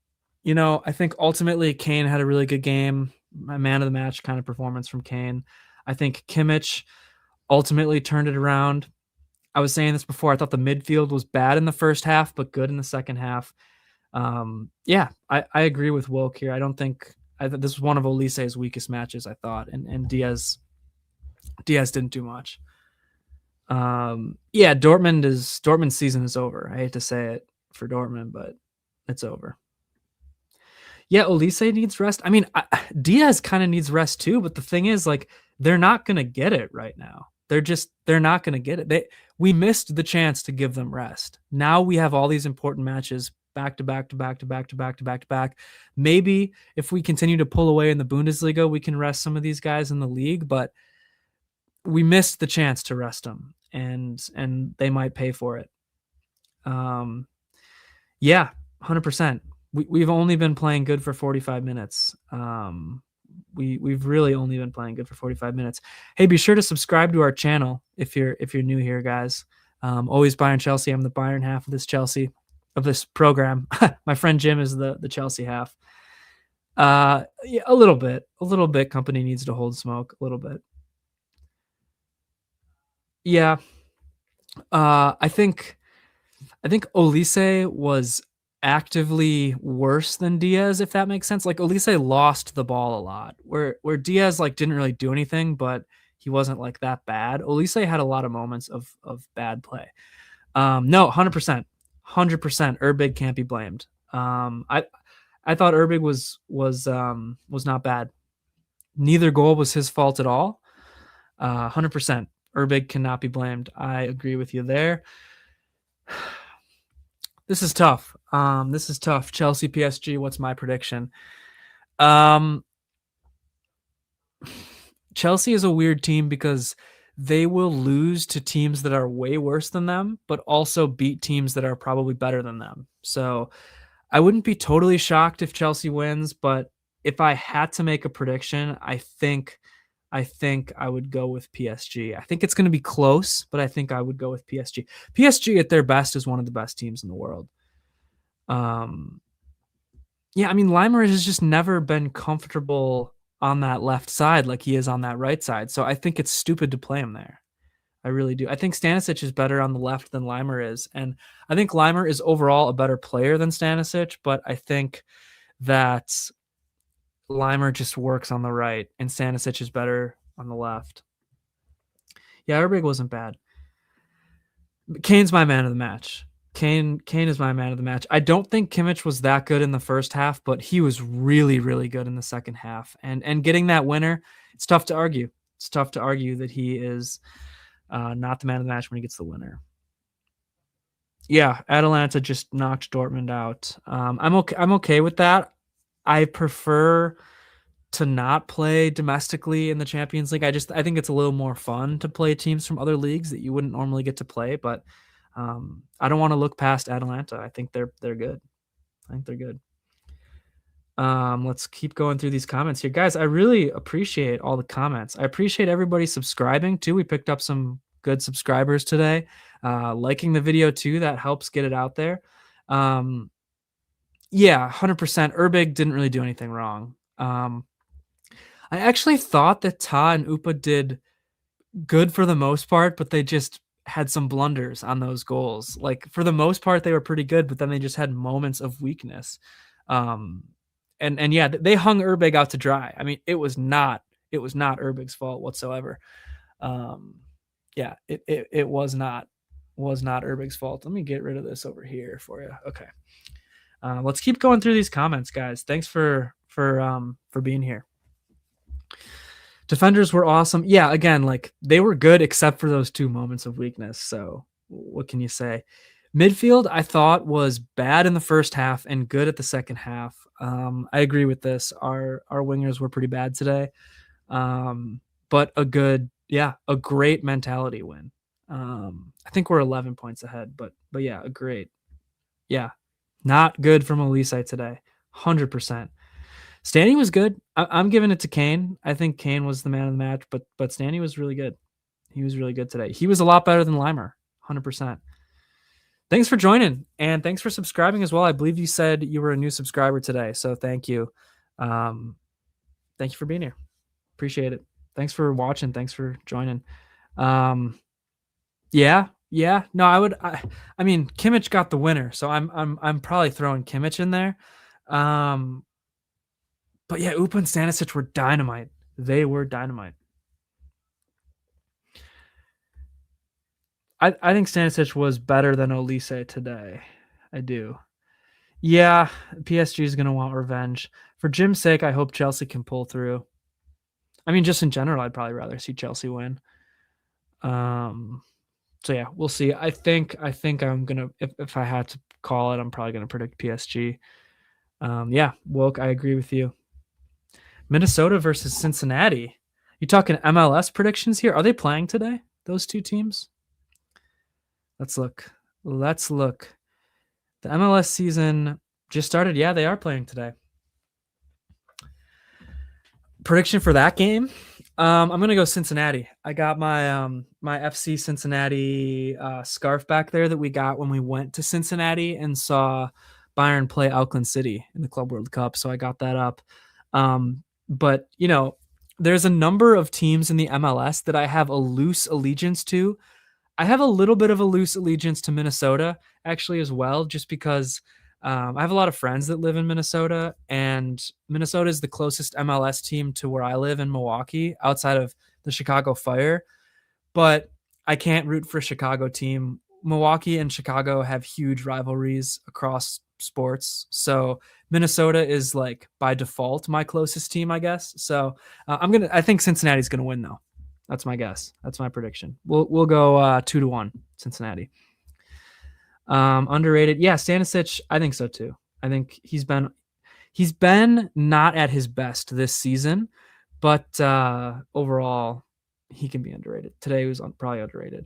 you know, I think ultimately Kane had a really good game, a man of the match kind of performance from Kane. I think Kimmich ultimately turned it around. I was saying this before. I thought the midfield was bad in the first half, but good in the second half. Yeah, I agree with Wilk here. I this was one of Olise's weakest matches, I thought, and Diaz didn't do much. Yeah, Dortmund's season is over. I hate to say it for Dortmund, but it's over. Yeah, Olise needs rest. I mean, Diaz kind of needs rest too, but the thing is, like, they're not going to get it right now. They're not going to get it. We missed the chance to give them rest. Now we have all these important matches back to back. Maybe if we continue to pull away in the Bundesliga, we can rest some of these guys in the league, but we missed the chance to rest them, and they might pay for it. Yeah, 100%. We've only been playing good for 45 minutes. We've really only been playing good for 45 minutes. Hey, be sure to subscribe to our channel if you're new here, guys. Always Bayern Chelsea. I'm the Bayern half of this program. My friend Jim is the Chelsea half. Yeah, a little bit. Company needs to hold smoke a little bit. Yeah. I think Olise was actively worse than Diaz, if that makes sense. Like, Olise lost the ball a lot, where Diaz like didn't really do anything, but he wasn't like that bad. Olise had a lot of moments of bad play. No, 100%. Erbig can't be blamed. I thought Erbig was not bad. Neither goal was his fault at all. 100%. Erbig cannot be blamed. I agree with you there. This is tough. Chelsea PSG. What's my prediction? Chelsea is a weird team because they will lose to teams that are way worse than them, but also beat teams that are probably better than them. So I wouldn't be totally shocked if Chelsea wins, but if I had to make a prediction, I think I would go with PSG. I think it's going to be close, but I think I would go with PSG. PSG at their best is one of the best teams in the world. Yeah, I mean, Limer has just never been comfortable on that left side like he is on that right side. So I think it's stupid to play him there. I really do. I think Stanisic is better on the left than Limer is. And I think Limer is overall a better player than Stanisic, but I think that Limer just works on the right and Stanisic is better on the left. Yeah, Erbig wasn't bad. Kane's my man of the match. Kane is my man of the match. I don't think Kimmich was that good in the first half, but he was really, really good in the second half. And getting that winner, it's tough to argue. It's tough to argue that he is not the man of the match when he gets the winner. Yeah, Atalanta just knocked Dortmund out. I'm okay with that. I prefer to not play domestically in the Champions League. I think it's a little more fun to play teams from other leagues that you wouldn't normally get to play, but I don't want to look past Atalanta. I think they're good. I think they're good. Let's keep going through these comments here. Guys, I really appreciate all the comments. I appreciate everybody subscribing too. We picked up some good subscribers today. Liking the video too. That helps get it out there. Yeah, 100%. Urbig didn't really do anything wrong. I actually thought that Ta and Upa did good for the most part, but they just had some blunders on those goals. Like for the most part, they were pretty good, but then they just had moments of weakness. And yeah, they hung Urbig out to dry. I mean, it was not Urbig's fault whatsoever. Yeah, it was not Urbig's fault. Let me get rid of this over here for you. Okay. Let's keep going through these comments, guys. Thanks for being here. Defenders were awesome. Yeah, again, like they were good except for those 2 moments of weakness. So what can you say? Midfield, I thought was bad in the first half and good at the second half. I agree with this. Our wingers were pretty bad today, but a great mentality win. I think we're 11 points ahead, but yeah, not good from Elise today, 100%. Stanley was good. I'm giving it to Kane. I think Kane was the man of the match, but Stanley was really good. He was really good today. He was a lot better than Limer, 100%. Thanks for joining, and thanks for subscribing as well. I believe you said you were a new subscriber today, so thank you. Thank you for being here. Appreciate it. Thanks for watching. Thanks for joining. Yeah. No, I mean, Kimmich got the winner, so I'm probably throwing Kimmich in there. But yeah, Upa and Stanisic were dynamite. They were dynamite. I think Stanisic was better than Olise today. I do. Yeah, PSG is going to want revenge. For Jim's sake, I hope Chelsea can pull through. I mean, just in general, I'd probably rather see Chelsea win. So yeah, we'll see. I think I'm going to, if I had to call it, I'm probably going to predict PSG. Yeah, Woke, I agree with you. Minnesota versus Cincinnati. You talking MLS predictions here? Are they playing today, those 2 teams? Let's look. The MLS season just started. Yeah, they are playing today. Prediction for that game? I'm going to go Cincinnati. I got my my FC Cincinnati scarf back there that we got when we went to Cincinnati and saw Bayern play Auckland City in the Club World Cup, so I got that up. But, you know, there's a number of teams in the MLS that I have a loose allegiance to. I have a little bit of a loose allegiance to Minnesota, actually, as well, just because I have a lot of friends that live in Minnesota, and Minnesota is the closest MLS team to where I live in Milwaukee, outside of the Chicago Fire. But I can't root for a Chicago team. Milwaukee and Chicago have huge rivalries across sports, so Minnesota is like by default my closest team, I guess. So I think Cincinnati's gonna win though. That's my guess. That's my prediction. We'll go 2-1 Cincinnati. Underrated, yeah. Stanisic, I think so too. I think he's been not at his best this season, but overall he can be underrated. Today he was probably underrated.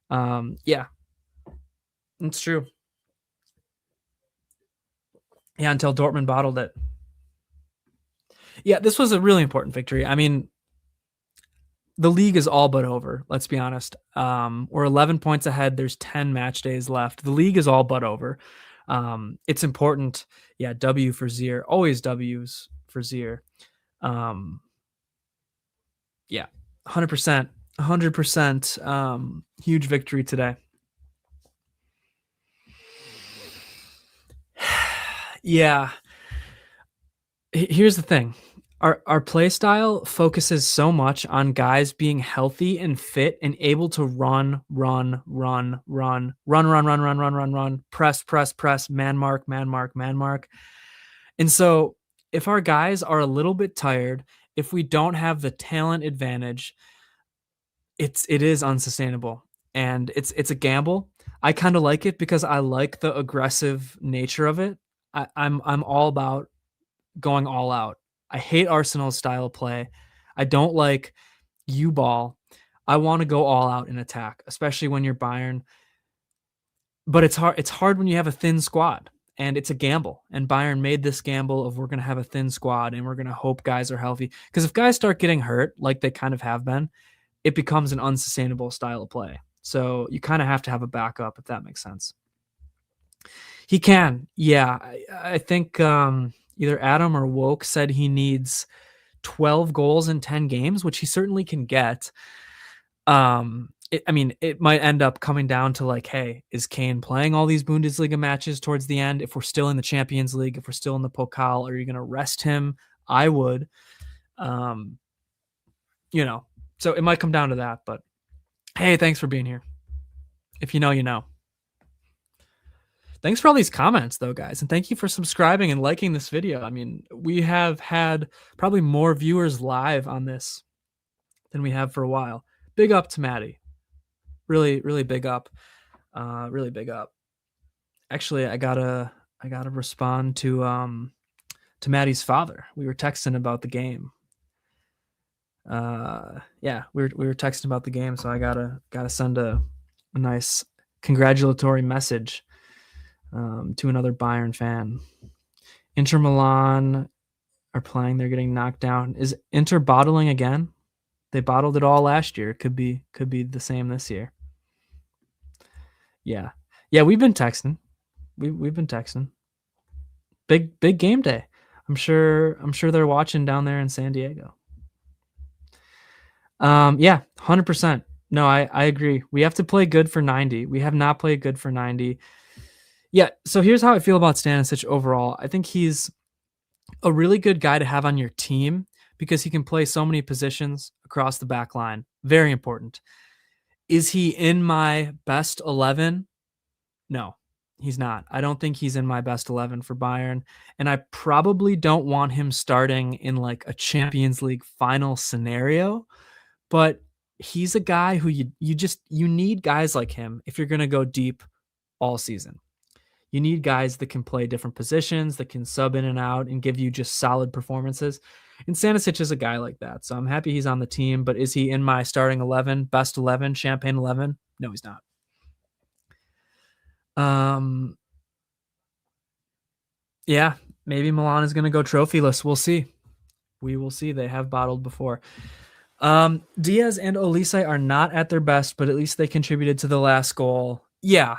Yeah, it's true. Yeah, until Dortmund bottled it. Yeah, this was a really important victory. I mean, the league is all but over. Let's be honest. We're 11 points ahead. There's 10 match days left. The league is all but over. It's important. Yeah, W for Zier. Always W's for Zier. Yeah, 100%. 100%. Huge victory today. Yeah. Here's the thing. Our play style focuses so much on guys being healthy and fit and able to run, press, man mark. And so if our guys are a little bit tired, if we don't have the talent advantage, it is unsustainable. And it's a gamble. I kind of like it because I like the aggressive nature of it. I'm all about going all out. I hate Arsenal's style of play. I don't like U-ball. I want to go all out in attack, especially when you're Bayern. but it's hard. It's hard when you have a thin squad, and it's a gamble. And Bayern made this gamble of we're going to have a thin squad and we're going to hope guys are healthy. Because if guys start getting hurt, like they kind of have been, it becomes an unsustainable style of play. So you kind of have to have a backup, if that makes sense. He can. Yeah. I think either Adam or Woke said he needs 12 goals in 10 games, which he certainly can get. It might end up coming down to like, hey, is Kane playing all these Bundesliga matches towards the end? If we're still in the Champions League, if we're still in the Pokal, are you going to rest him? I would. So it might come down to that, but hey, thanks for being here. If you know, you know. Thanks for all these comments, though, guys. And thank you for subscribing and liking this video. I mean, we have had probably more viewers live on this than we have for a while. Big up to Maddie. Really, really big up. Really big up. Actually, I gotta respond to Maddie's father. We were texting about the game. Yeah, we were texting about the game, so I gotta send a nice congratulatory message to another Bayern fan. Inter Milan are playing. They're getting knocked down. Is Inter bottling again? They bottled it all last year. Could be the same this year. Yeah. We've been texting. We've been texting. Big game day. I'm sure they're watching down there in San Diego. 100%. No, I agree. We have to play good for 90. We have not played good for 90. Yeah, so here's how I feel about Stanisic overall. I think he's a really good guy to have on your team because he can play so many positions across the back line. Very important. Is he in my best 11? No, he's not. I don't think he's in my best 11 for Bayern, and I probably don't want him starting in like a Champions League final scenario, but he's a guy who you need guys like him if you're going to go deep all season. You need guys that can play different positions, that can sub in and out and give you just solid performances. And Stanisic is a guy like that. So I'm happy he's on the team, but is he in my starting 11, best 11, champagne 11? No, he's not. Yeah, maybe Milan is going to go trophyless. We'll see. We will see. They have bottled before. Diaz and Olise are not at their best, but at least they contributed to the last goal. Yeah.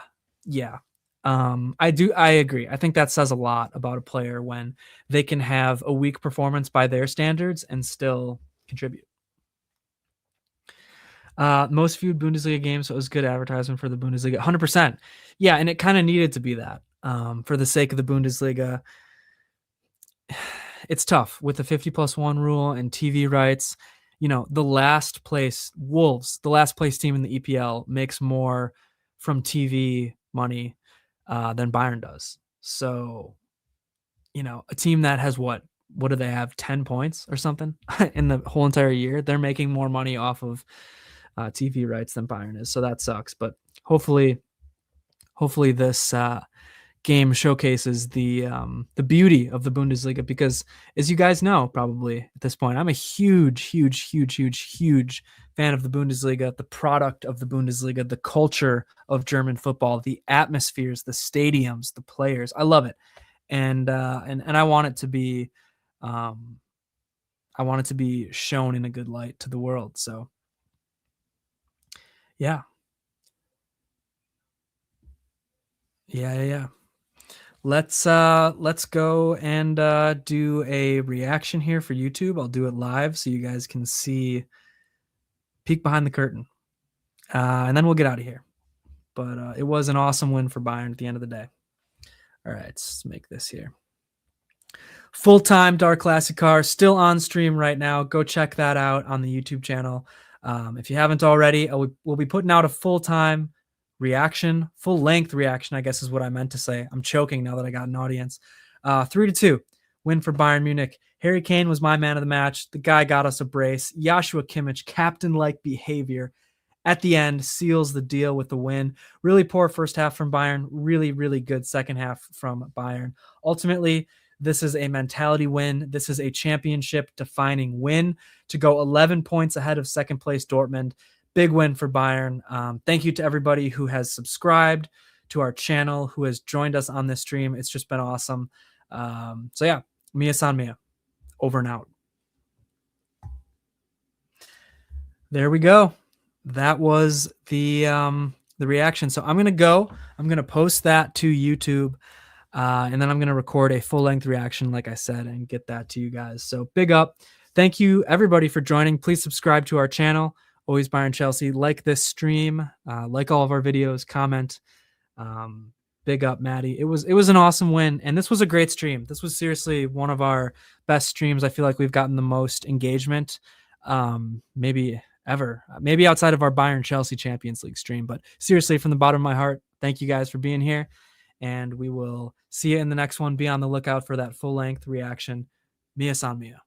I agree. I think that says a lot about a player when they can have a weak performance by their standards and still contribute. Most viewed Bundesliga game, so it was good advertisement for the Bundesliga. 100%. Yeah, and it kind of needed to be that for the sake of the Bundesliga. It's tough with the 50+1 rule and TV rights. The last place, Wolves, the last place team in the EPL, makes more from TV money than Bayern does. So, a team that has what do they have? 10 points or something in the whole entire year. They're making more money off of TV rights than Bayern is. So that sucks. But hopefully this game showcases the beauty of the Bundesliga, because as you guys know, probably at this point, I'm a huge fan of the Bundesliga, the product of the Bundesliga, the culture of German football, the atmospheres, the stadiums, the players. I love it. And I want it to be, shown in a good light to the world. So yeah. Let's go and do a reaction here for YouTube. I'll do it live so you guys can see, peek behind the curtain, and then we'll get out of here. But it was an awesome win for Bayern at the end of the day. All right, let's make this here. Full-time Dark Klassiker, still on stream right now. Go check that out on the YouTube channel. If you haven't already, we'll be putting out a full-time reaction, full-length reaction, I guess is what I meant to say. I'm choking now that I got an audience. 3-2 win for Bayern Munich. Harry Kane was my man of the match. The guy got us a brace. Joshua Kimmich, captain-like behavior at the end, seals the deal with the win. Really poor first half from Bayern. Really, really good second half from Bayern. Ultimately, this is a mentality win. This is a championship-defining win to go 11 points ahead of second-place Dortmund. Big win for Bayern. Thank you to everybody who has subscribed to our channel who has joined us on this stream. It's just been awesome. So yeah, Mia San Mia, over and out. There we go. That was the reaction. So I'm gonna post that to YouTube, and then I'm gonna record a full-length reaction, like I said, and get that to you guys. So big up. Thank you everybody for joining. Please subscribe to our channel, Always Bayern Chelsea. Like this stream, like all of our videos, comment. Big up, Maddie. It was an awesome win, and this was a great stream. This was seriously one of our best streams. I feel like we've gotten the most engagement, maybe ever, maybe outside of our Bayern Chelsea Champions League stream. But seriously, from the bottom of my heart, thank you guys for being here, and we will see you in the next one. Be on the lookout for that full-length reaction. Mia San Mia.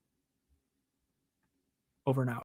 Over and out.